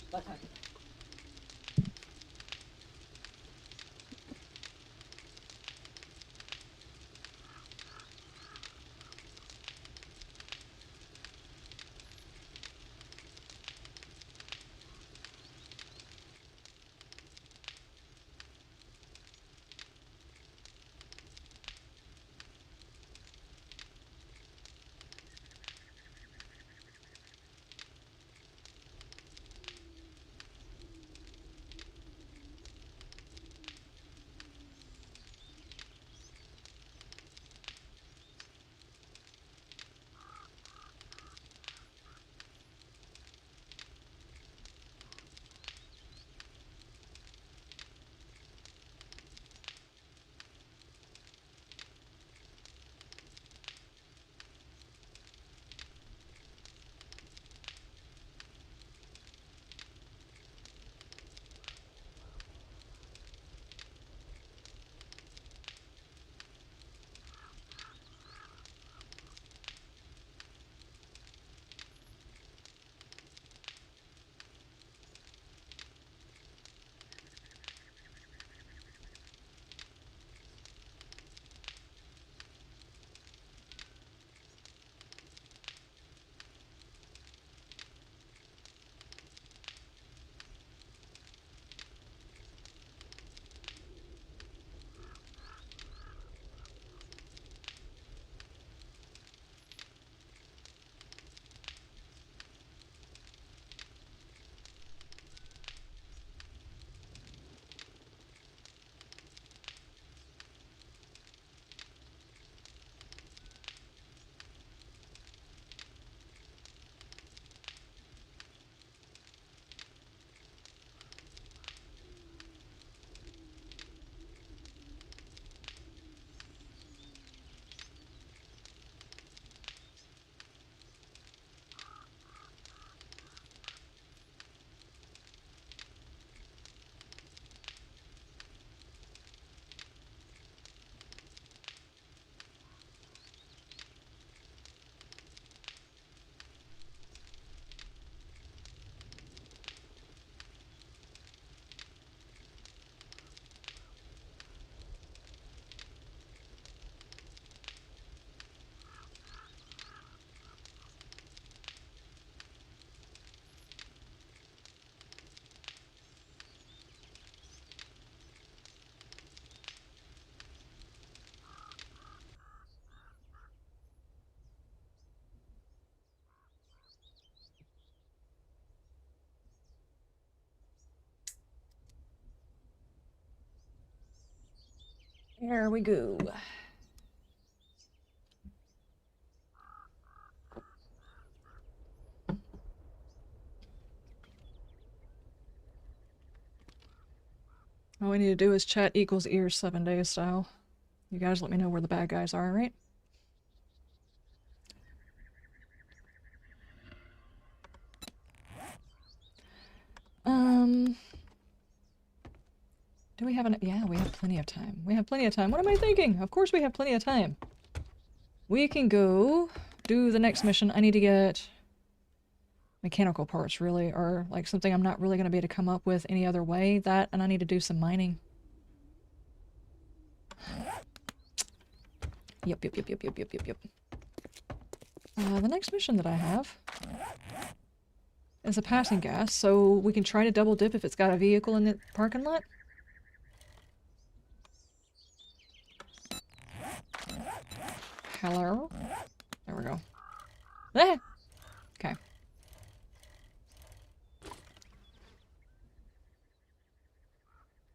Here we go. All we need to do is chat equals ears 7 days style. You guys let me know where the bad guys are, right? Do we have an... Yeah, we have plenty of time. We have plenty of time. What am I thinking? Of course we have plenty of time. We can go do the next mission. I need to get mechanical parts, really, or like something I'm not really going to be able to come up with any other way. That, and I need to do some mining. Yep. The next mission that I have is a passing gas, so we can try to double dip if it's got a vehicle in the parking lot. Hello? There we go. Ah! Okay.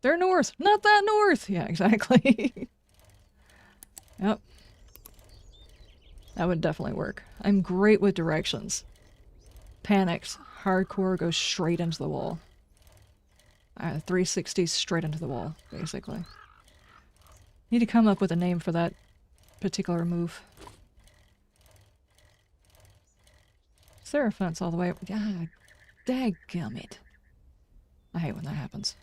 They're north! Not that north! Yeah, exactly. Yep. That would definitely work. I'm great with directions. Panics. Hardcore goes straight into the wall. 360 straight into the wall, basically. Need to come up with a name for that particular move. Is there a fence all the way up? Yeah, dadgummit. I hate when that happens.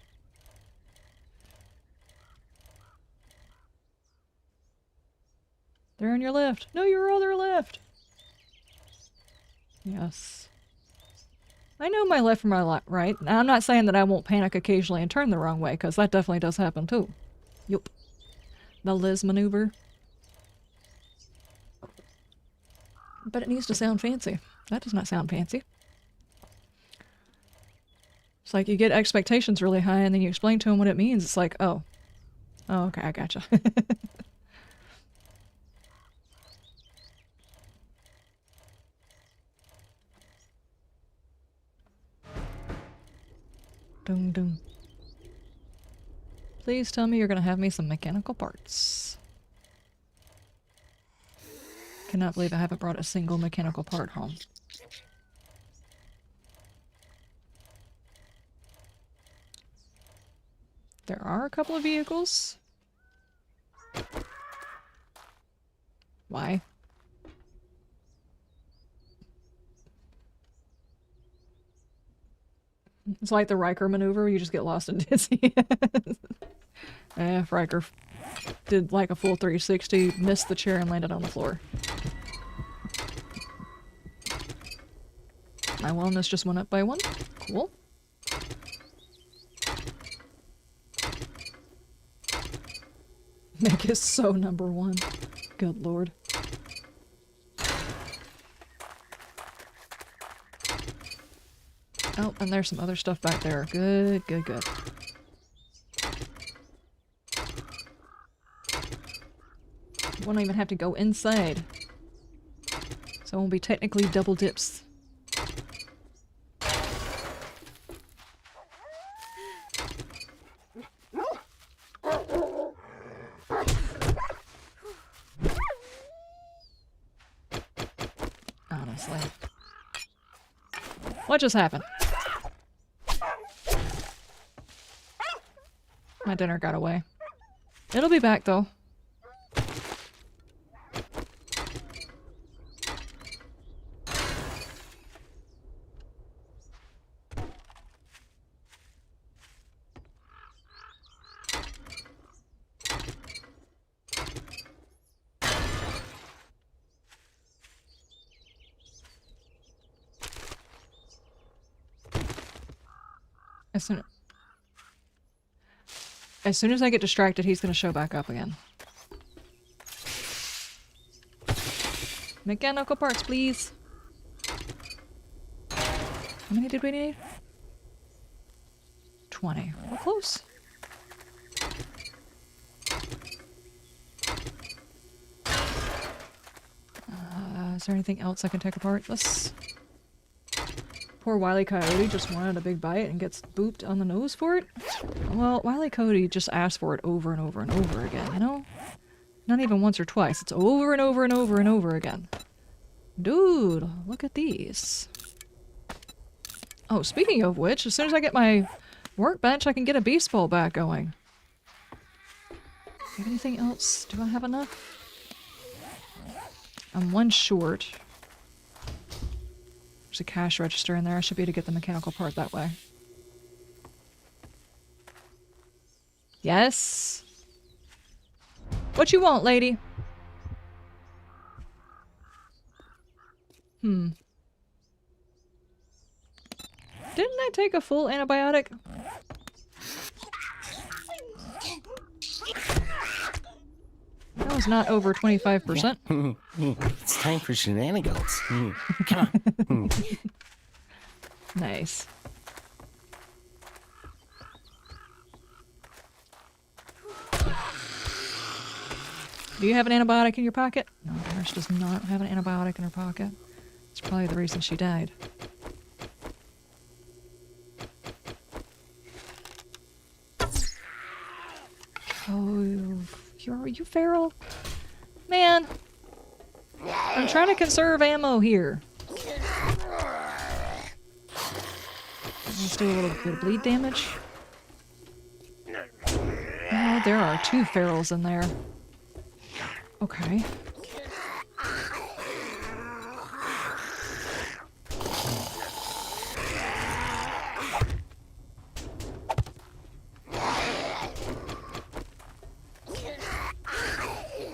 They're on your left. No, you're on their left. Yes. I know my left from my right. Now, I'm not saying that I won't panic occasionally and turn the wrong way, because that definitely does happen too. Yup. The Liz maneuver. But it needs to sound fancy. That does not sound fancy. It's like you get expectations really high and then you explain to them what it means. It's like, oh. Oh, okay, I gotcha. Dum dum. Please tell me you're gonna have me some mechanical parts. Cannot believe I haven't brought a single mechanical part home. There are a couple of vehicles. Why? It's like the Riker maneuver, you just get lost and dizzy. If Riker did like a full 360, missed the chair and landed on the floor. My wellness just went up by 1. Cool. Meg is so number 1. Good lord. Oh, and there's some other stuff back there. Good, good, good. Won't even have to go inside. So it won't be technically double dips. Honestly. What just happened? My dinner got away. It'll be back though. As soon as I get distracted, he's gonna show back up again. Mechanical parts, please. How many did we need? 20. We're close. Is there anything else I can take apart? Let's... Poor Wile E. Coyote just wanted a big bite and gets booped on the nose for it. Well, Wile E. Coyote just asked for it over and over and over again, you know? Not even once or twice. It's over and over and over and over again. Dude, look at these. Oh, speaking of which, as soon as I get my workbench, I can get a beast bowl back going. Have anything else? Do I have enough? I'm 1 short. There's a cash register in there. I should be able to get the mechanical part that way. Yes. What you want, lady? Didn't I take a full antibiotic? That was not over 25%. It's time for shenanigans. Come on. Nice. Do you have an antibiotic in your pocket? No, the nurse does not have an antibiotic in her pocket. It's probably the reason she died. Oh, are you feral? Man, I'm trying to conserve ammo here. Let's do a little bit of bleed damage. Oh, there are 2 ferals in there. Okay.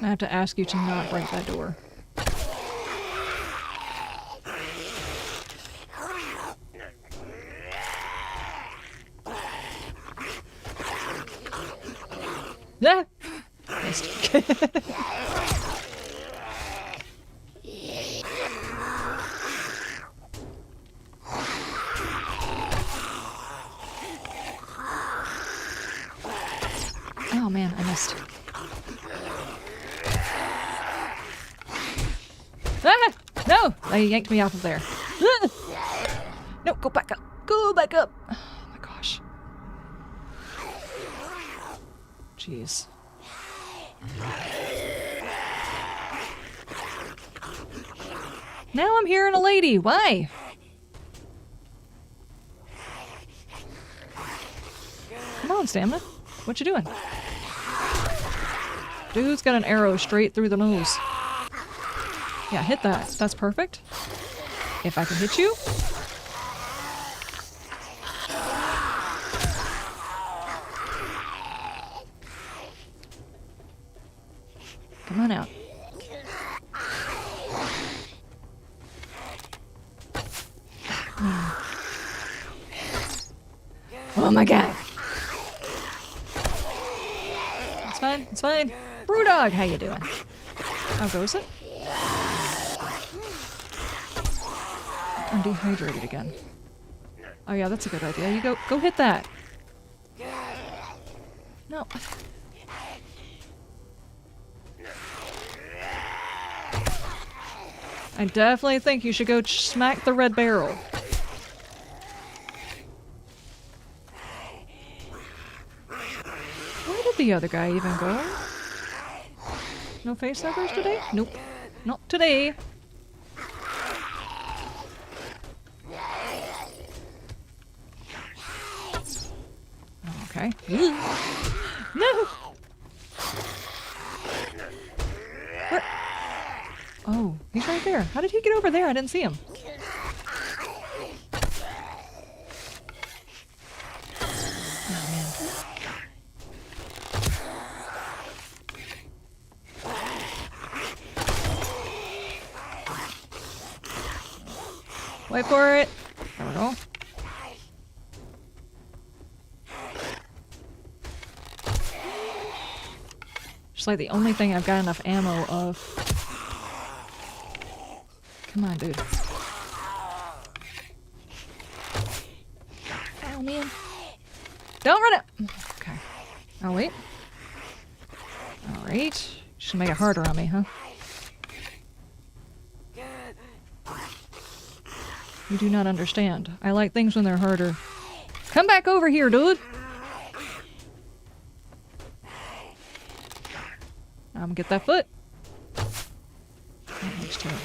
I have to ask you to not break that door. Ah! Missed. Oh man, I missed. Ah! No! They yanked me off of there. Ah! No, go back up. Go back up. Oh my gosh. Jeez. Now I'm hearing a lady. Why? Come on, Stamina. What you doing? Dude's got an arrow straight through the nose. Yeah, hit that. That's perfect. If I can hit you. Come on out. Oh my god. It's fine. It's fine. Brewdog, how you doing? How goes it? I'm dehydrated again. Oh yeah, that's a good idea. You go hit that. No. I definitely think you should go smack the red barrel. Where did the other guy even go? No face huggers today? Nope. Not today. Okay. No! Where? Oh, he's right there. How did he get over there? I didn't see him. Oh, man. Wait for it. There we go. Just like the only thing I've got enough ammo of. Come on, dude. Oh, man. Don't run it! Okay. I'll wait. Alright. Just make it harder on me, huh? You do not understand. I like things when they're harder. Come back over here, dude! I'm gonna get that foot. That looks terrible.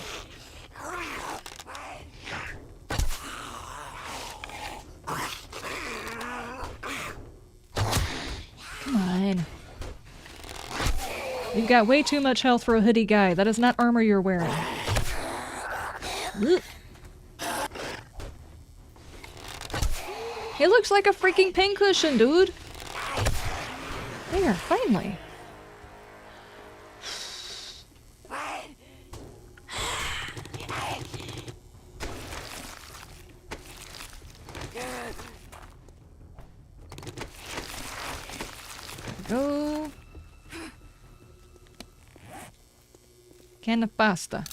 Come on. You've got way too much health for a hoodie guy. That is not armor you're wearing. Ugh. It looks like a freaking pincushion, dude. there, finally. Go. Can of pasta.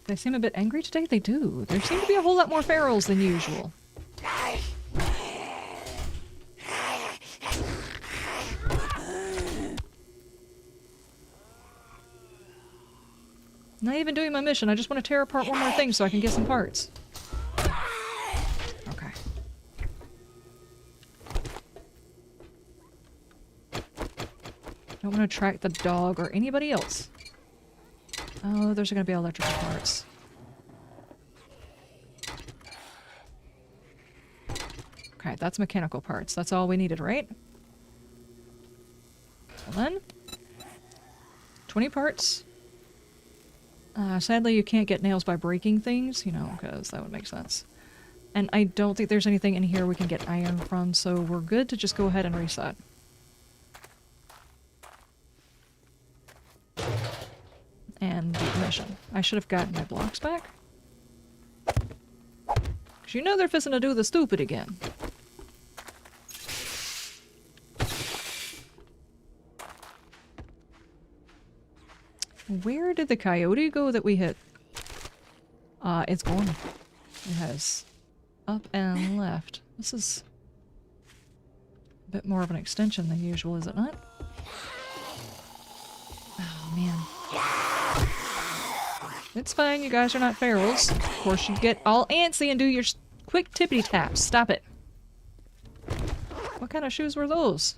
They seem a bit angry today? They do. There seem to be a whole lot more ferals than usual. Not even doing my mission. I just want to tear apart one more thing so I can get some parts. Okay. Don't want to track the dog or anybody else. Oh, there's going to be electrical parts. Okay, that's mechanical parts. That's all we needed, right? Hold on. 20 parts. Sadly, you can't get nails by breaking things, you know, because that would make sense. And I don't think there's anything in here we can get iron from, so we're good to just go ahead and reset. And the mission. I should have gotten my blocks back. Because you know they're fixing to do the stupid again. Where did the coyote go that we hit? It's gone. It has up and left. This is a bit more of an extension than usual, is it not? Oh, man. It's fine, you guys are not ferals. Of course, you get all antsy and do your quick tippity taps. Stop it. What kind of shoes were those?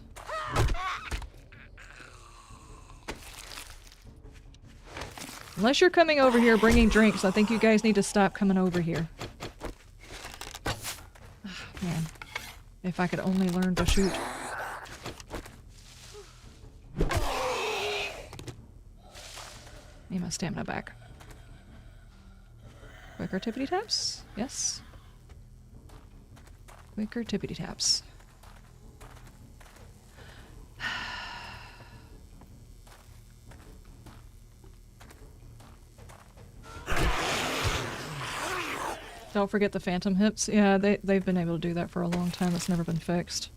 Unless you're coming over here bringing drinks, I think you guys need to stop coming over here. Oh, man. If I could only learn to shoot. Need my stamina back. Quicker tippity taps? Yes. Quicker tippity taps. Don't forget the phantom hips. Yeah, they've been able to do that for a long time. It's never been fixed.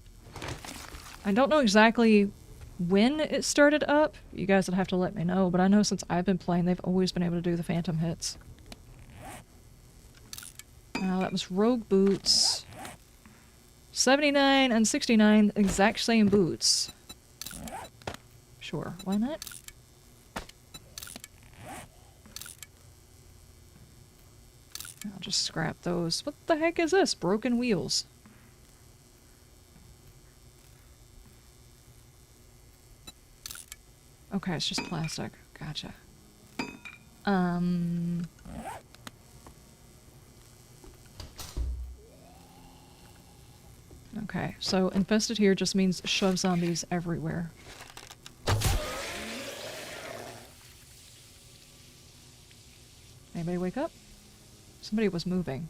I don't know exactly when it started up. You guys would have to let me know, but I know since I've been playing, they've always been able to do the phantom hits. That was rogue boots. 79 and 69, exact same boots. Sure, why not? I'll just scrap those. What the heck is this? Broken wheels. Okay, it's just plastic. Gotcha. Okay, so infested here just means shove zombies everywhere. Anybody wake up? Somebody was moving.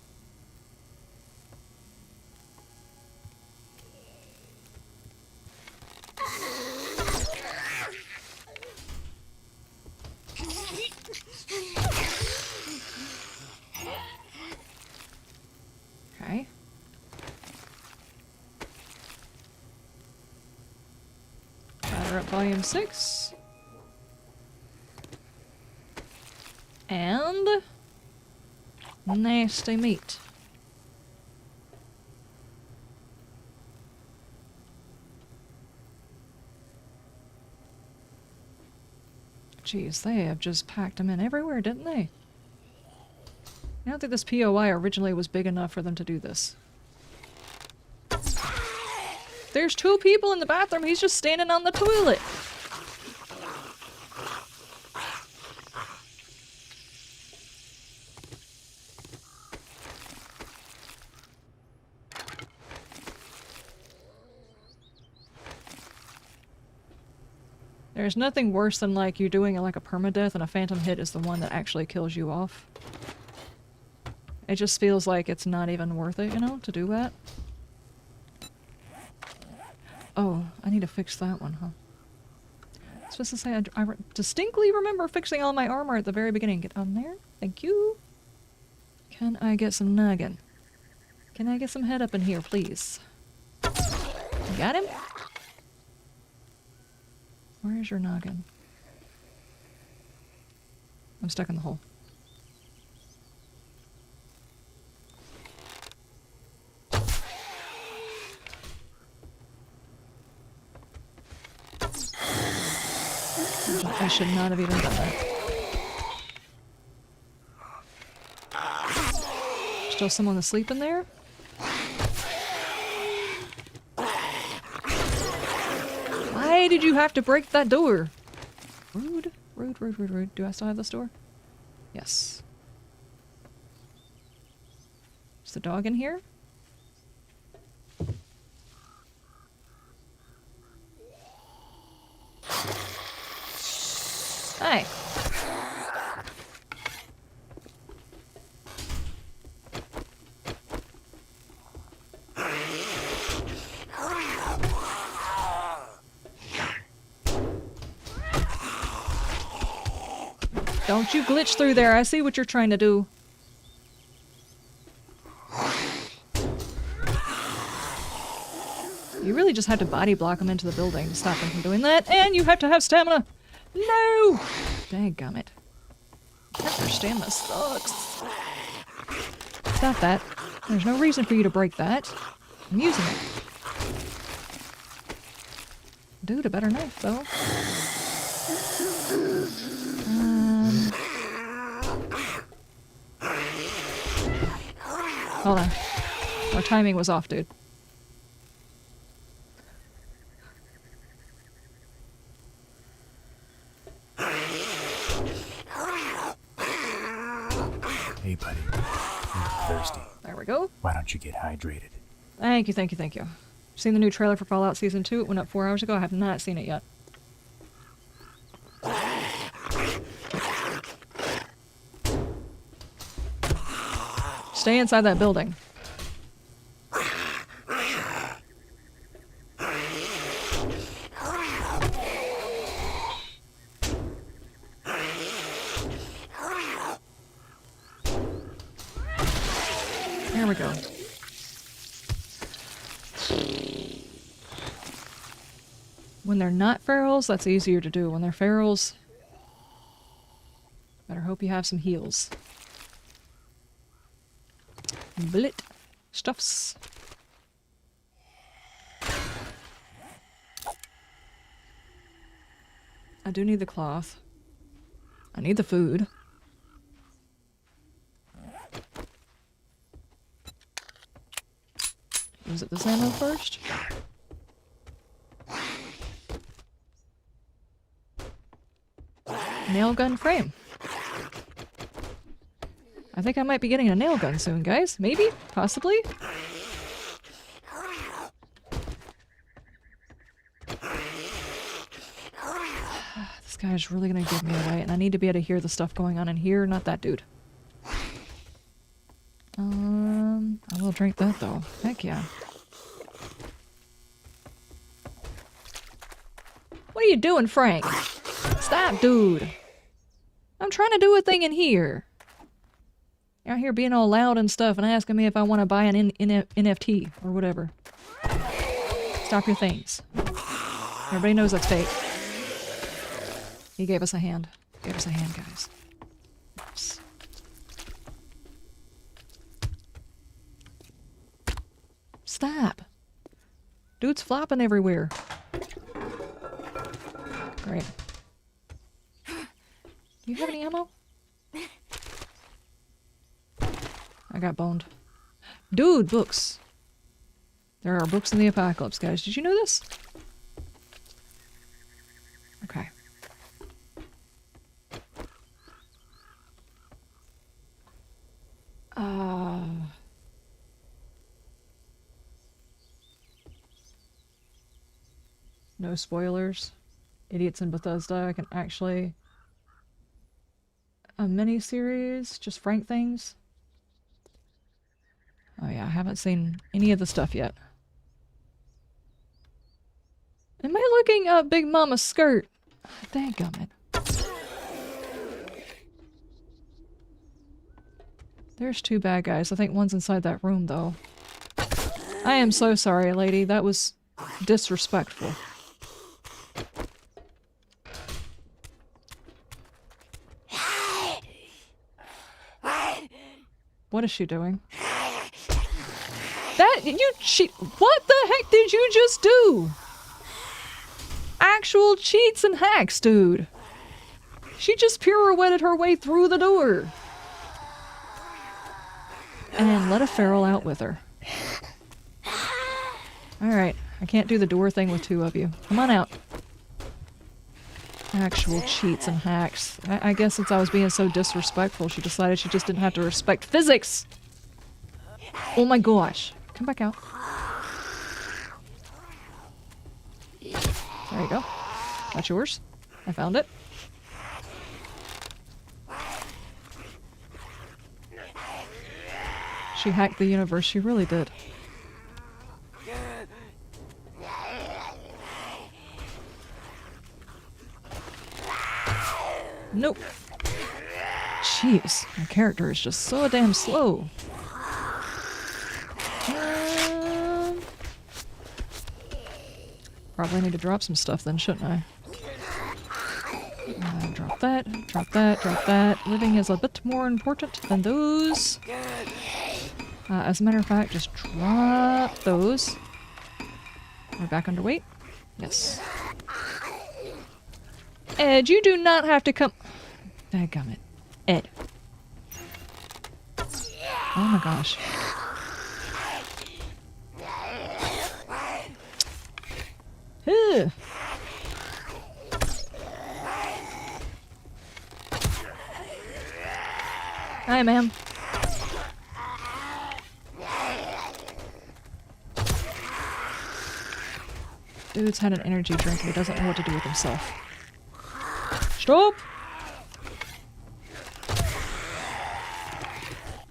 Okay. Ladder up volume 6. And nasty meat. Jeez, they have just packed them in everywhere, didn't they? I don't think this POI originally was big enough for them to do this. There's 2 people in the bathroom, he's just standing on the toilet. There's nothing worse than like you doing like a permadeath and a phantom hit is the one that actually kills you off. It just feels like it's not even worth it, you know, to do that. Oh, I need to fix that one, huh? I was supposed to say I distinctly remember fixing all my armor at the very beginning. Get on there. Thank you. Can I get some noggin? Can I get some head up in here, please? You got him? Where's your noggin? I'm stuck in the hole. I should not have even done that. Still someone asleep in there? Why did you have to break that door? Rude, rude, rude, rude, rude. Do I still have this door? Yes. Is the dog in here? Hi. Don't you glitch through there. I see what you're trying to do. You really just have to body block them into the building to stop them from doing that, and you have to have stamina. No! Dadgummit. Your stamina sucks. Stop that. There's no reason for you to break that. I'm using it. Dude, a better knife, though. Hold on. Our timing was off, dude. Hey, buddy. You look thirsty. There we go. Why don't you get hydrated? Thank you, thank you, thank you. Seen the new trailer for Fallout Season 2? It went up 4 hours ago. I have not seen it yet. Stay inside that building. There we go. When they're not ferals, that's easier to do. When they're ferals, better hope you have some heals. Blit stuffs. I do need the cloth. I need the food. Was it this ammo first? Nail gun frame. I think I might be getting a nail gun soon, guys. Maybe? Possibly? This guy's really gonna give me away, and I need to be able to hear the stuff going on in here, not that dude. I will drink that though. Heck yeah. What are you doing, Frank? Stop, dude. I'm trying to do a thing in here. You're out here being all loud and stuff and asking me if I want to buy an NFT or whatever. Stop your things. Everybody knows that's fake. He gave us a hand. Gave us a hand, guys. Oops. Stop. Dude's flopping everywhere. Great. Do you have any ammo? I got boned. Dude, books. There are books in the apocalypse, guys. Did you know this? Okay. No spoilers. Idiots in Bethesda. I can actually... A mini-series? Just Frank things? Oh yeah, I haven't seen any of the stuff yet. Am I looking up Big Mama's skirt? Dadgummit. There's two bad guys. I think one's inside that room, though. I am so sorry, lady. That was disrespectful. What is she doing? What the heck did you just do? Actual cheats and hacks, dude. She just pirouetted her way through the door. And let a feral out with her. Alright, I can't do the door thing with two of you. Come on out. Actual cheats and hacks. I guess since I was being so disrespectful, she decided she just didn't have to respect physics! Oh my gosh. Come back out. There you go. That's yours. I found it. She hacked the universe. She really did. Nope. Jeez, my character is just so damn slow. Probably need to drop some stuff then, shouldn't I? Drop that, drop that, drop that. Living is a bit more important than those. As a matter of fact, just drop those. We're back underweight? Yes. Ed, you do not have to come... Dadgummit. Ed. Oh my gosh. Ugh. Hi, ma'am. Dude's had an energy drink and he doesn't know what to do with himself. Stop!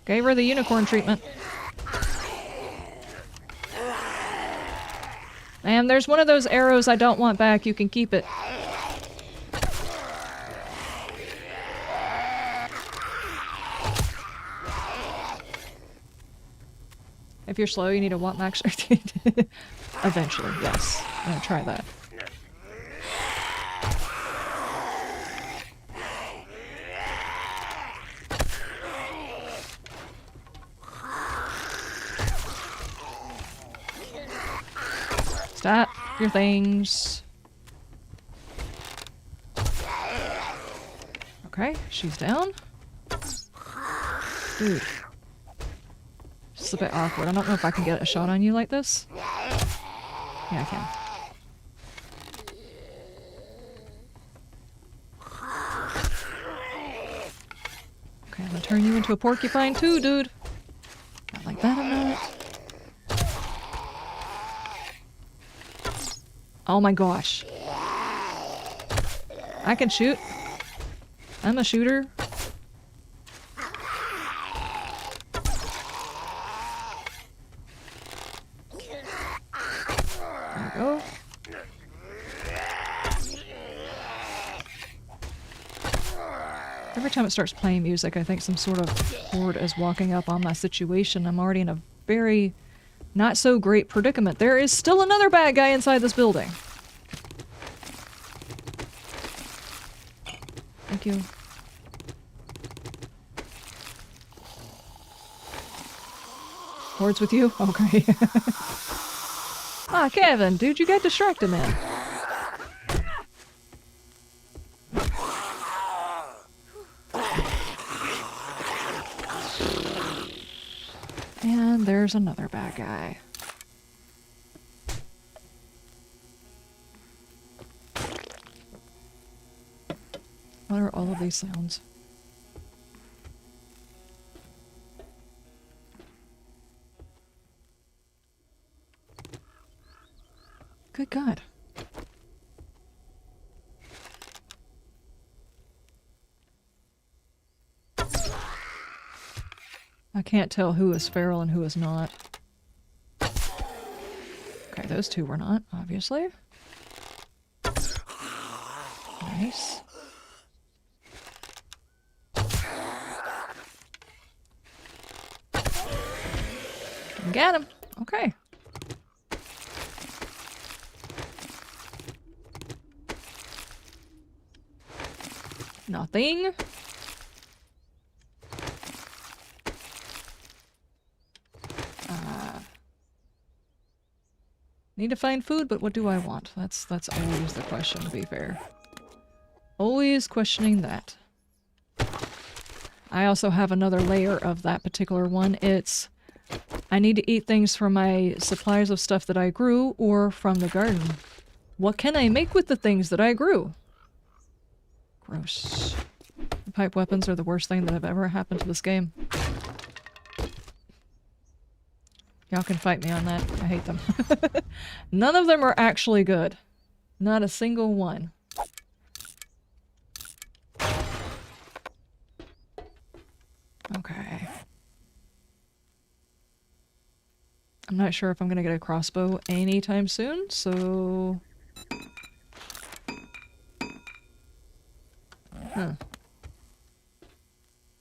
Gave her the unicorn treatment. Ma'am, there's one of those arrows I don't want back. You can keep it. If you're slow, you need a what max? Eventually, yes. I'm gonna try that. Stop your things. Okay, she's down. Dude. It's a bit awkward. I don't know if I can get a shot on you like this. Yeah, I can. Okay, I'm gonna turn you into a porcupine too, dude. Not like that, I'm not. Oh my gosh. I can shoot. I'm a shooter. There we go. Every time it starts playing music, I think some sort of horde is walking up on my situation. I'm already in a very not so great predicament. There is still another bad guy inside this building. Thank you. Hordes with you? Okay. Ah, Kevin, dude, you got distracted, man. And there's another bad guy. What are all of these sounds? Good God. I can't tell who is feral and who is not. Okay, those two were not, obviously. Nice. Got him. Okay. Nothing. Need to find food, but what do I want? That's always the question, to be fair. Always questioning that. I also have another layer of that particular one. It's I need to eat things from my supplies of stuff that I grew or from the garden. What can I make with the things that I grew? Gross. The pipe weapons are the worst thing that have ever happened to this game. Y'all can fight me on that. I hate them. None of them are actually good. Not a single one. Okay. I'm not sure if I'm gonna get a crossbow anytime soon, so... Huh.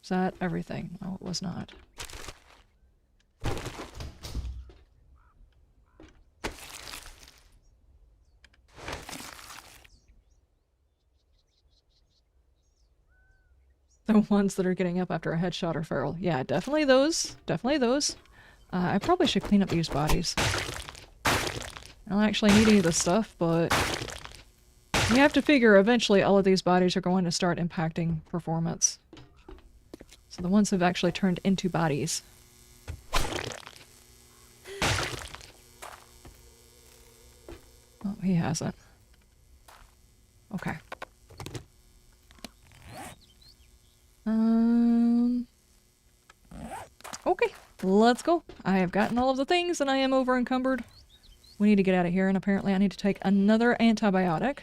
Is that everything? No, it was not. The ones that are getting up after a headshot are feral. Yeah, definitely those. Definitely those. I probably should clean up these bodies. I don't actually need any of this stuff, but... You have to figure eventually all of these bodies are going to start impacting performance. So the ones have actually turned into bodies. Oh, he hasn't. Okay. Okay, let's go. I have gotten all of the things and I am over encumbered. We need to get out of here, and apparently I need to take another antibiotic.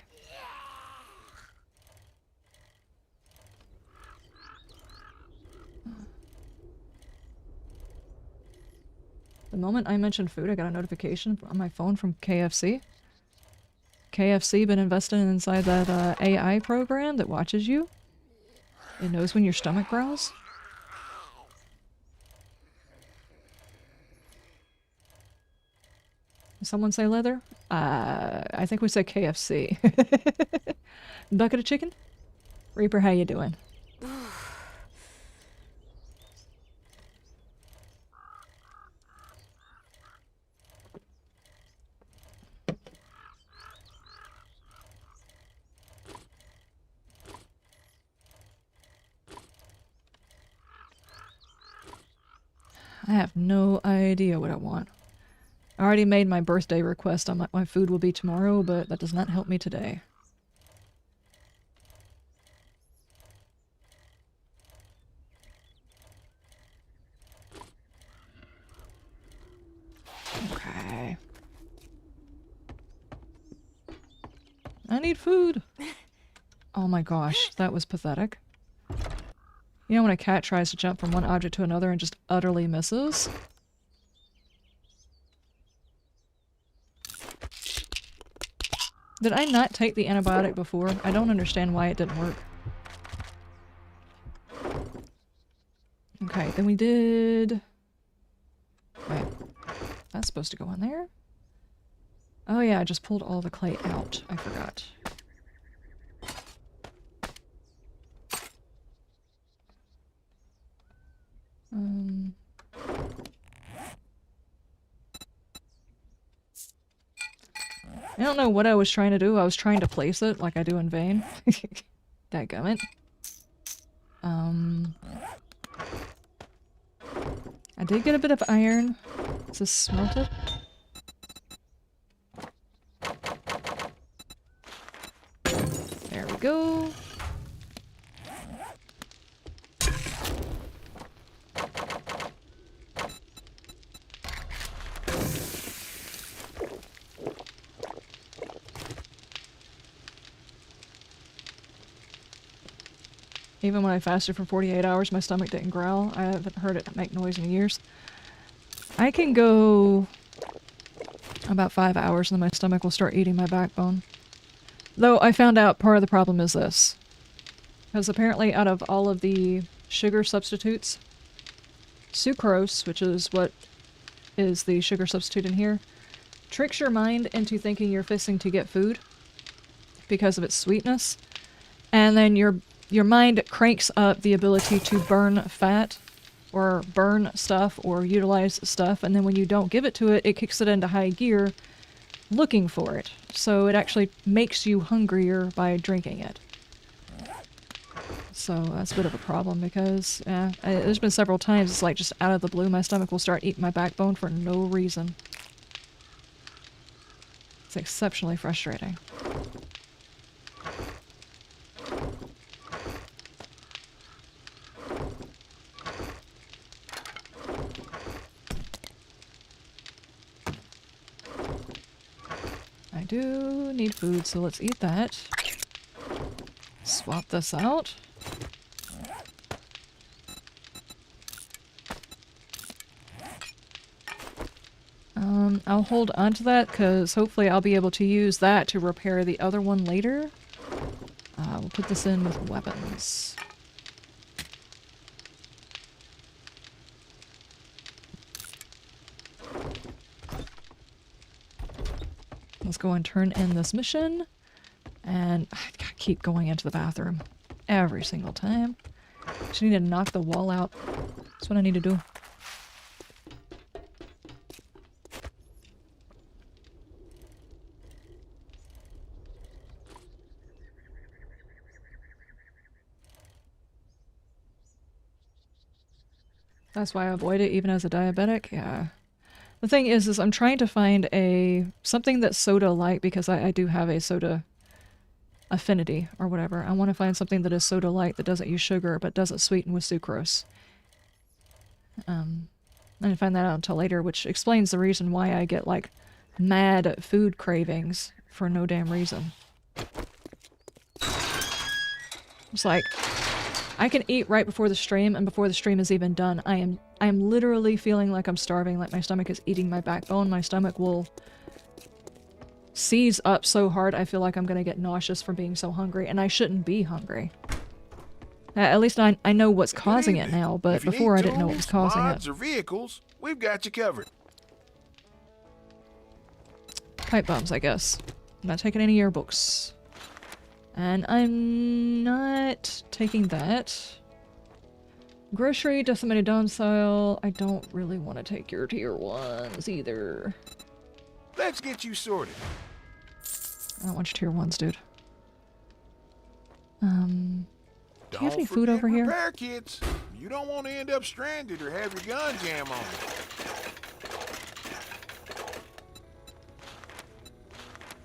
The moment I mentioned food, I got a notification on my phone from KFC. KFC been invested inside that AI program that watches you. It knows when your stomach growls. Did someone say leather? I think we said KFC. Bucket of chicken? Reaper, how you doing? I have no idea what I want. I already made my birthday request on what my food will be tomorrow, but that does not help me today. Okay. I need food! Oh my gosh, that was pathetic. You know when a cat tries to jump from one object to another and just utterly misses? Did I not take the antibiotic before? I don't understand why it didn't work. Okay, then we did... Wait. That's supposed to go in there? Oh yeah, I just pulled all the clay out. I forgot. I don't know what I was trying to do. I was trying to place it like I do in Vane. Dadgummit. I did get a bit of iron. Is this smelted? There we go. Even when I fasted for 48 hours, my stomach didn't growl. I haven't heard it make noise in years. I can go about 5 hours and then my stomach will start eating my backbone. Though I found out part of the problem is this. Because apparently out of all of the sugar substitutes, sucrose, which is what is the sugar substitute in here, tricks your mind into thinking you're fixing to get food because of its sweetness. And then your mind cranks up the ability to burn fat or burn stuff or utilize stuff, and then when you don't give it to it, it kicks it into high gear looking for it. So it actually makes you hungrier by drinking it. So that's a bit of a problem because there's been several times it's like just out of the blue my stomach will start eating my backbone for no reason. It's exceptionally frustrating. I do need food, so let's eat that. Swap this out. I'll hold on to that because hopefully I'll be able to use that to repair the other one later. We'll put this in with weapons. Let's go and turn in this mission. And I keep going into the bathroom every single time. Just need to knock the wall out. That's what I need to do. That's why I avoid it even as a diabetic. Yeah. The thing is I'm trying to find something that's soda-like because I do have a soda affinity or whatever. I want to find something that is soda-like that doesn't use sugar but doesn't sweeten with sucrose. I didn't find that out until later, which explains the reason why I get like mad food cravings for no damn reason. It's like I can eat right before the stream, and before the stream is even done, I am literally feeling like I'm starving, like my stomach is eating my backbone. My stomach will seize up so hard I feel like I'm gonna get nauseous from being so hungry, and I shouldn't be hungry. At least I know what's causing it now, but before I didn't know what was causing mods it. or vehicles, we've got you covered. Pipe bombs, I guess. I'm not taking any yearbooks. And I'm not taking that. Grocery, decimated domicile. I don't really want to take your tier 1s either. Let's get you sorted. I don't want your tier 1s, dude. Do you have any food over here? Repair kits. You don't want to end up stranded or have your gun jam on you.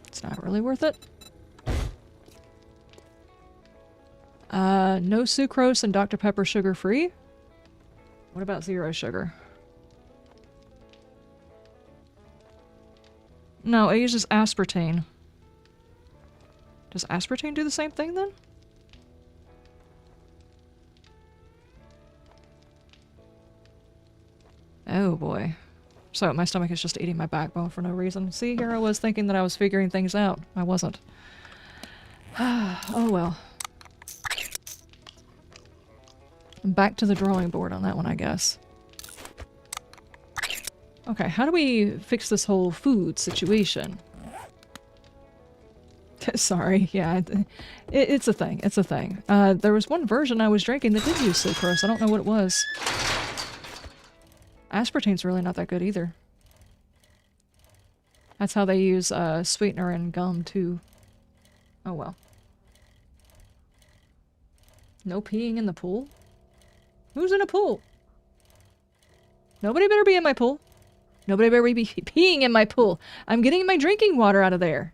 It's not really worth it. No sucrose and Dr. Pepper sugar-free. What about 0 sugar? No, it uses aspartame. Does aspartame do the same thing then? Oh boy. So my stomach is just eating my backbone for no reason. See, here I was thinking that I was figuring things out. I wasn't. Oh well. Back to the drawing board on that one, I guess. Okay, how do we fix this whole food situation? Sorry, yeah, it's a thing, it's a thing. There was one version I was drinking that did use sucrose, I don't know what it was. Aspartame's really not that good either. That's how they use sweetener in gum too. Oh well. No peeing in the pool? Who's in a pool? Nobody better be in my pool. Nobody better be peeing in my pool. I'm getting my drinking water out of there.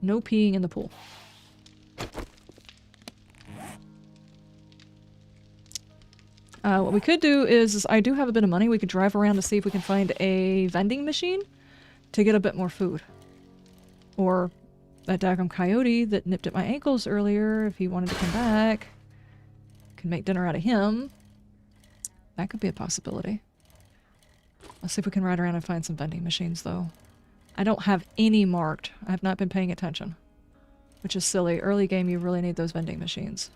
No peeing in the pool. What we could do is I do have a bit of money. We could drive around to see if we can find a vending machine to get a bit more food. Or that daggum coyote that nipped at my ankles earlier, if he wanted to come back. Can make dinner out of him. That could be a possibility. Let's see if we can ride around and find some vending machines, though. I don't have any marked. I have not been paying attention. Which is silly. Early game, you really need those vending machines.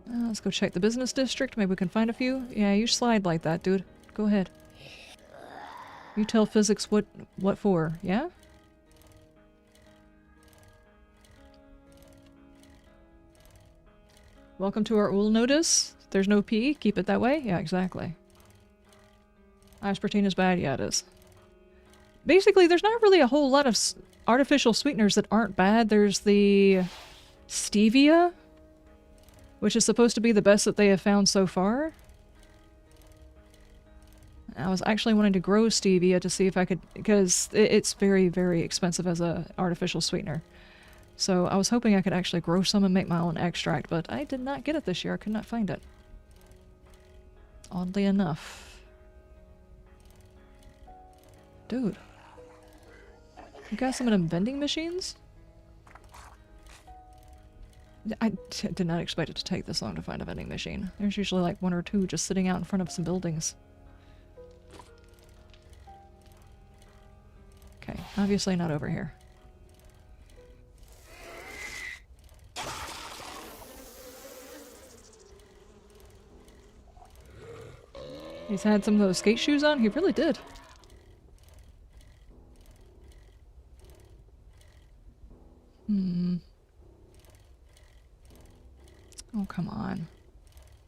Let's go check the business district. Maybe we can find a few. Yeah, you slide like that, dude. Go ahead. You tell physics what for, yeah? Welcome to our UL notice. There's no P. Keep it that way. Yeah, exactly. Aspartame is bad. Yeah, it is. Basically, there's not really a whole lot of artificial sweeteners that aren't bad. There's the stevia, which is supposed to be the best that they have found so far. I was actually wanting to grow stevia to see if I could, because it's very, very expensive as a artificial sweetener. So I was hoping I could actually grow some and make my own extract, but I did not get it this year. I could not find it. Oddly enough. Dude. You got some of them vending machines? I did not expect it to take this long to find a vending machine. There's usually like one or two just sitting out in front of some buildings. Okay, obviously not over here. He's had some of those skate shoes on? He really did. Oh, come on.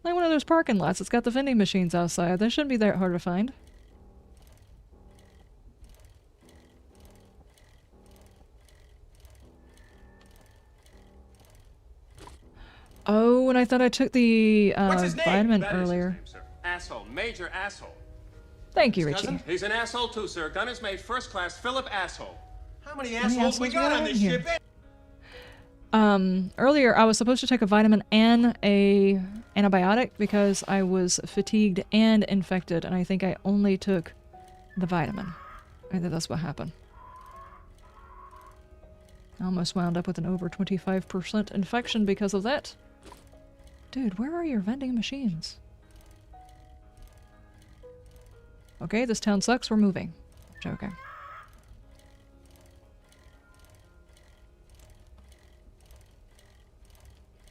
Like one of those parking lots. It's got the vending machines outside. They shouldn't be that hard to find. Oh, and I thought I took the vitamin earlier. Asshole. Major asshole. Thank you, Cousin? Richie. He's an asshole too, sir. Gun is made first class Philip asshole. How many assholes assholes we got on this here? ship? Earlier I was supposed to take a vitamin and a antibiotic because I was fatigued and infected, and I think I only took the vitamin. I think that's what happened. I almost wound up with an over 25% infection because of that. Dude, where are your vending machines? Okay, this town sucks. We're moving. Joking.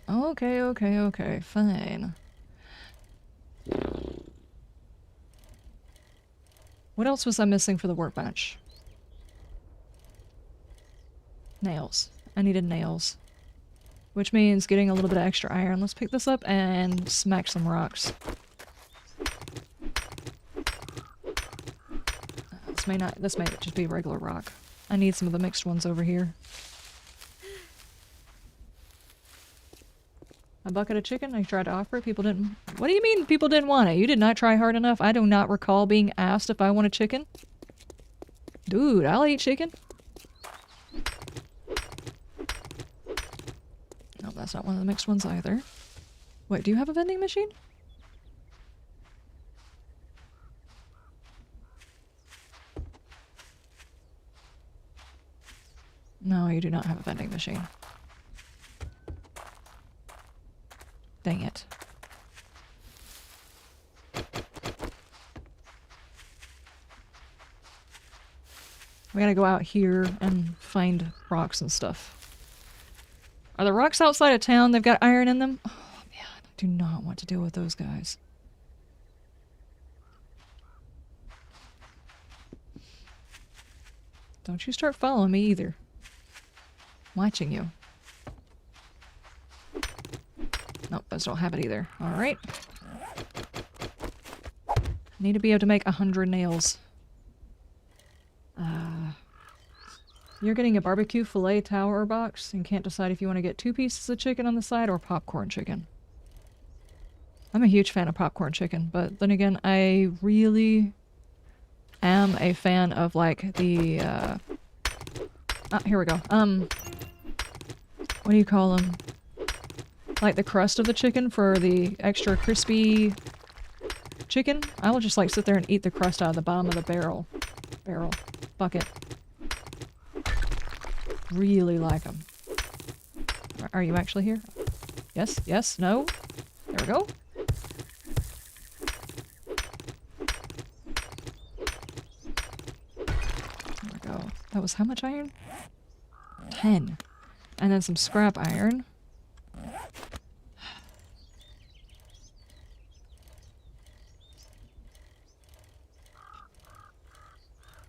Okay, fine. What else was I missing for the workbench? Nails. I needed nails. Which means getting a little bit of extra iron. Let's pick this up and smack some rocks. This may just be regular rock. I need some of the mixed ones over here. A bucket of chicken? I tried to offer it. People didn't... What do you mean people didn't want it? You did not try hard enough. I do not recall being asked if I want a chicken. Dude, I'll eat chicken. No, that's not one of the mixed ones either. Wait, do you have a vending machine? No, you do not have a vending machine. Dang it. We gotta go out here and find rocks and stuff. Are the rocks outside of town? They've got iron in them? Oh man, I do not want to deal with those guys. Don't you start following me either. I'm watching you. Nope, those don't have it either. Alright. Need to be able to make 100 nails. You're getting a barbecue filet tower box and can't decide if you want to get 2 pieces of chicken on the side or popcorn chicken. I'm a huge fan of popcorn chicken, but then again, I really am a fan of like the here we go. What do you call them? Like the crust of the chicken for the extra crispy chicken. I will just like sit there and eat the crust out of the bottom of the bucket. Really like them. Are you actually here? Yes, yes, no. There we go. There we go. That was how much iron? 10. And then some scrap iron.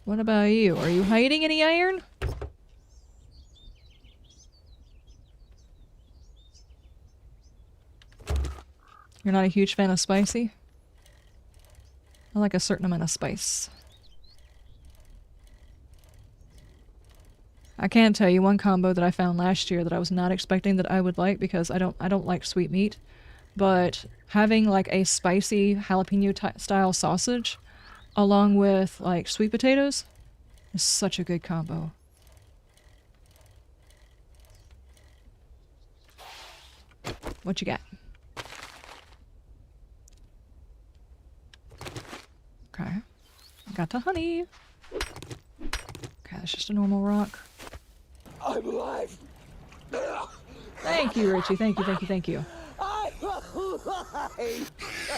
What about you? Are you hiding any iron? You're not a huge fan of spicy? I like a certain amount of spice. I can tell you one combo that I found last year that I was not expecting that I would like because I don't like sweet meat, but having like a spicy jalapeno style sausage along with like sweet potatoes is such a good combo. What you got? Okay. Got the honey. Okay, that's just a normal rock. I'm alive. Thank you, Richie. Thank you, thank you, thank you. I'm alive.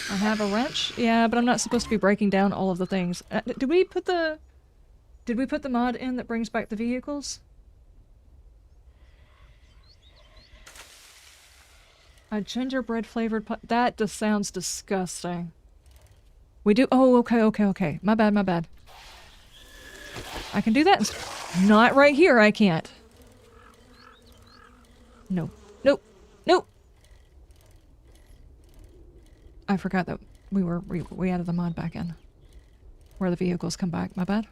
I have a wrench? Yeah, but I'm not supposed to be breaking down all of the things. Did we put the mod in that brings back the vehicles? A gingerbread flavored pie. That just sounds disgusting. We do. Oh, okay. My bad. I can do that. Not right here. I can't. No. Nope. I forgot that we added the mod back in. Where the vehicles come back. My bad.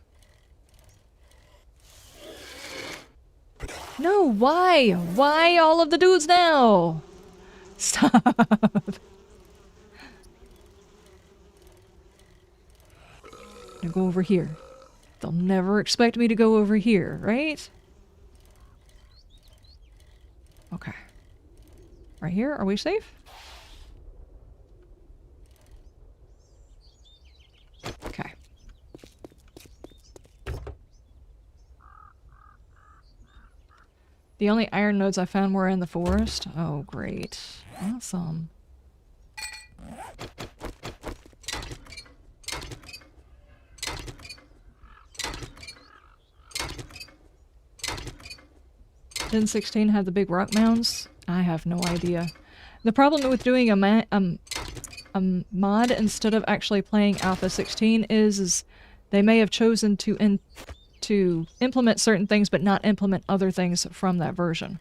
No, why? Why all of the dudes now? Stop. I go over here. They'll never expect me to go over here, right? Okay. Right here? Are we safe? Okay. The only iron nodes I found were in the forest. Oh, great. Awesome. Didn't 16 have the big rock mounds? I have no idea. The problem with doing a mod instead of actually playing Alpha 16 is they may have chosen to implement certain things but not implement other things from that version.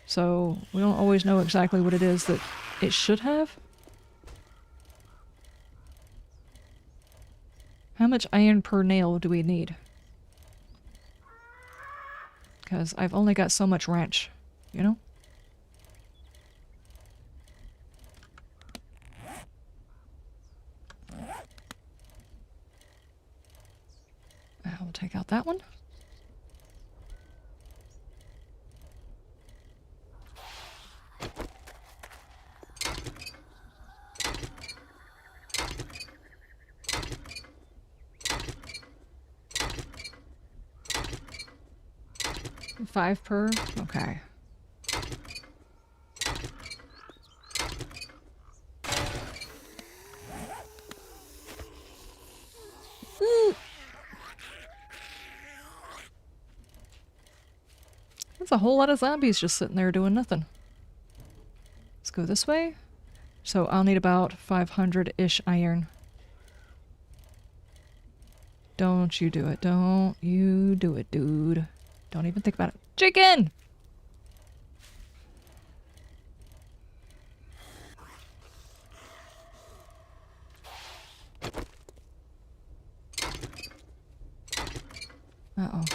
So we don't always know exactly what it is that it should have. How much iron per nail do we need? Because I've only got so much wrench, you know? I'll take out that one. Five per? Okay. That's a whole lot of zombies just sitting there doing nothing. Let's go this way. So I'll need about 500-ish iron. Don't you do it. Don't you do it, dude. Don't even think about it. Chicken! Uh-oh.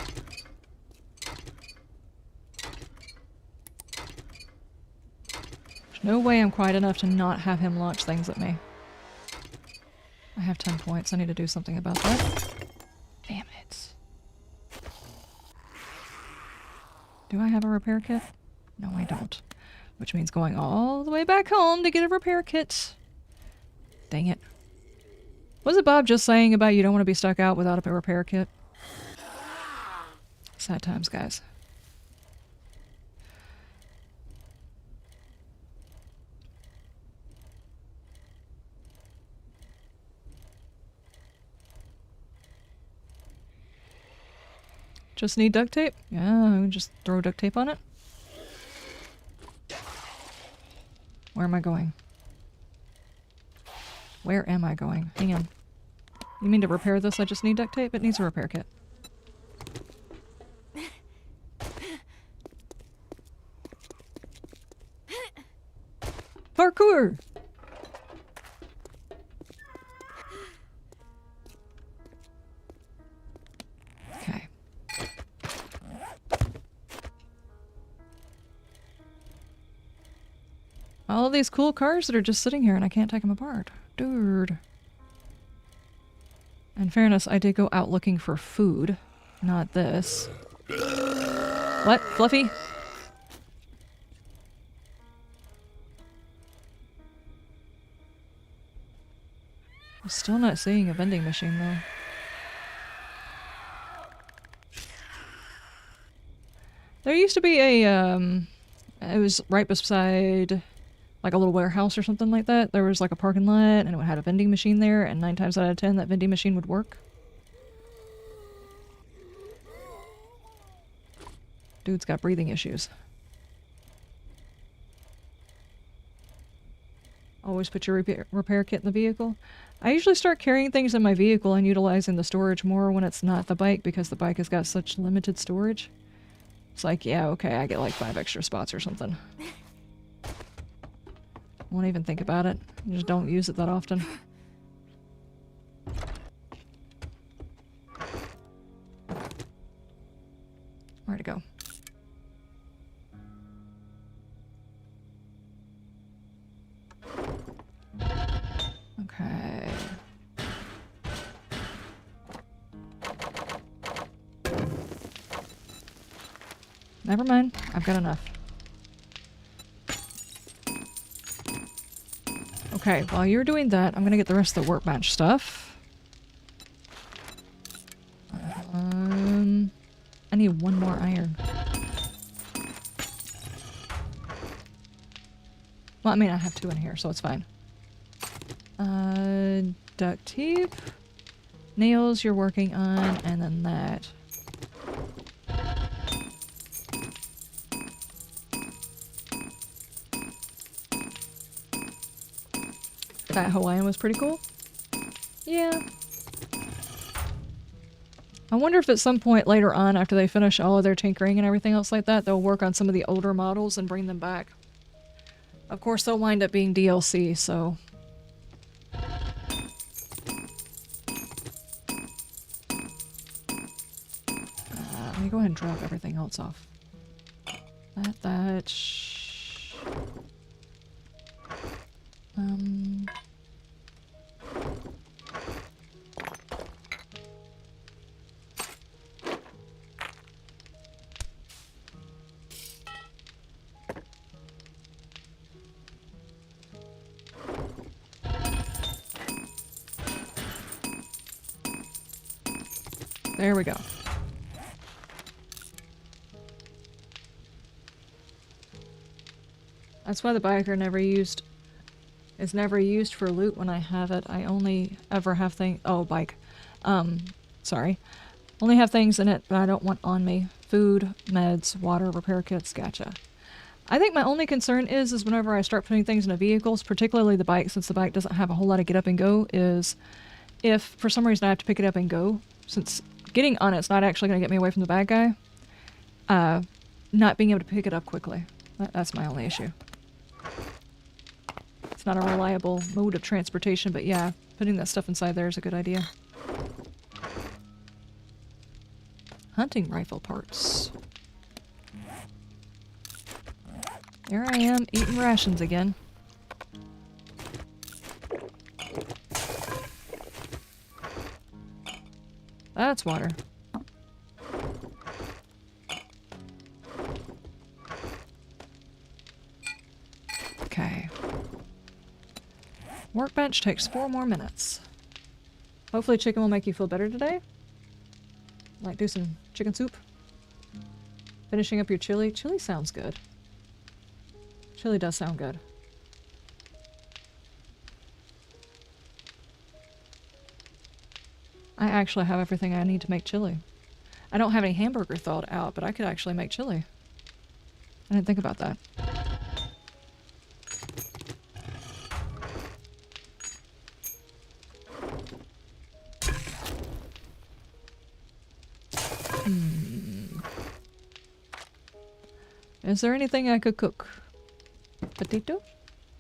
There's no way I'm quiet enough to not have him launch things at me. I have 10 points. I need to do something about that. Damn it. Do I have a repair kit? No, I don't. Which means going all the way back home to get a repair kit. Dang it. Was it Bob just saying about you don't want to be stuck out without a repair kit? Sad times, guys. Just need duct tape? Yeah, we can just throw duct tape on it. Where am I going? Where am I going? Hang on. You mean to repair this I just need duct tape? It needs a repair kit. Parkour! Okay. All of these cool cars that are just sitting here and I can't take them apart. Dude. In fairness, I did go out looking for food. Not this. What? Fluffy? I'm still not seeing a vending machine though. There used to be a, it was right beside like a little warehouse or something like that. There was like a parking lot and it had a vending machine there, and 9 times out of 10 that vending machine would work. Dude's got breathing issues. Always put your repair kit in the vehicle. I usually start carrying things in my vehicle and utilizing the storage more when it's not the bike, because the bike has got such limited storage. It's like, yeah, okay, I get like 5 extra spots or something. Won't even think about it. You just don't use it that often. Where'd it go? Okay. Never mind. I've got enough. Okay, while you're doing that, I'm gonna get the rest of the workbench stuff. I need 1 more iron. Well, I mean, I have 2 in here, so it's fine. Duct tape. Nails you're working on, and then that. That Hawaiian was pretty cool. Yeah. I wonder if at some point later on, after they finish all of their tinkering and everything else like that, they'll work on some of the older models and bring them back. Of course, they'll wind up being DLC, so... let me go ahead and drop everything else off. There we go. That's why the biker is never used for loot when I have it. I only ever have things— oh, bike. Sorry. Only have things in it that I don't want on me. Food, meds, water, repair kits, gotcha. I think my only concern is whenever I start putting things into vehicles, particularly the bike, since the bike doesn't have a whole lot of get up and go, is if for some reason I have to pick it up and go, since getting on it's not actually going to get me away from the bad guy, not being able to pick it up quickly. That's my only issue. It's not a reliable mode of transportation, but yeah, putting that stuff inside there is a good idea. Hunting rifle parts. There I am, eating rations again. That's water. Okay. Workbench takes 4 more minutes. Hopefully chicken will make you feel better today. Like do some chicken soup. Finishing up your chili. Chili sounds good. Chili does sound good. I actually have everything I need to make chili. I don't have any hamburger thawed out, but I could actually make chili. I didn't think about that. Is there anything I could cook? Potato?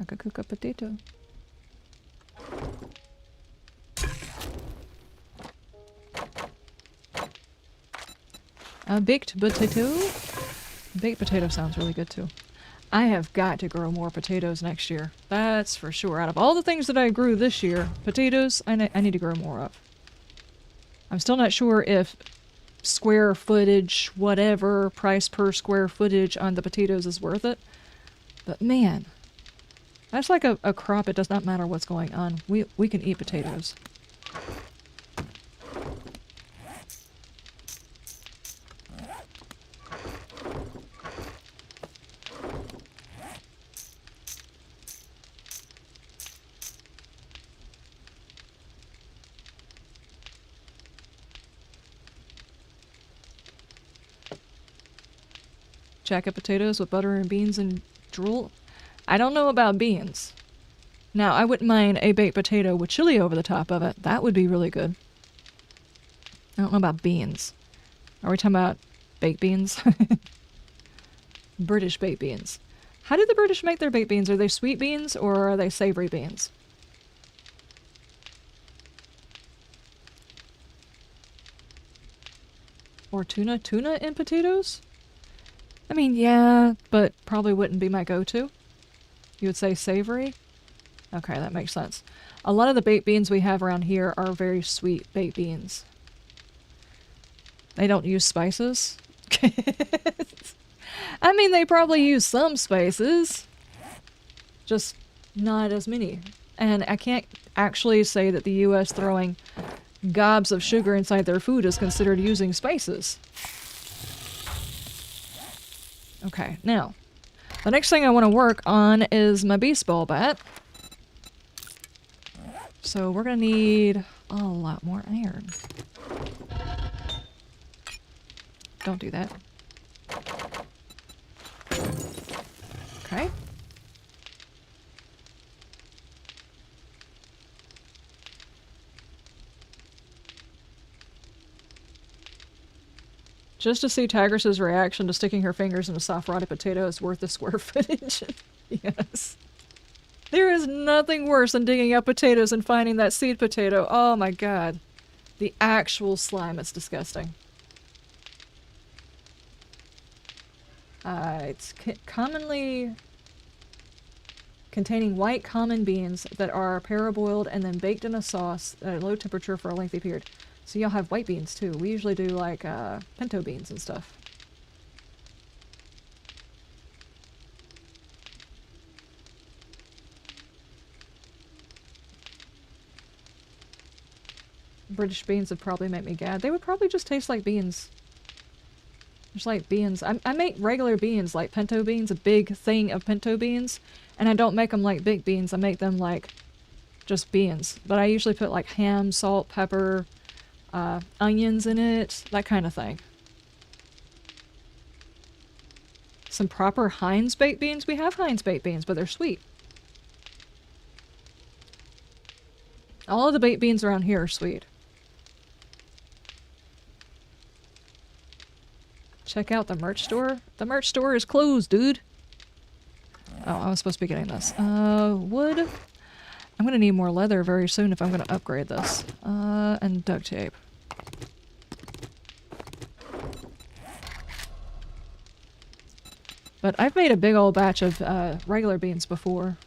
I could cook a potato. A baked potato? Baked potato sounds really good too. I have got to grow more potatoes next year. That's for sure. Out of all the things that I grew this year, potatoes I need to grow more of. I'm still not sure if square footage, whatever, price per square footage on the potatoes is worth it. But man, that's like a crop. It does not matter what's going on. We can eat potatoes. Jacket potatoes with butter and beans and drool. I don't know about beans. Now, I wouldn't mind a baked potato with chili over the top of it. That would be really good. I don't know about beans. Are we talking about baked beans? British baked beans. How do the British make their baked beans? Are they sweet beans or are they savory beans? Or tuna? Tuna in potatoes? I mean, yeah, but probably wouldn't be my go-to. You would say savory? Okay, that makes sense. A lot of the baked beans we have around here are very sweet baked beans. They don't use spices. I mean, they probably use some spices, just not as many. And I can't actually say that the US throwing gobs of sugar inside their food is considered using spices. Okay, now, the next thing I want to work on is my baseball bat. So we're going to need a lot more iron. Don't do that. Okay. Just to see Tigress's reaction to sticking her fingers in a soft rotted potato is worth the square footage. Yes. There is nothing worse than digging up potatoes and finding that seed potato. Oh my god. The actual slime, it's disgusting. It's commonly containing white common beans that are paraboiled and then baked in a sauce at a low temperature for a lengthy period. So y'all have white beans too. We usually do like pinto beans and stuff. British beans would probably make me gad. They would probably just taste like beans. Just like beans. I make regular beans, like pinto beans, a big thing of pinto beans. And I don't make them like big beans. I make them like just beans. But I usually put like ham, salt, pepper, onions in it, that kind of thing. Some proper Heinz baked beans. We have Heinz baked beans, but they're sweet. All of the baked beans around here are sweet. Check out the merch store. The merch store is closed, dude. Oh, I was supposed to be getting this. Wood. I'm gonna need more leather very soon if I'm gonna upgrade this. And duct tape. But I've made a big old batch of regular beans before.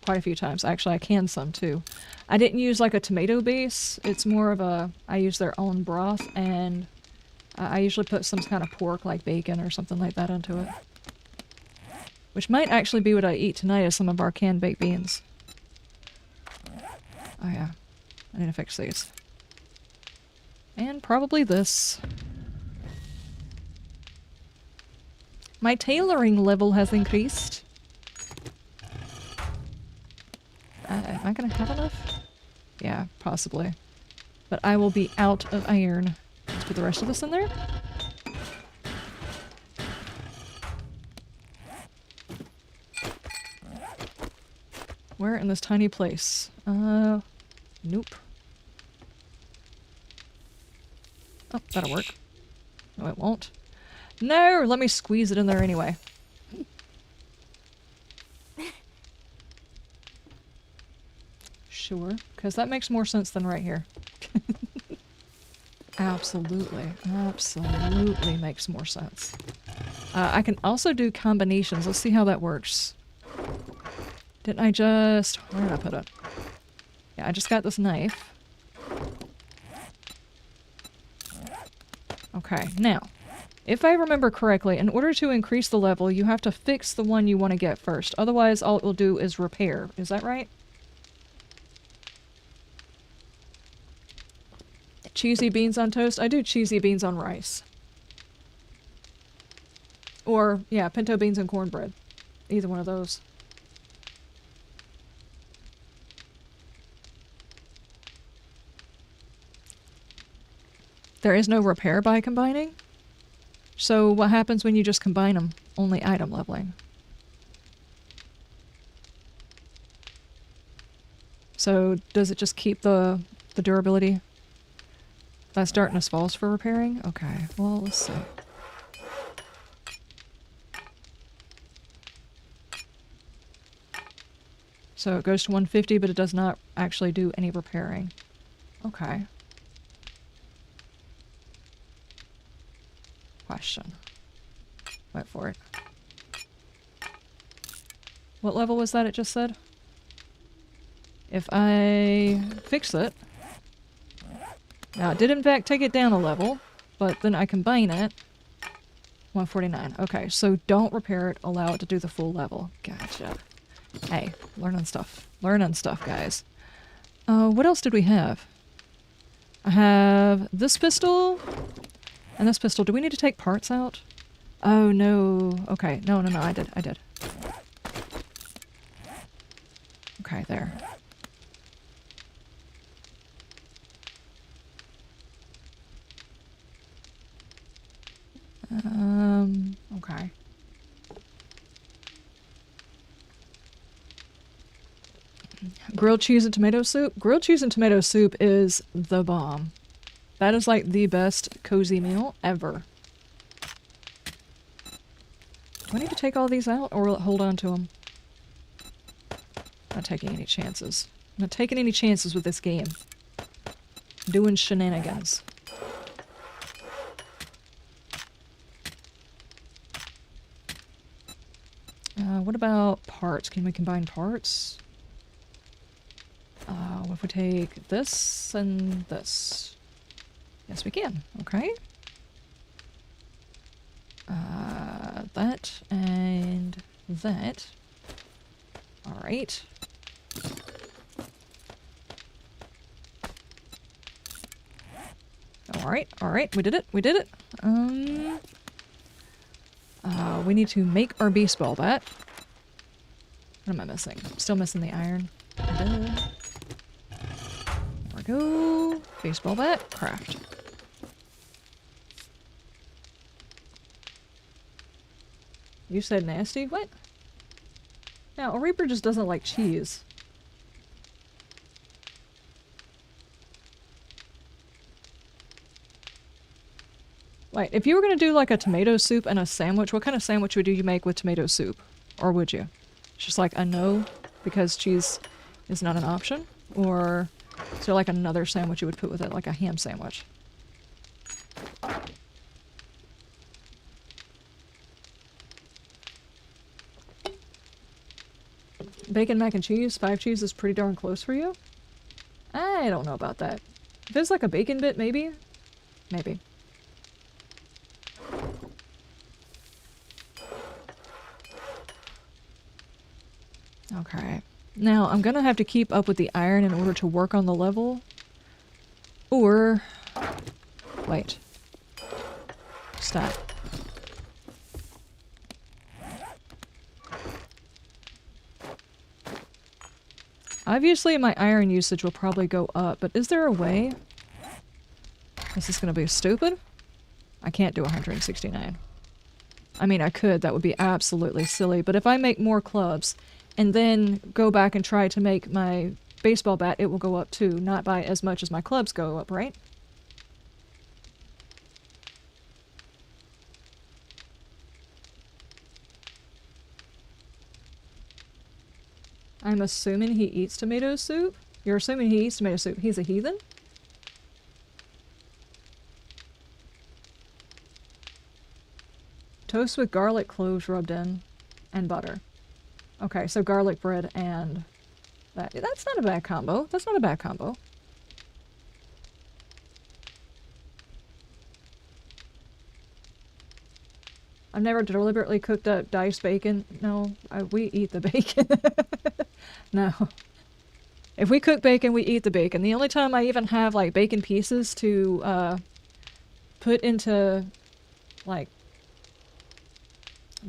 Quite a few times. Actually, I canned some too. I didn't use like a tomato base. It's more of a... I use their own broth, and I usually put some kind of pork, like bacon or something like that into it. Which might actually be what I eat tonight, is some of our canned baked beans. Oh yeah. I need to fix these. And probably this. My tailoring level has increased. Am I gonna have enough? Yeah, possibly. But I will be out of iron. Let's put the rest of this in there. Where in this tiny place? Nope. Oh, that'll work. No, it won't. No! Let me squeeze it in there anyway. Sure, because that makes more sense than right here. Absolutely. Absolutely makes more sense. I can also do combinations. Let's see how that works. Didn't I just... Where did I put it? Yeah, I just got this knife. Okay, now, if I remember correctly, in order to increase the level, you have to fix the one you want to get first. Otherwise, all it will do is repair. Is that right? Cheesy beans on toast? I do cheesy beans on rice. Or, yeah, pinto beans and cornbread. Either one of those. There is no repair by combining? So what happens when you just combine them? Only item leveling. So does it just keep the durability? That's darkness falls for repairing? Okay, well, let's see. So it goes to 150, but it does not actually do any repairing. Okay. Question. Wait for it. What level was that it just said? If I fix it... Now, it did in fact take it down a level, but then I combine it. 149. Okay, so don't repair it, allow it to do the full level. Gotcha. Hey, learning stuff. Learning stuff, guys. What else did we have? I have this pistol and this pistol. Do we need to take parts out? Oh, no. Okay, no, I did. Okay, there. Okay. Grilled cheese and tomato soup? Grilled cheese and tomato soup is the bomb. That is like the best cozy meal ever. Do I need to take all these out or will it hold on to them? Not taking any chances. I'm not taking any chances with this game. Doing shenanigans. What about parts? Can we combine parts? What if we take this and this? Yes, we can. Okay. That and that. Alright. Alright, we did it. We need to make our beast ball bat. What am I missing? Still missing the iron. There we go. Baseball bat. Craft. You said nasty? What? Now, a Reaper just doesn't like cheese. Wait, if you were going to do like a tomato soup and a sandwich, what kind of sandwich would you make with tomato soup? Or would you? It's just like a no because cheese is not an option? Or is there like another sandwich you would put with it, like a ham sandwich? Bacon, mac and cheese, 5 cheese is pretty darn close for you? I don't know about that. If it's like a bacon bit, maybe? Maybe. Okay. Now, I'm gonna have to keep up with the iron in order to work on the level. Or... Wait. Stop. Obviously, my iron usage will probably go up, but is there a way? Is this gonna be stupid? I can't do 169. I mean, I could. That would be absolutely silly. But if I make more clubs and then go back and try to make my baseball bat, it will go up too, not by as much as my clubs go up, right? I'm assuming he eats tomato soup? You're assuming he eats tomato soup. He's a heathen? Toast with garlic cloves rubbed in. And butter. Okay, so garlic bread and that. That's not a bad combo. That's not a bad combo. I've never deliberately cooked up diced bacon. No, we eat the bacon. No. If we cook bacon, we eat the bacon. The only time I even have, like, bacon pieces to, put into, like,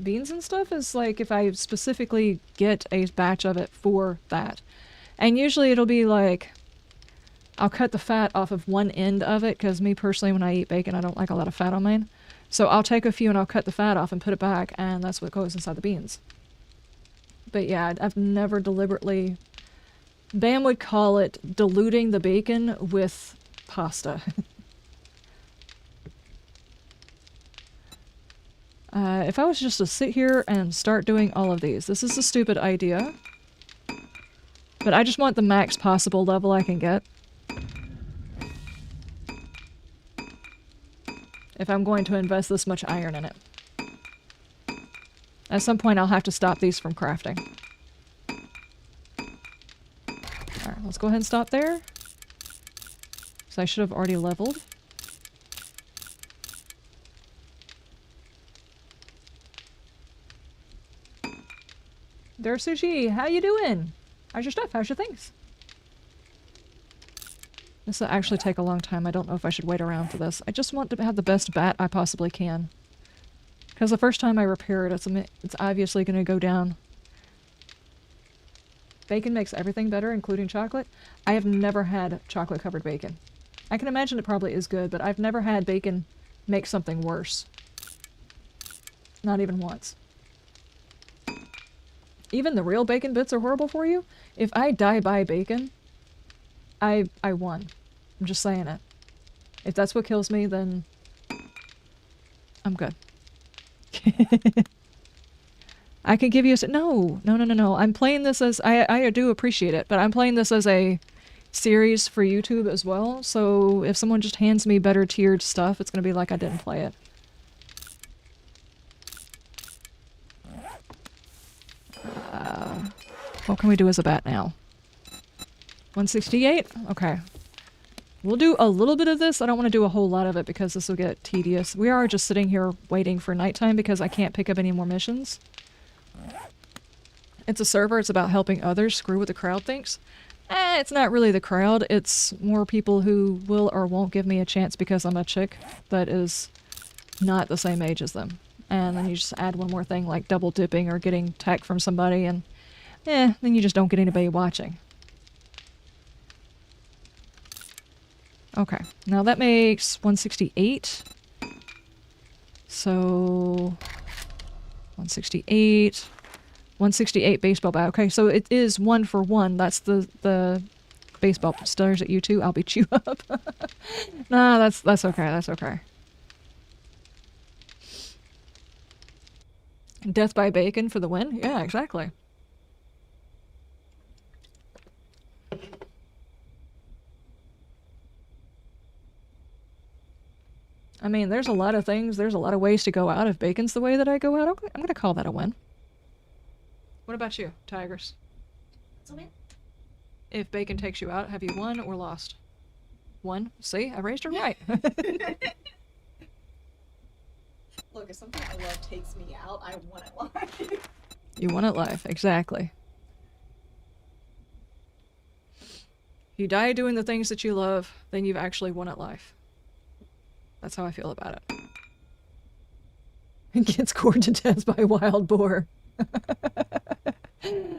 beans and stuff is, like, if I specifically get a batch of it for that. And usually it'll be, like, I'll cut the fat off of one end of it, because me personally, when I eat bacon, I don't like a lot of fat on mine. So I'll take a few and I'll cut the fat off and put it back, and that's what goes inside the beans. But yeah, I've never deliberately... Bam would call it diluting the bacon with pasta. If I was just to sit here and start doing all of these, this is a stupid idea. But I just want the max possible level I can get. If I'm going to invest this much iron in it. At some point I'll have to stop these from crafting. Alright, let's go ahead and stop there. So I should have already leveled. There, Sushi, how you doing? How's your stuff? How's your things? This will actually take a long time. I don't know if I should wait around for this. I just want to have the best bat I possibly can. Because the first time I repair it, it's obviously going to go down. Bacon makes everything better, including chocolate. I have never had chocolate-covered bacon. I can imagine it probably is good, but I've never had bacon make something worse. Not even once. Even the real bacon bits are horrible for you. If I die by bacon, I won. I'm just saying it. If that's what kills me, then I'm good. I can give you a... No. I'm playing this as... I do appreciate it, but I'm playing this as a series for YouTube as well, so if someone just hands me better tiered stuff, it's gonna be like I didn't play it. What can we do as a bat now? 168? Okay. We'll do a little bit of this. I don't want to do a whole lot of it because this will get tedious. We are just sitting here waiting for nighttime because I can't pick up any more missions. It's a server. It's about helping others. Screw what the crowd thinks. It's not really the crowd. It's more people who will or won't give me a chance because I'm a chick that is not the same age as them. And then you just add one more thing like double dipping or getting tech from somebody and then you just don't get anybody watching. Okay, now that makes 168. So 168. 168 baseball bat. Okay, so it is 1 for 1. That's the baseball stares at you too. I'll beat you up. Nah, that's okay. That's okay. Death by bacon for the win? Yeah, exactly. I mean, there's a lot of things. There's a lot of ways to go out. If bacon's the way that I go out, I'm going to call that a win. What about you, Tigers? It's a win. If bacon takes you out, have you won or lost? Won? See? I raised her right. Look, if something I love takes me out, I want it live. You won it live. Exactly. If you die doing the things that you love, then you've actually won it live. That's how I feel about it. It gets gored to death by wild boar.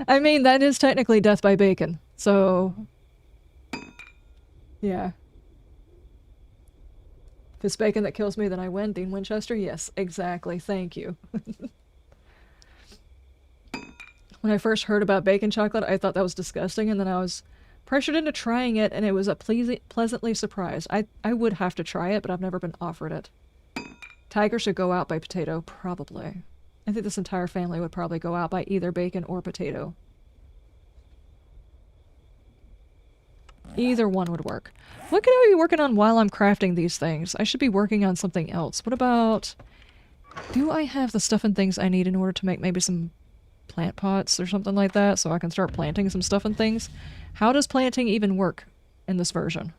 I mean, that is technically death by bacon. So, yeah. If it's bacon that kills me, then I win. Dean Winchester? Yes, exactly. Thank you. When I first heard about bacon chocolate, I thought that was disgusting, and then I was pressured into trying it, and it was a pleasantly surprised. I would have to try it, but I've never been offered it. Tiger should go out by potato, probably. I think this entire family would probably go out by either bacon or potato. Either one would work. What could I be working on while I'm crafting these things? I should be working on something else. What about... Do I have the stuff and things I need in order to make maybe some plant pots or something like that so I can start planting some stuff and things? How does planting even work in this version?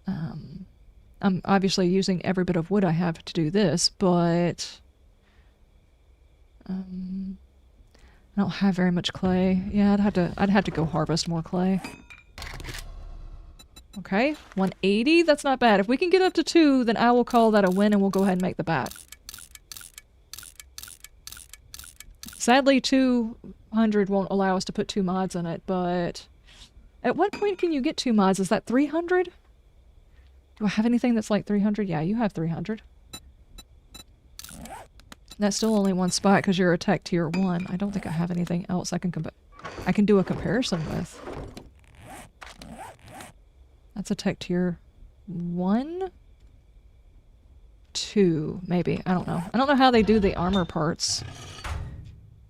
I'm obviously using every bit of wood I have to do this, but... I don't have very much clay. Yeah, I'd have to go harvest more clay. Okay, 180? That's not bad. If we can get up to 2, then I will call that a win and we'll go ahead and make the bat. Sadly, 200 won't allow us to put 2 mods in it, but... At what point can you get 2 mods? Is that 300? Do I have anything that's like 300? Yeah, you have 300. That's still only 1 spot because you're a tech tier 1. I don't think I have anything else I can do a comparison with. That's a tech tier 1? 2, maybe. I don't know. I don't know how they do the armor parts.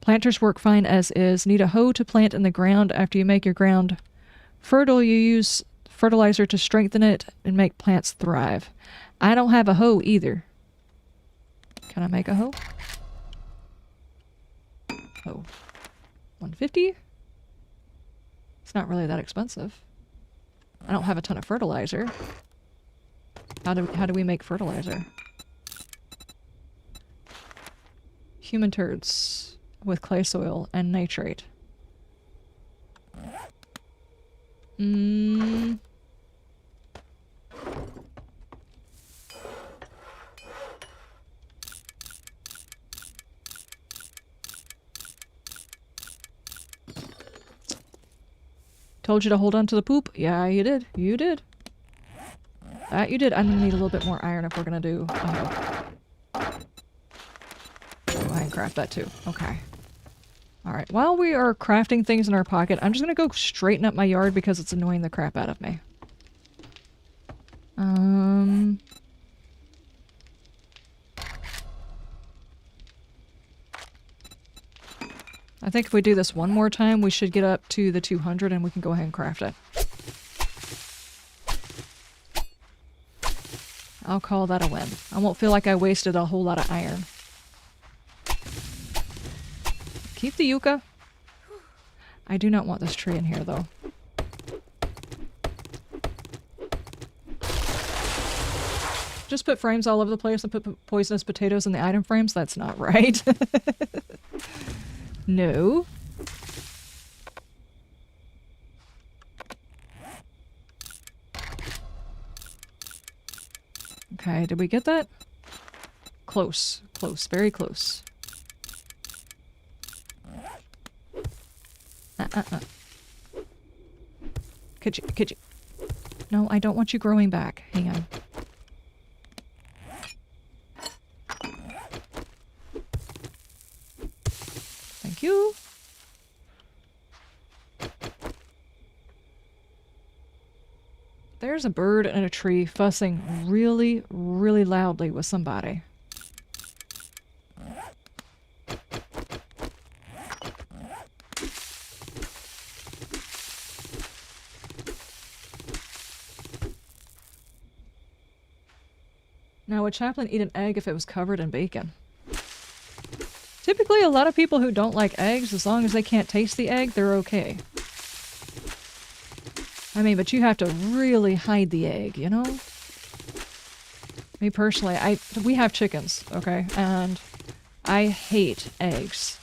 Planters work fine as is. Need a hoe to plant in the ground. After you make your ground fertile, you use fertilizer to strengthen it and make plants thrive. I don't have a hoe either. Can I make a hoe? Oh. 150? It's not really that expensive. I don't have a ton of fertilizer. How do we make fertilizer? Human turds with clay soil and nitrate. Told you to hold on to the poop? Yeah, you did. You did. That you did. I'm gonna need a little bit more iron if we're gonna do... Oh. Go ahead and craft that too. Okay. Alright, while we are crafting things in our pocket, I'm just gonna go straighten up my yard because it's annoying the crap out of me. I think if we do this one more time, we should get up to the 200 and we can go ahead and craft it. I'll call that a win. I won't feel like I wasted a whole lot of iron. Keep the yucca. I do not want this tree in here, though. Just put frames all over the place and put poisonous potatoes in the item frames? That's not right. No. Okay, did we get that? Close. Close. Very close. Could you? No, I don't want you growing back. Hang on. Thank you. There's a bird in a tree fussing really, really loudly with somebody. Now, would Chaplin eat an egg if it was covered in bacon? Typically, a lot of people who don't like eggs, as long as they can't taste the egg, they're okay. I mean, but you have to really hide the egg, you know? Me personally, we have chickens, okay? And I hate eggs.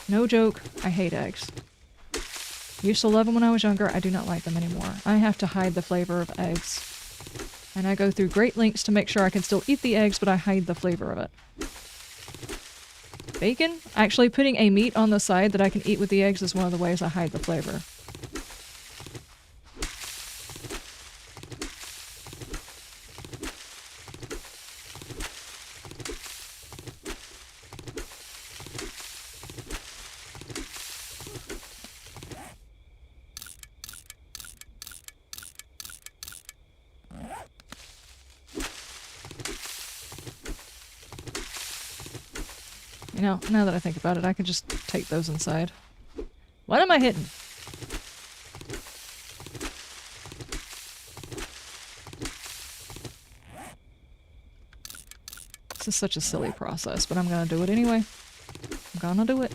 No joke, I hate eggs. Used to love them when I was younger, I do not like them anymore. I have to hide the flavor of eggs. And I go through great lengths to make sure I can still eat the eggs, but I hide the flavor of it. Bacon? Actually, putting a meat on the side that I can eat with the eggs is one of the ways I hide the flavor. know, now that I think about it, I could just take those inside. What am I hitting? This is such a silly process, but I'm gonna do it anyway. I'm gonna do it.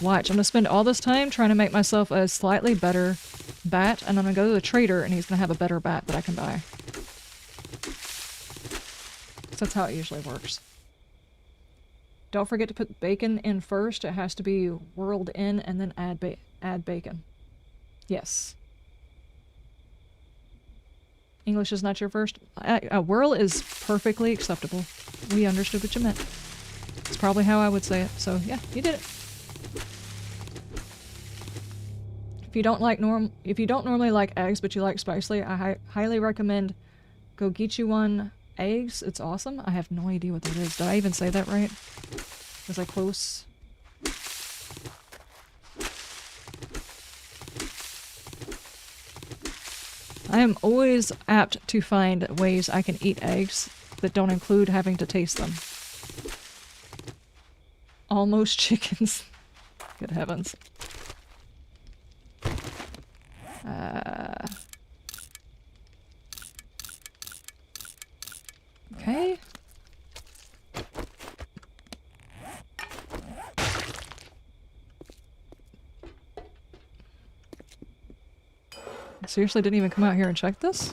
Watch, I'm gonna spend all this time trying to make myself a slightly better bat, and I'm gonna go to the trader and he's gonna have a better bat that I can buy. So that's how it usually works. Don't forget to put bacon in first. It has to be whirled in and then add bacon. Yes. English is not your first. A whirl is perfectly acceptable. We understood what you meant. It's probably how I would say it. So yeah, you did it. If you don't normally like eggs but you like spicy, I highly recommend Gogichuan eggs. It's awesome. I have no idea what that is. Did I even say that right? Was I close? I am always apt to find ways I can eat eggs that don't include having to taste them. Almost chickens. Good heavens. Okay. I seriously didn't even come out here and check this?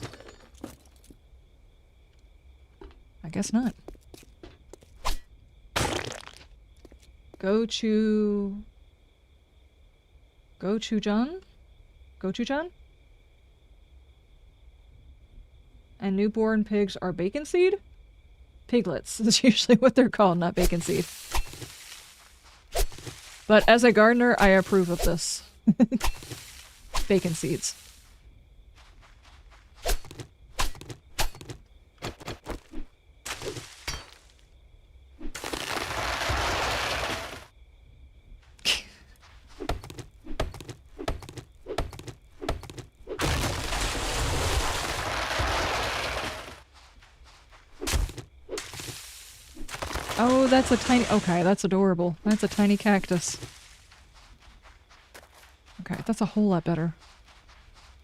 I guess not. Gochujang? Gochujang? And newborn pigs are bacon seed? Piglets is usually what they're called, not bacon seed. But as a gardener, I approve of this. Bacon seeds. Oh, that's a tiny... Okay, that's adorable. That's a tiny cactus. Okay, that's a whole lot better.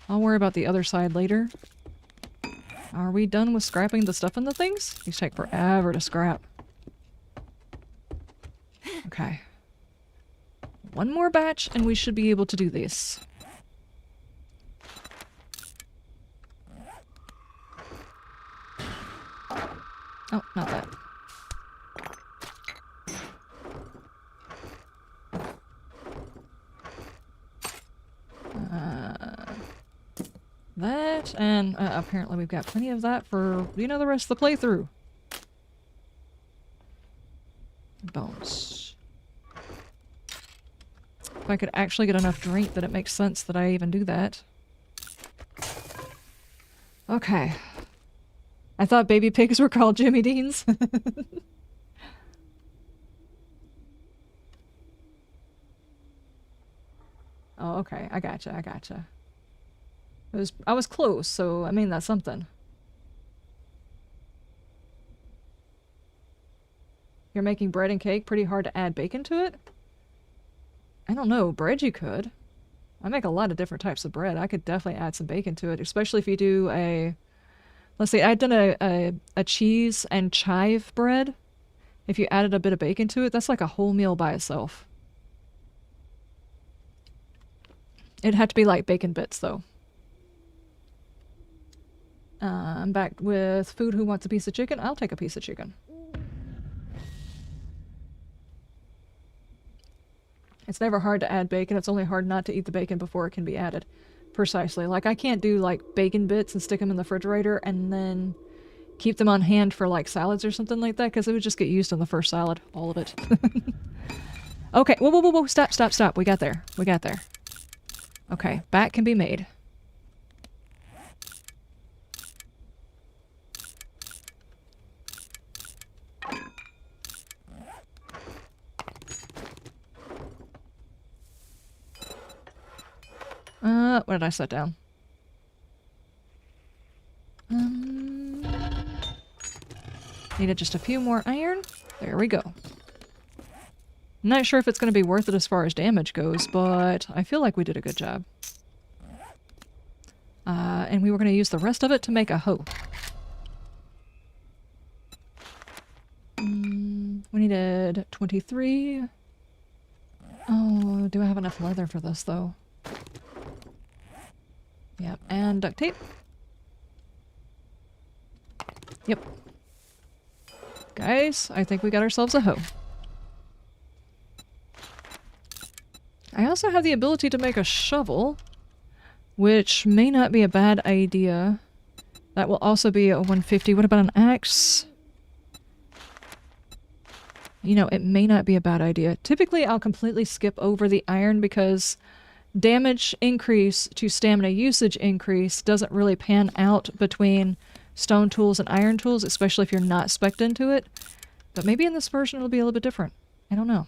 I'll worry about the other side later. Are we done with scrapping the stuff in the things? These take forever to scrap. Okay. One more batch and we should be able to do this. Oh, not that. That, and apparently we've got plenty of that for, you know, the rest of the playthrough. Bones. If I could actually get enough drink that it makes sense that I even do that. Okay. I thought baby pigs were called Jimmy Deans. Oh, okay. I gotcha. I was close, so I mean that's something. You're making bread and cake, pretty hard to add bacon to it? I don't know, bread you could. I make a lot of different types of bread. I could definitely add some bacon to it, especially if you do a... Let's see, I've done a cheese and chive bread. If you added a bit of bacon to it, that's like a whole meal by itself. It'd have to be like bacon bits, though. I'm back with food. Who wants a piece of chicken? I'll take a piece of chicken. It's never hard to add bacon. It's only hard not to eat the bacon before it can be added. Precisely. Like, I can't do, like, bacon bits and stick them in the refrigerator and then keep them on hand for, like, salads or something like that, because it would just get used in the first salad. All of it. Okay. Whoa. Stop. We got there. Okay. Bat can be made. What did I set down? Needed just a few more iron. There we go. I'm not sure if it's going to be worth it as far as damage goes, but I feel like we did a good job. And we were going to use the rest of it to make a hoe. We needed 23. Oh, do I have enough leather for this, though? Yep, and duct tape. Yep. Guys, I think we got ourselves a hoe. I also have the ability to make a shovel, which may not be a bad idea. That will also be a 150. What about an axe? You know, it may not be a bad idea. Typically, I'll completely skip over the iron because damage increase to stamina usage increase doesn't really pan out between stone tools and iron tools, especially if you're not spec'd into it. But maybe in this version it'll be a little bit different. I don't know.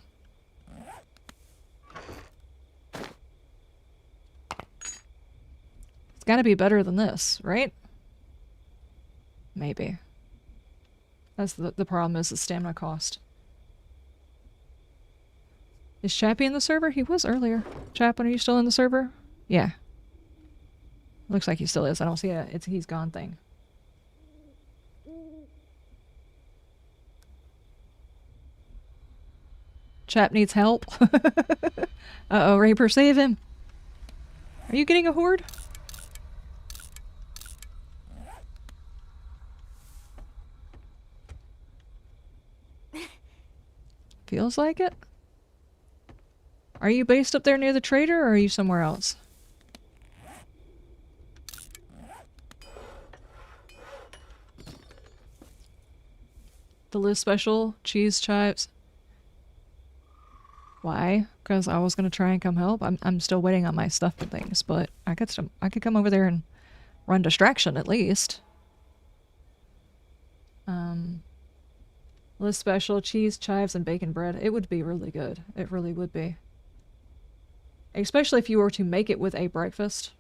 It's gotta be better than this, right? Maybe. That's the problem, is the stamina cost. Is Chappie in the server? He was earlier. Chaplin, are you still in the server? Yeah. Looks like he still is. I don't see a he's gone thing. Chap needs help. Uh-oh, Raper, save him. Are you getting a horde? Feels like it. Are you based up there near the trader, or are you somewhere else? The Liz special, cheese chives. Why? Because I was gonna try and come help. I'm still waiting on my stuff and things, but I could come over there and run distraction at least. Liz special, cheese, chives, and bacon bread. It would be really good. It really would be. Especially if you were to make it with a breakfast.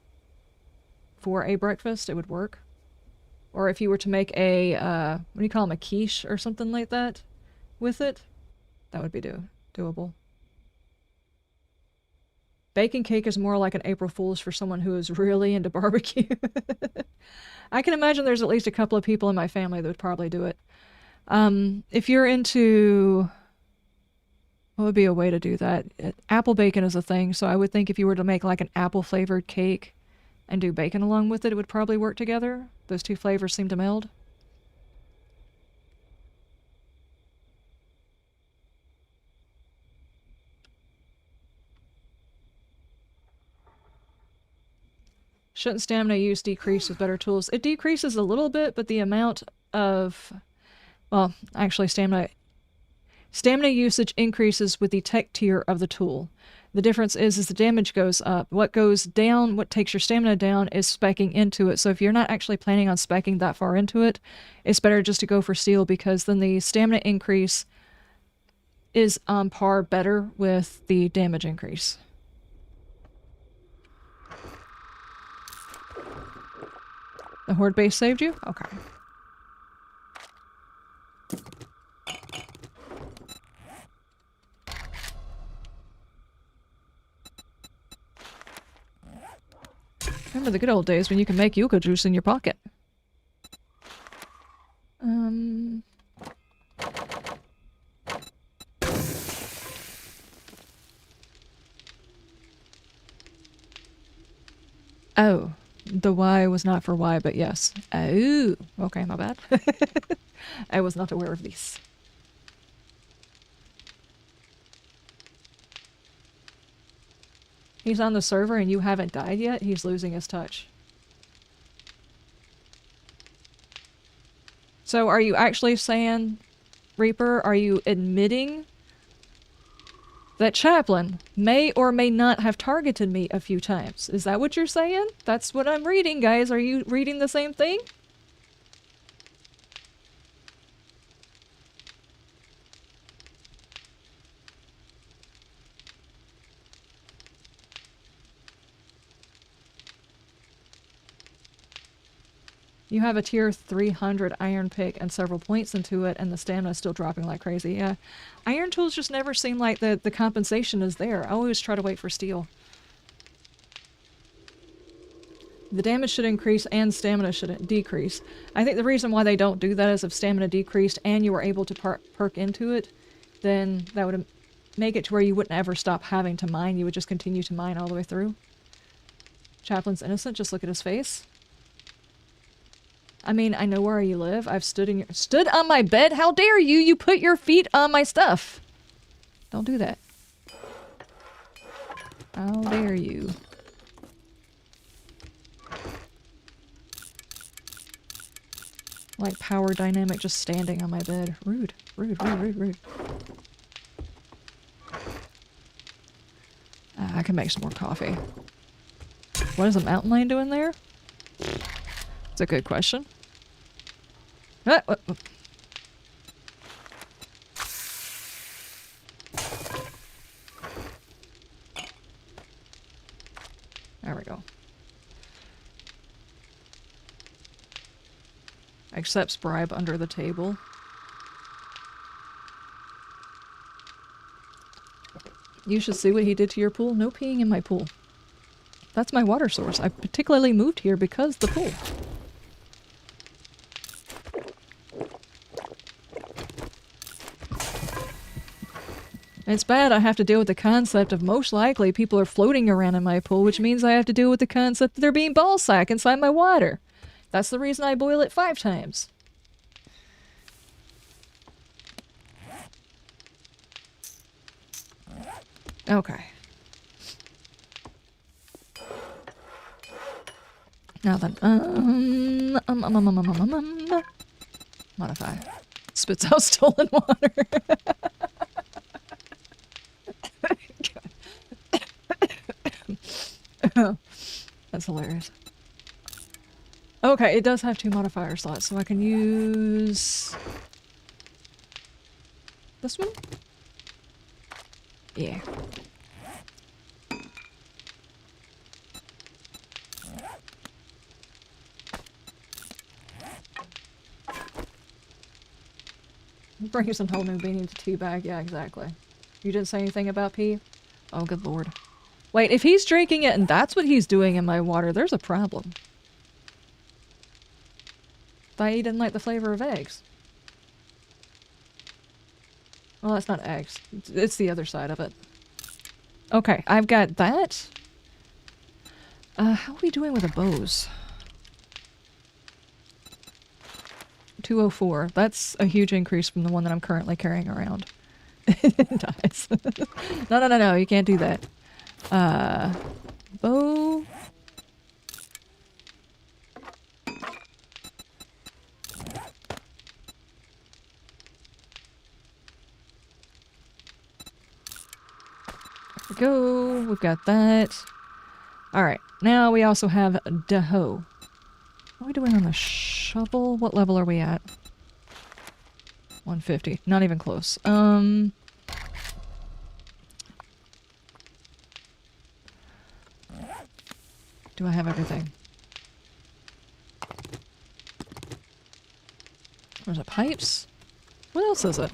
For a breakfast, it would work. Or if you were to make a, what do you call them, a quiche or something like that with it, that would be doable. Bacon cake is more like an April Fool's for someone who is really into barbecue. I can imagine there's at least a couple of people in my family that would probably do it. If you're into... What would be a way to do that? Apple bacon is a thing, so I would think if you were to make like an apple-flavored cake and do bacon along with it, it would probably work together. Those two flavors seem to meld. Shouldn't stamina use decrease with better tools? It decreases a little bit, but the amount of... Well, actually stamina usage increases with the tech tier of the tool. The difference is the damage goes up. What goes down, what takes your stamina down, is speccing into it. So if you're not actually planning on speccing that far into it, it's better just to go for steel, because then the stamina increase is on par better with the damage increase. The horde base saved you? Okay. Remember the good old days when you can make yucca juice in your pocket. Oh, the Y was not for Y, but yes. Oh, okay, my bad. I was not aware of this. He's on the server and you haven't died yet? He's losing his touch. So are you actually saying, Reaper, are you admitting that Chaplain may or may not have targeted me a few times? Is that what you're saying? That's what I'm reading, guys. Are you reading the same thing? You have a tier 300 iron pick and several points into it, and the stamina's still dropping like crazy. Yeah. Iron tools just never seem like the compensation is there. I always try to wait for steel. The damage should increase and stamina should decrease. I think the reason why they don't do that is if stamina decreased and you were able to perk into it, then that would make it to where you wouldn't ever stop having to mine. You would just continue to mine all the way through. Chaplain's innocent. Just look at his face. I mean, I know where you live. I've stood on my bed. How dare you? You put your feet on my stuff. Don't do that. How dare you? Like power dynamic just standing on my bed. Rude. Rude, rude, rude, rude. I can make some more coffee. What is a mountain lion doing there? It's a good question. There we go. Accepts bribe under the table. You should see what he did to your pool. No peeing in my pool. That's my water source. I particularly moved here because the pool. It's bad I have to deal with the concept of most likely people are floating around in my pool, which means I have to deal with the concept that they're being ballsack inside my water. That's the reason I boil it 5 times. Okay. Now then, modify. Spits out stolen water. That's hilarious. Okay, it does have 2 modifier slots, so I can use this one? Yeah. Bring some whole new beanie to teabag. Yeah, exactly. You didn't say anything about pee? Oh, good lord. Wait, if he's drinking it and that's what he's doing in my water, there's a problem. Thought he didn't like the flavor of eggs. Well, that's not eggs. It's the other side of it. Okay, I've got that. How are we doing with the bows? 204. That's a huge increase from the one that I'm currently carrying around. It dies. No, you can't do that. Bow. There we go. We've got that. Alright, now we also have the hoe. What are we doing on the shovel? What level are we at? 150. Not even close. Do I have everything? There's a pipes. What else is it?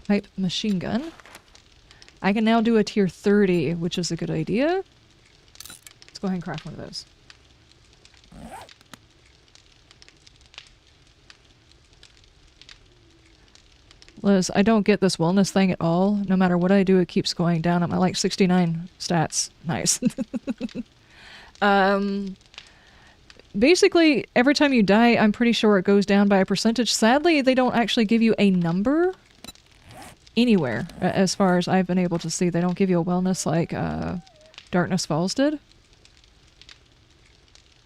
Pipe machine gun. I can now do a tier 30, which is a good idea. Let's go ahead and craft one of those. Liz, I don't get this wellness thing at all. No matter what I do, it keeps going down. I'm at like 69 stats. Nice. Basically, every time you die, I'm pretty sure it goes down by a percentage. Sadly, they don't actually give you a number anywhere, as far as I've been able to see. They don't give you a wellness like Darkness Falls did.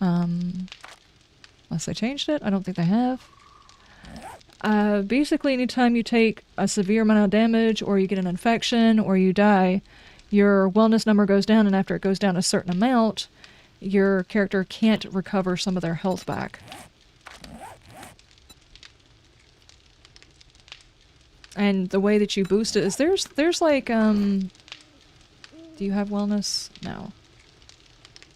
Unless they changed it. I don't think they have. Basically, anytime you take a severe amount of damage, or you get an infection, or you die, your wellness number goes down, and after it goes down a certain amount, your character can't recover some of their health back. And the way that you boost it is there's like, do you have wellness? No.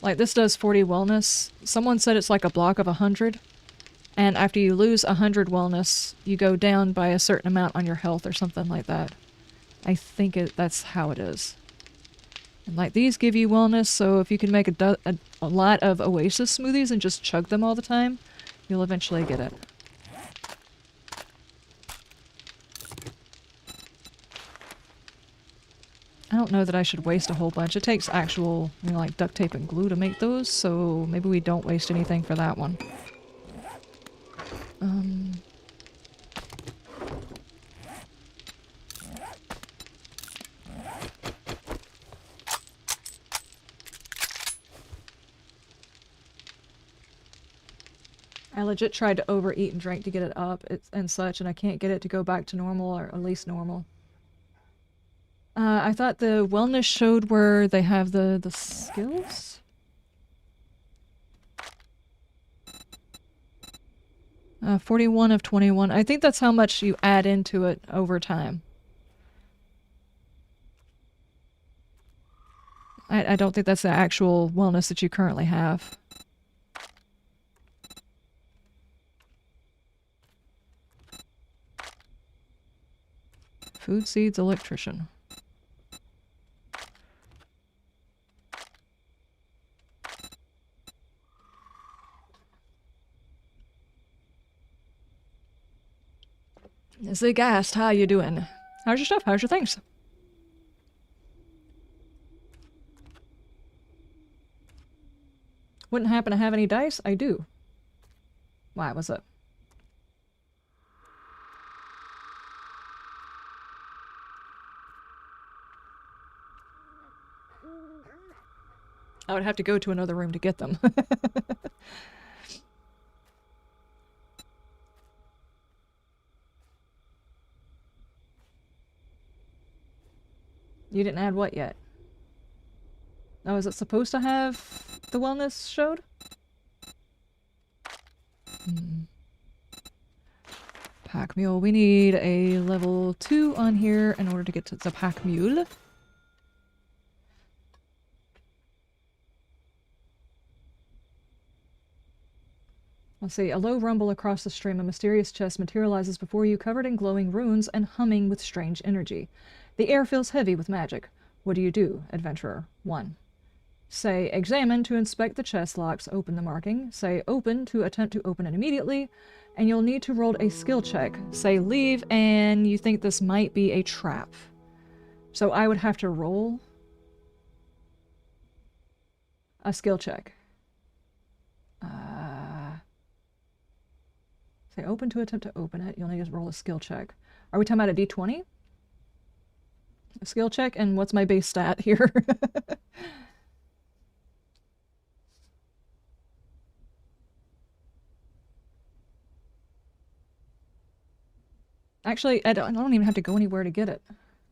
Like, this does 40 wellness. Someone said it's like a block of 100. And after you lose 100 wellness, you go down by a certain amount on your health or something like that. I think that's how it is. And like, these give you wellness, so if you can make a lot of Oasis smoothies and just chug them all the time, you'll eventually get it. I don't know that I should waste a whole bunch. It takes actual, you know, like duct tape and glue to make those, so maybe we don't waste anything for that one. I legit tried to overeat and drink to get it up and such, and I can't get it to go back to normal, or at least normal. I thought the wellness showed where they have the skills? 41 of 21. I think that's how much you add into it over time. I don't think that's the actual wellness that you currently have. Food seeds electrician. Zig asked, how you doing? How's your stuff? How's your things? Wouldn't happen to have any dice? I do. Why, what's up? I would have to go to another room to get them. You didn't add what yet? Oh, is it supposed to have the wellness showed? Pack mule. We need a level 2 on here in order to get to the pack mule. Let's see. A low rumble across the stream. A mysterious chest materializes before you, covered in glowing runes and humming with strange energy. The air feels heavy with magic. What do you do, adventurer? 1. Say examine to inspect the chest locks, open the marking. Say open to attempt to open it immediately. And you'll need to roll a skill check. Say leave and you think this might be a trap. So I would have to roll a skill check. Say open to attempt to open it. You'll need to roll a skill check. Are we talking about a d20? A skill check? And what's my base stat here? Actually, I don't even have to go anywhere to get it.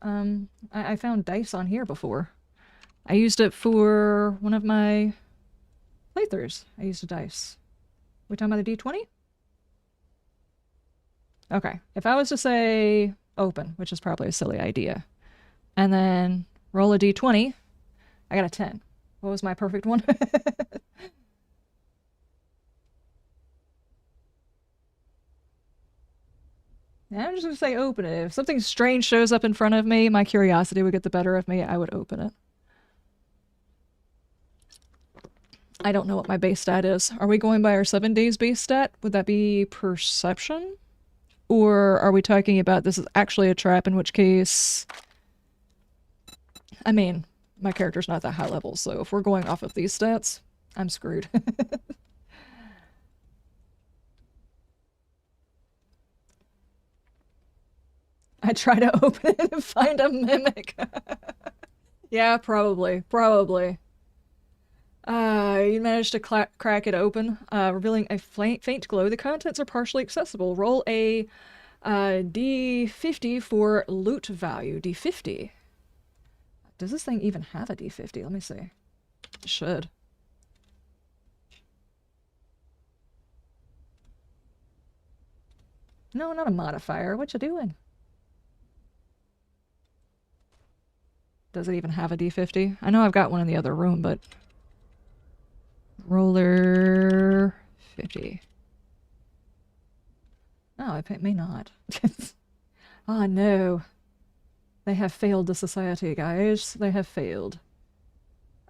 I found dice on here before. I used it for one of my playthroughs. I used a dice. We talking about a d20? Okay. If I was to say open, which is probably a silly idea, and then roll a d20, I got a 10. What was my perfect one? Yeah, I'm just gonna say open it. If something strange shows up in front of me, my curiosity would get the better of me, I would open it. I don't know what my base stat is. Are we going by our 7 days base stat? Would that be perception? Or are we talking about this is actually a trap, in which case... I mean, my character's not that high level, so if we're going off of these stats, I'm screwed. I try to open it and find a mimic. Yeah, probably. Probably. You managed to crack it open, revealing a faint glow. The contents are partially accessible. Roll a d50 for loot value. D50. Does this thing even have a d50? Let me see. It should. No, not a modifier. What you doing? Does it even have a d50? I know I've got one in the other room, but... Roller 50. Oh, it may not. Oh no. They have failed the society, guys. They have failed.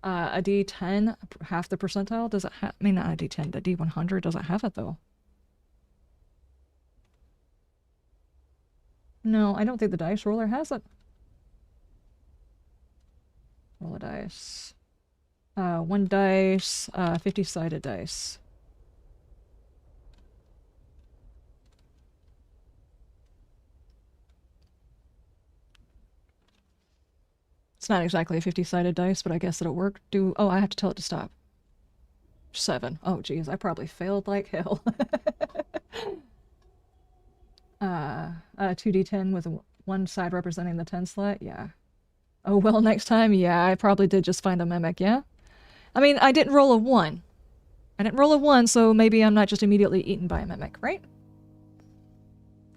A D10, half the percentile? Does it have... I mean, not a D10, the D100 doesn't have it, though. No, I don't think the dice roller has it. Roll a dice. One dice, 50-sided dice. It's not exactly a 50-sided dice, but I guess it'll work. Oh, I have to tell it to stop. 7. Oh, geez, I probably failed like hell. 2d10 with one side representing the 10 slot, yeah. Oh, well, next time, yeah, I probably did just find a mimic, yeah? I mean, I didn't roll a 1. I didn't roll a 1, so maybe I'm not just immediately eaten by a mimic, right?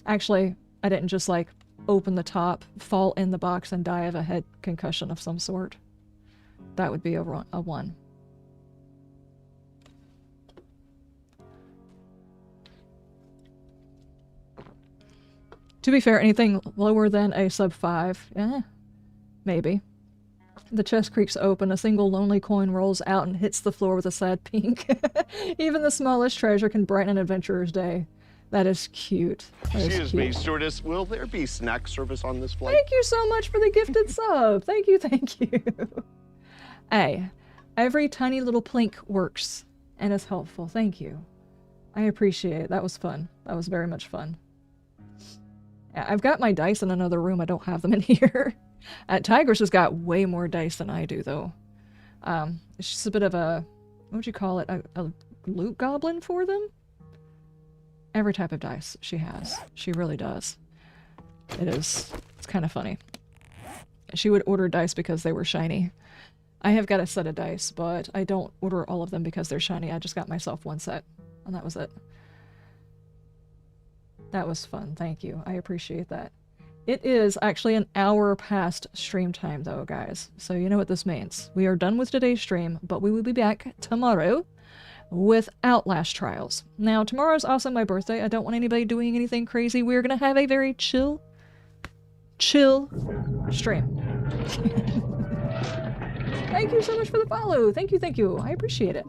Actually, I didn't just, like, open the top, fall in the box, and die of a head concussion of some sort. That would be a 1. To be fair, anything lower than a sub 5, maybe. The chest creaks open, a single lonely coin rolls out and hits the floor with a sad pink. Even the smallest treasure can brighten an adventurer's day. That is cute. Excuse me, stewardess, will there be snack service on this flight? Thank you so much for the gifted sub. Thank you, thank you. Hey, every tiny little plink works and is helpful. Thank you. I appreciate it. That was fun. That was very much fun. I've got my dice in another room. I don't have them in here. Tigress has got way more dice than I do, though. It's just a bit of a... what would you call it? A loot goblin for them? Every type of dice she has. She really does. It's kind of funny. She would order dice because they were shiny. I have got a set of dice, but I don't order all of them because they're shiny. I just got myself one set, and that was it. That was fun. Thank you. I appreciate that. It is actually an hour past stream time, though, guys. So you know what this means. We are done with today's stream, but we will be back tomorrow with Outlast Trials. Now, tomorrow's also my birthday. I don't want anybody doing anything crazy. We're going to have a very chill stream. Thank you so much for the follow. Thank you, thank you. I appreciate it.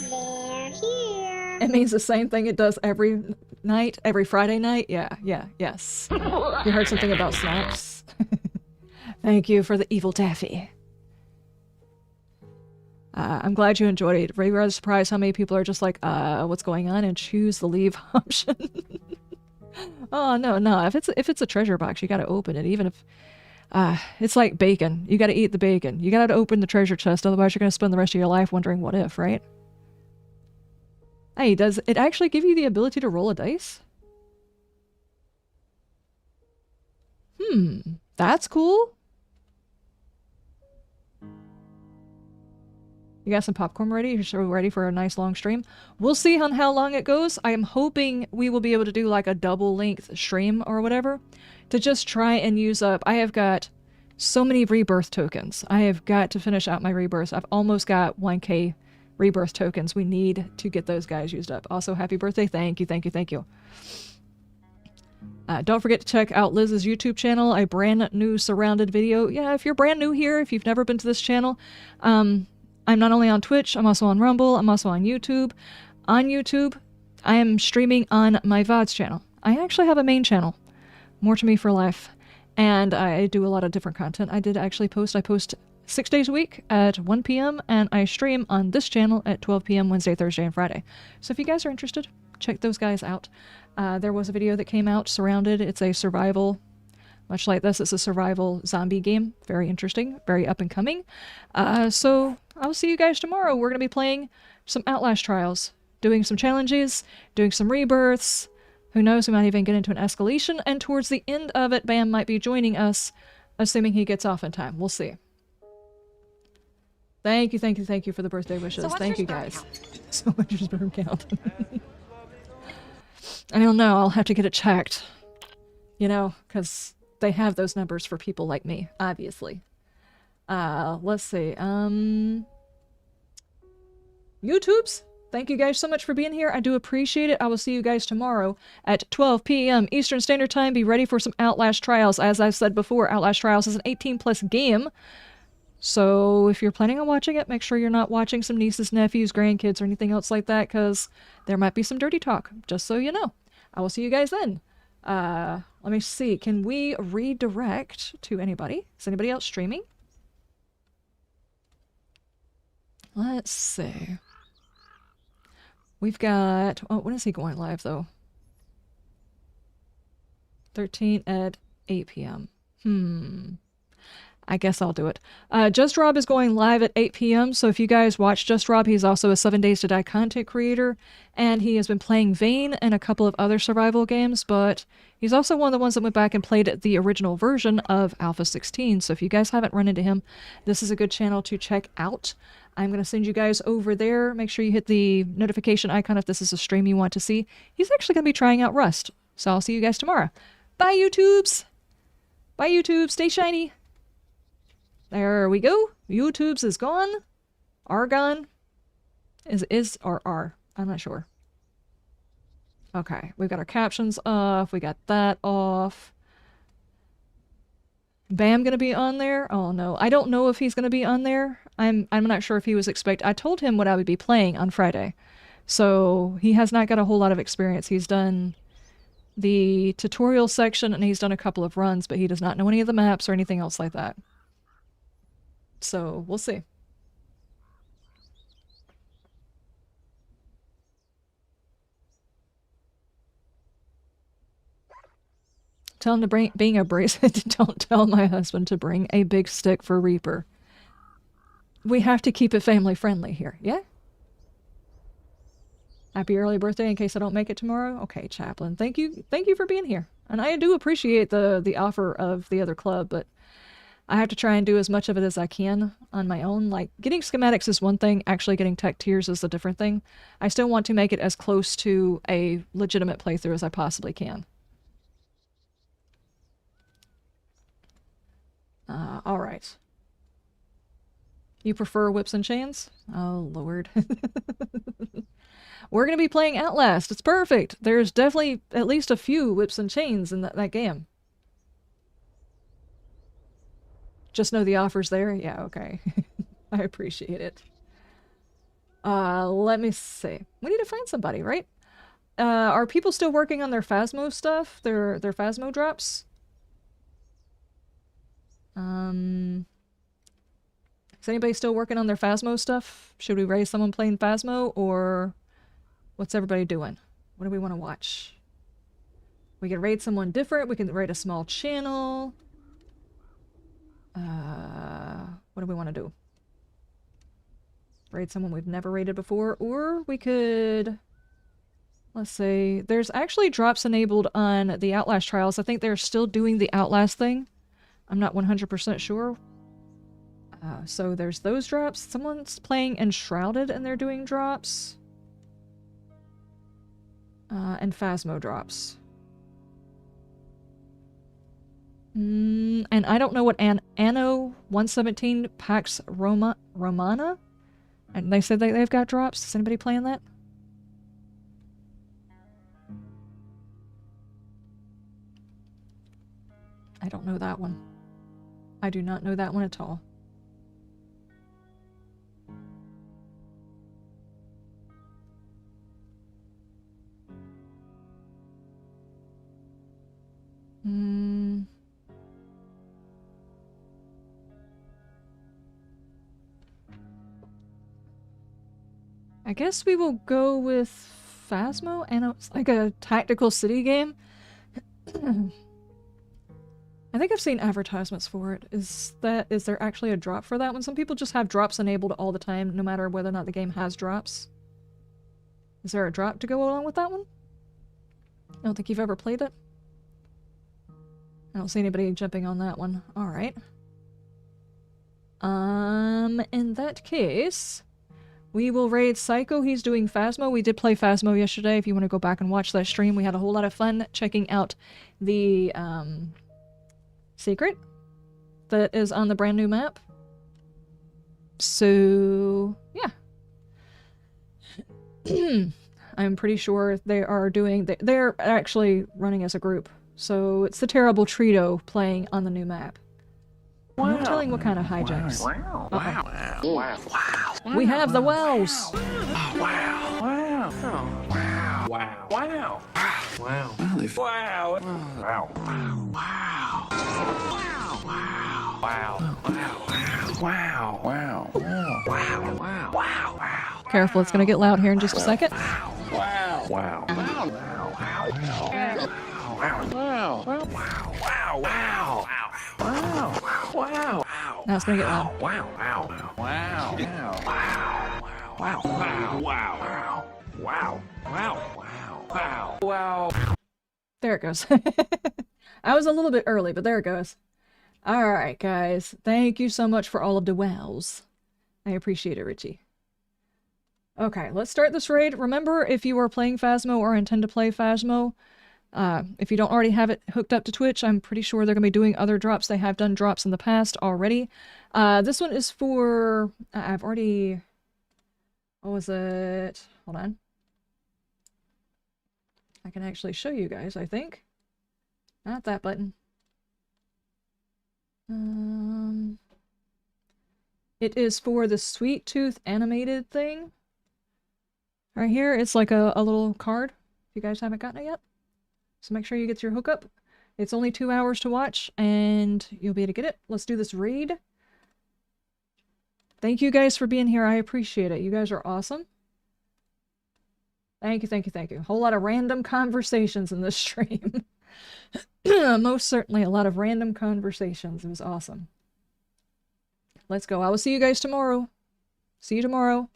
They're here. It means the same thing it does every night, every Friday night. Yes. You heard something about snacks? Thank you for the evil taffy. I'm glad you enjoyed it. Very rather surprised how many people are just like, what's going on, and choose the leave option. Oh, no. If it's a treasure box, you gotta open it, even if... it's like bacon. You gotta eat the bacon. You gotta open the treasure chest, otherwise you're gonna spend the rest of your life wondering what if, right? Hey, does it actually give you the ability to roll a dice? That's cool. You got some popcorn ready? You're ready for a nice long stream? We'll see on how long it goes. I am hoping we will be able to do like a double length stream or whatever to just try and use up. I have got so many rebirth tokens. I have got to finish out my rebirths. I've almost got 1k rebirth tokens. We need to get those guys used up. Also, happy birthday. Thank you. Don't forget to check out Liz's YouTube channel, a brand new surrounded video. Yeah, if you're brand new here, if you've never been to this channel, I'm not only on Twitch, I'm also on Rumble, I'm also on YouTube. On YouTube, I am streaming on my VODs channel. I actually have a main channel, More to Me for Life, and I do a lot of different content. I post 6 days a week at 1 p.m. and I stream on this channel at 12 p.m. Wednesday, Thursday, and Friday. So if you guys are interested, check those guys out. There was a video that came out, Surrounded. It's a survival, much like this, it's a survival zombie game. Very interesting, very up and coming. So I'll see you guys tomorrow. We're going to be playing some Outlast Trials, doing some challenges, doing some rebirths. Who knows, we might even get into an escalation, and towards the end of it, Bam might be joining us, assuming he gets off in time. We'll see. Thank you for the birthday wishes. So thank you, guys. So what's your sperm count? I don't know, I'll have to get it checked. You know, because they have those numbers for people like me, obviously. Let's see, YouTubes, thank you guys so much for being here. I do appreciate it. I will see you guys tomorrow at 12 p.m. Eastern Standard Time. Be ready for some Outlast Trials. As I've said before, Outlast Trials is an 18-plus game. So if you're planning on watching it, make sure you're not watching some nieces, nephews, grandkids, or anything else like that, because there might be some dirty talk, just so you know. I will see you guys then. Let me see. Can we redirect to anybody? Is anybody else streaming? Let's see. We've got... Oh, when is he going live, though? 13 at 8 p.m. I guess I'll do it. Just Rob is going live at 8 p.m. So if you guys watch Just Rob, he's also a 7 Days to Die content creator. And he has been playing Vane and a couple of other survival games. But he's also one of the ones that went back and played the original version of Alpha 16. So if you guys haven't run into him, this is a good channel to check out. I'm going to send you guys over there. Make sure you hit the notification icon if this is a stream you want to see. He's actually going to be trying out Rust. So I'll see you guys tomorrow. Bye, YouTubes! Bye, YouTube. Stay shiny. There we go. YouTube's is gone. Argon is or R. I'm not sure. Okay, we've got our captions off. We got that off. Bam gonna be on there? Oh no, I don't know if he's gonna be on there. I'm not sure if he was I told him what I would be playing on Friday, so he has not got a whole lot of experience. He's done the tutorial section and he's done a couple of runs, but he does not know any of the maps or anything else like that. So we'll see. Tell him to bring being abrasive. Don't tell my husband to bring a big stick for Reaper. We have to keep it family friendly here, yeah? Happy early birthday in case I don't make it tomorrow. Okay, Chaplain. Thank you for being here. And I do appreciate the offer of the other club, but I have to try and do as much of it as I can on my own. Like, getting schematics is one thing, actually getting tech tiers is a different thing. I still want to make it as close to a legitimate playthrough as I possibly can. Alright. You prefer whips and chains? Oh, Lord. We're going to be playing Outlast. It's perfect. There's definitely at least a few whips and chains in that game. Just know the offer's there? Yeah, okay. I appreciate it. Let me see. We need to find somebody, right? Are people still working on their Phasmo stuff? Their Phasmo drops? Is anybody still working on their Phasmo stuff? Should we raise someone playing Phasmo, or what's everybody doing? What do we want to watch? We can raid someone different. We can raid a small channel. What do we want to do? Raid someone we've never raided before, or we could... Let's see. There's actually drops enabled on the Outlast trials. I think they're still doing the Outlast thing. I'm not 100% sure. So there's those drops. Someone's playing Enshrouded and they're doing drops. And Phasmo drops. And I don't know what Anno 117 Pax Romana? And they said they've got drops. Is anybody playing that? I don't know that one. I do not know that one at all. I guess we will go with Phasmo, and it's like a tactical city game. I think I've seen advertisements for it. Is there actually a drop for that one? Some people just have drops enabled all the time, no matter whether or not the game has drops. Is there a drop to go along with that one? I don't think you've ever played it. I don't see anybody jumping on that one. Alright. In that case, we will raid Psycho. He's doing Phasmo. We did play Phasmo yesterday. If you want to go back and watch that stream, we had a whole lot of fun checking out the, secret that is on the brand new map. So, yeah. I'm pretty sure they are doing... They're actually running as a group. So it's the Terrible Trio playing on the new map. Wow. No telling what kind of hijinks. Wow. Wow. Wow. Wow. We have the wells! Wow. Wow. Wow. Wow. Wow. Wow. Wow. Wow. Wow. Wow. Wow. Wow. Wow. Wow. Wow. Careful, it's gonna get loud here in just a second. Wow. Wow. Wow. Wow. Wow. Wow. Wow. Wow. Wow. Now it's gonna get loud. Wow. Wow. Wow. Wow. Wow. Wow. Wow. Wow. Wow. Wow. There it goes. I was a little bit early, but there it goes. Alright, guys. Thank you so much for all of the wows. I appreciate it, Richie. Okay, let's start this raid. Remember, if you are playing Phasmo or intend to play Phasmo, if you don't already have it hooked up to Twitch, I'm pretty sure they're going to be doing other drops. They have done drops in the past already. This one is for... I've already... What was it? Hold on. I can actually show you guys, I think. Not that button. It is for the Sweet Tooth animated thing. Right here, it's like a little card, if you guys haven't gotten it yet. So make sure you get your hookup. It's only 2 hours to watch, and you'll be able to get it. Let's do this raid. Thank you guys for being here. I appreciate it. You guys are awesome. Thank you, thank you, thank you. A whole lot of random conversations in this stream. Most certainly a lot of random conversations. It was awesome. Let's go. I will see you guys tomorrow. See you tomorrow.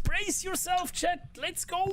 Brace yourself, chat. Let's go.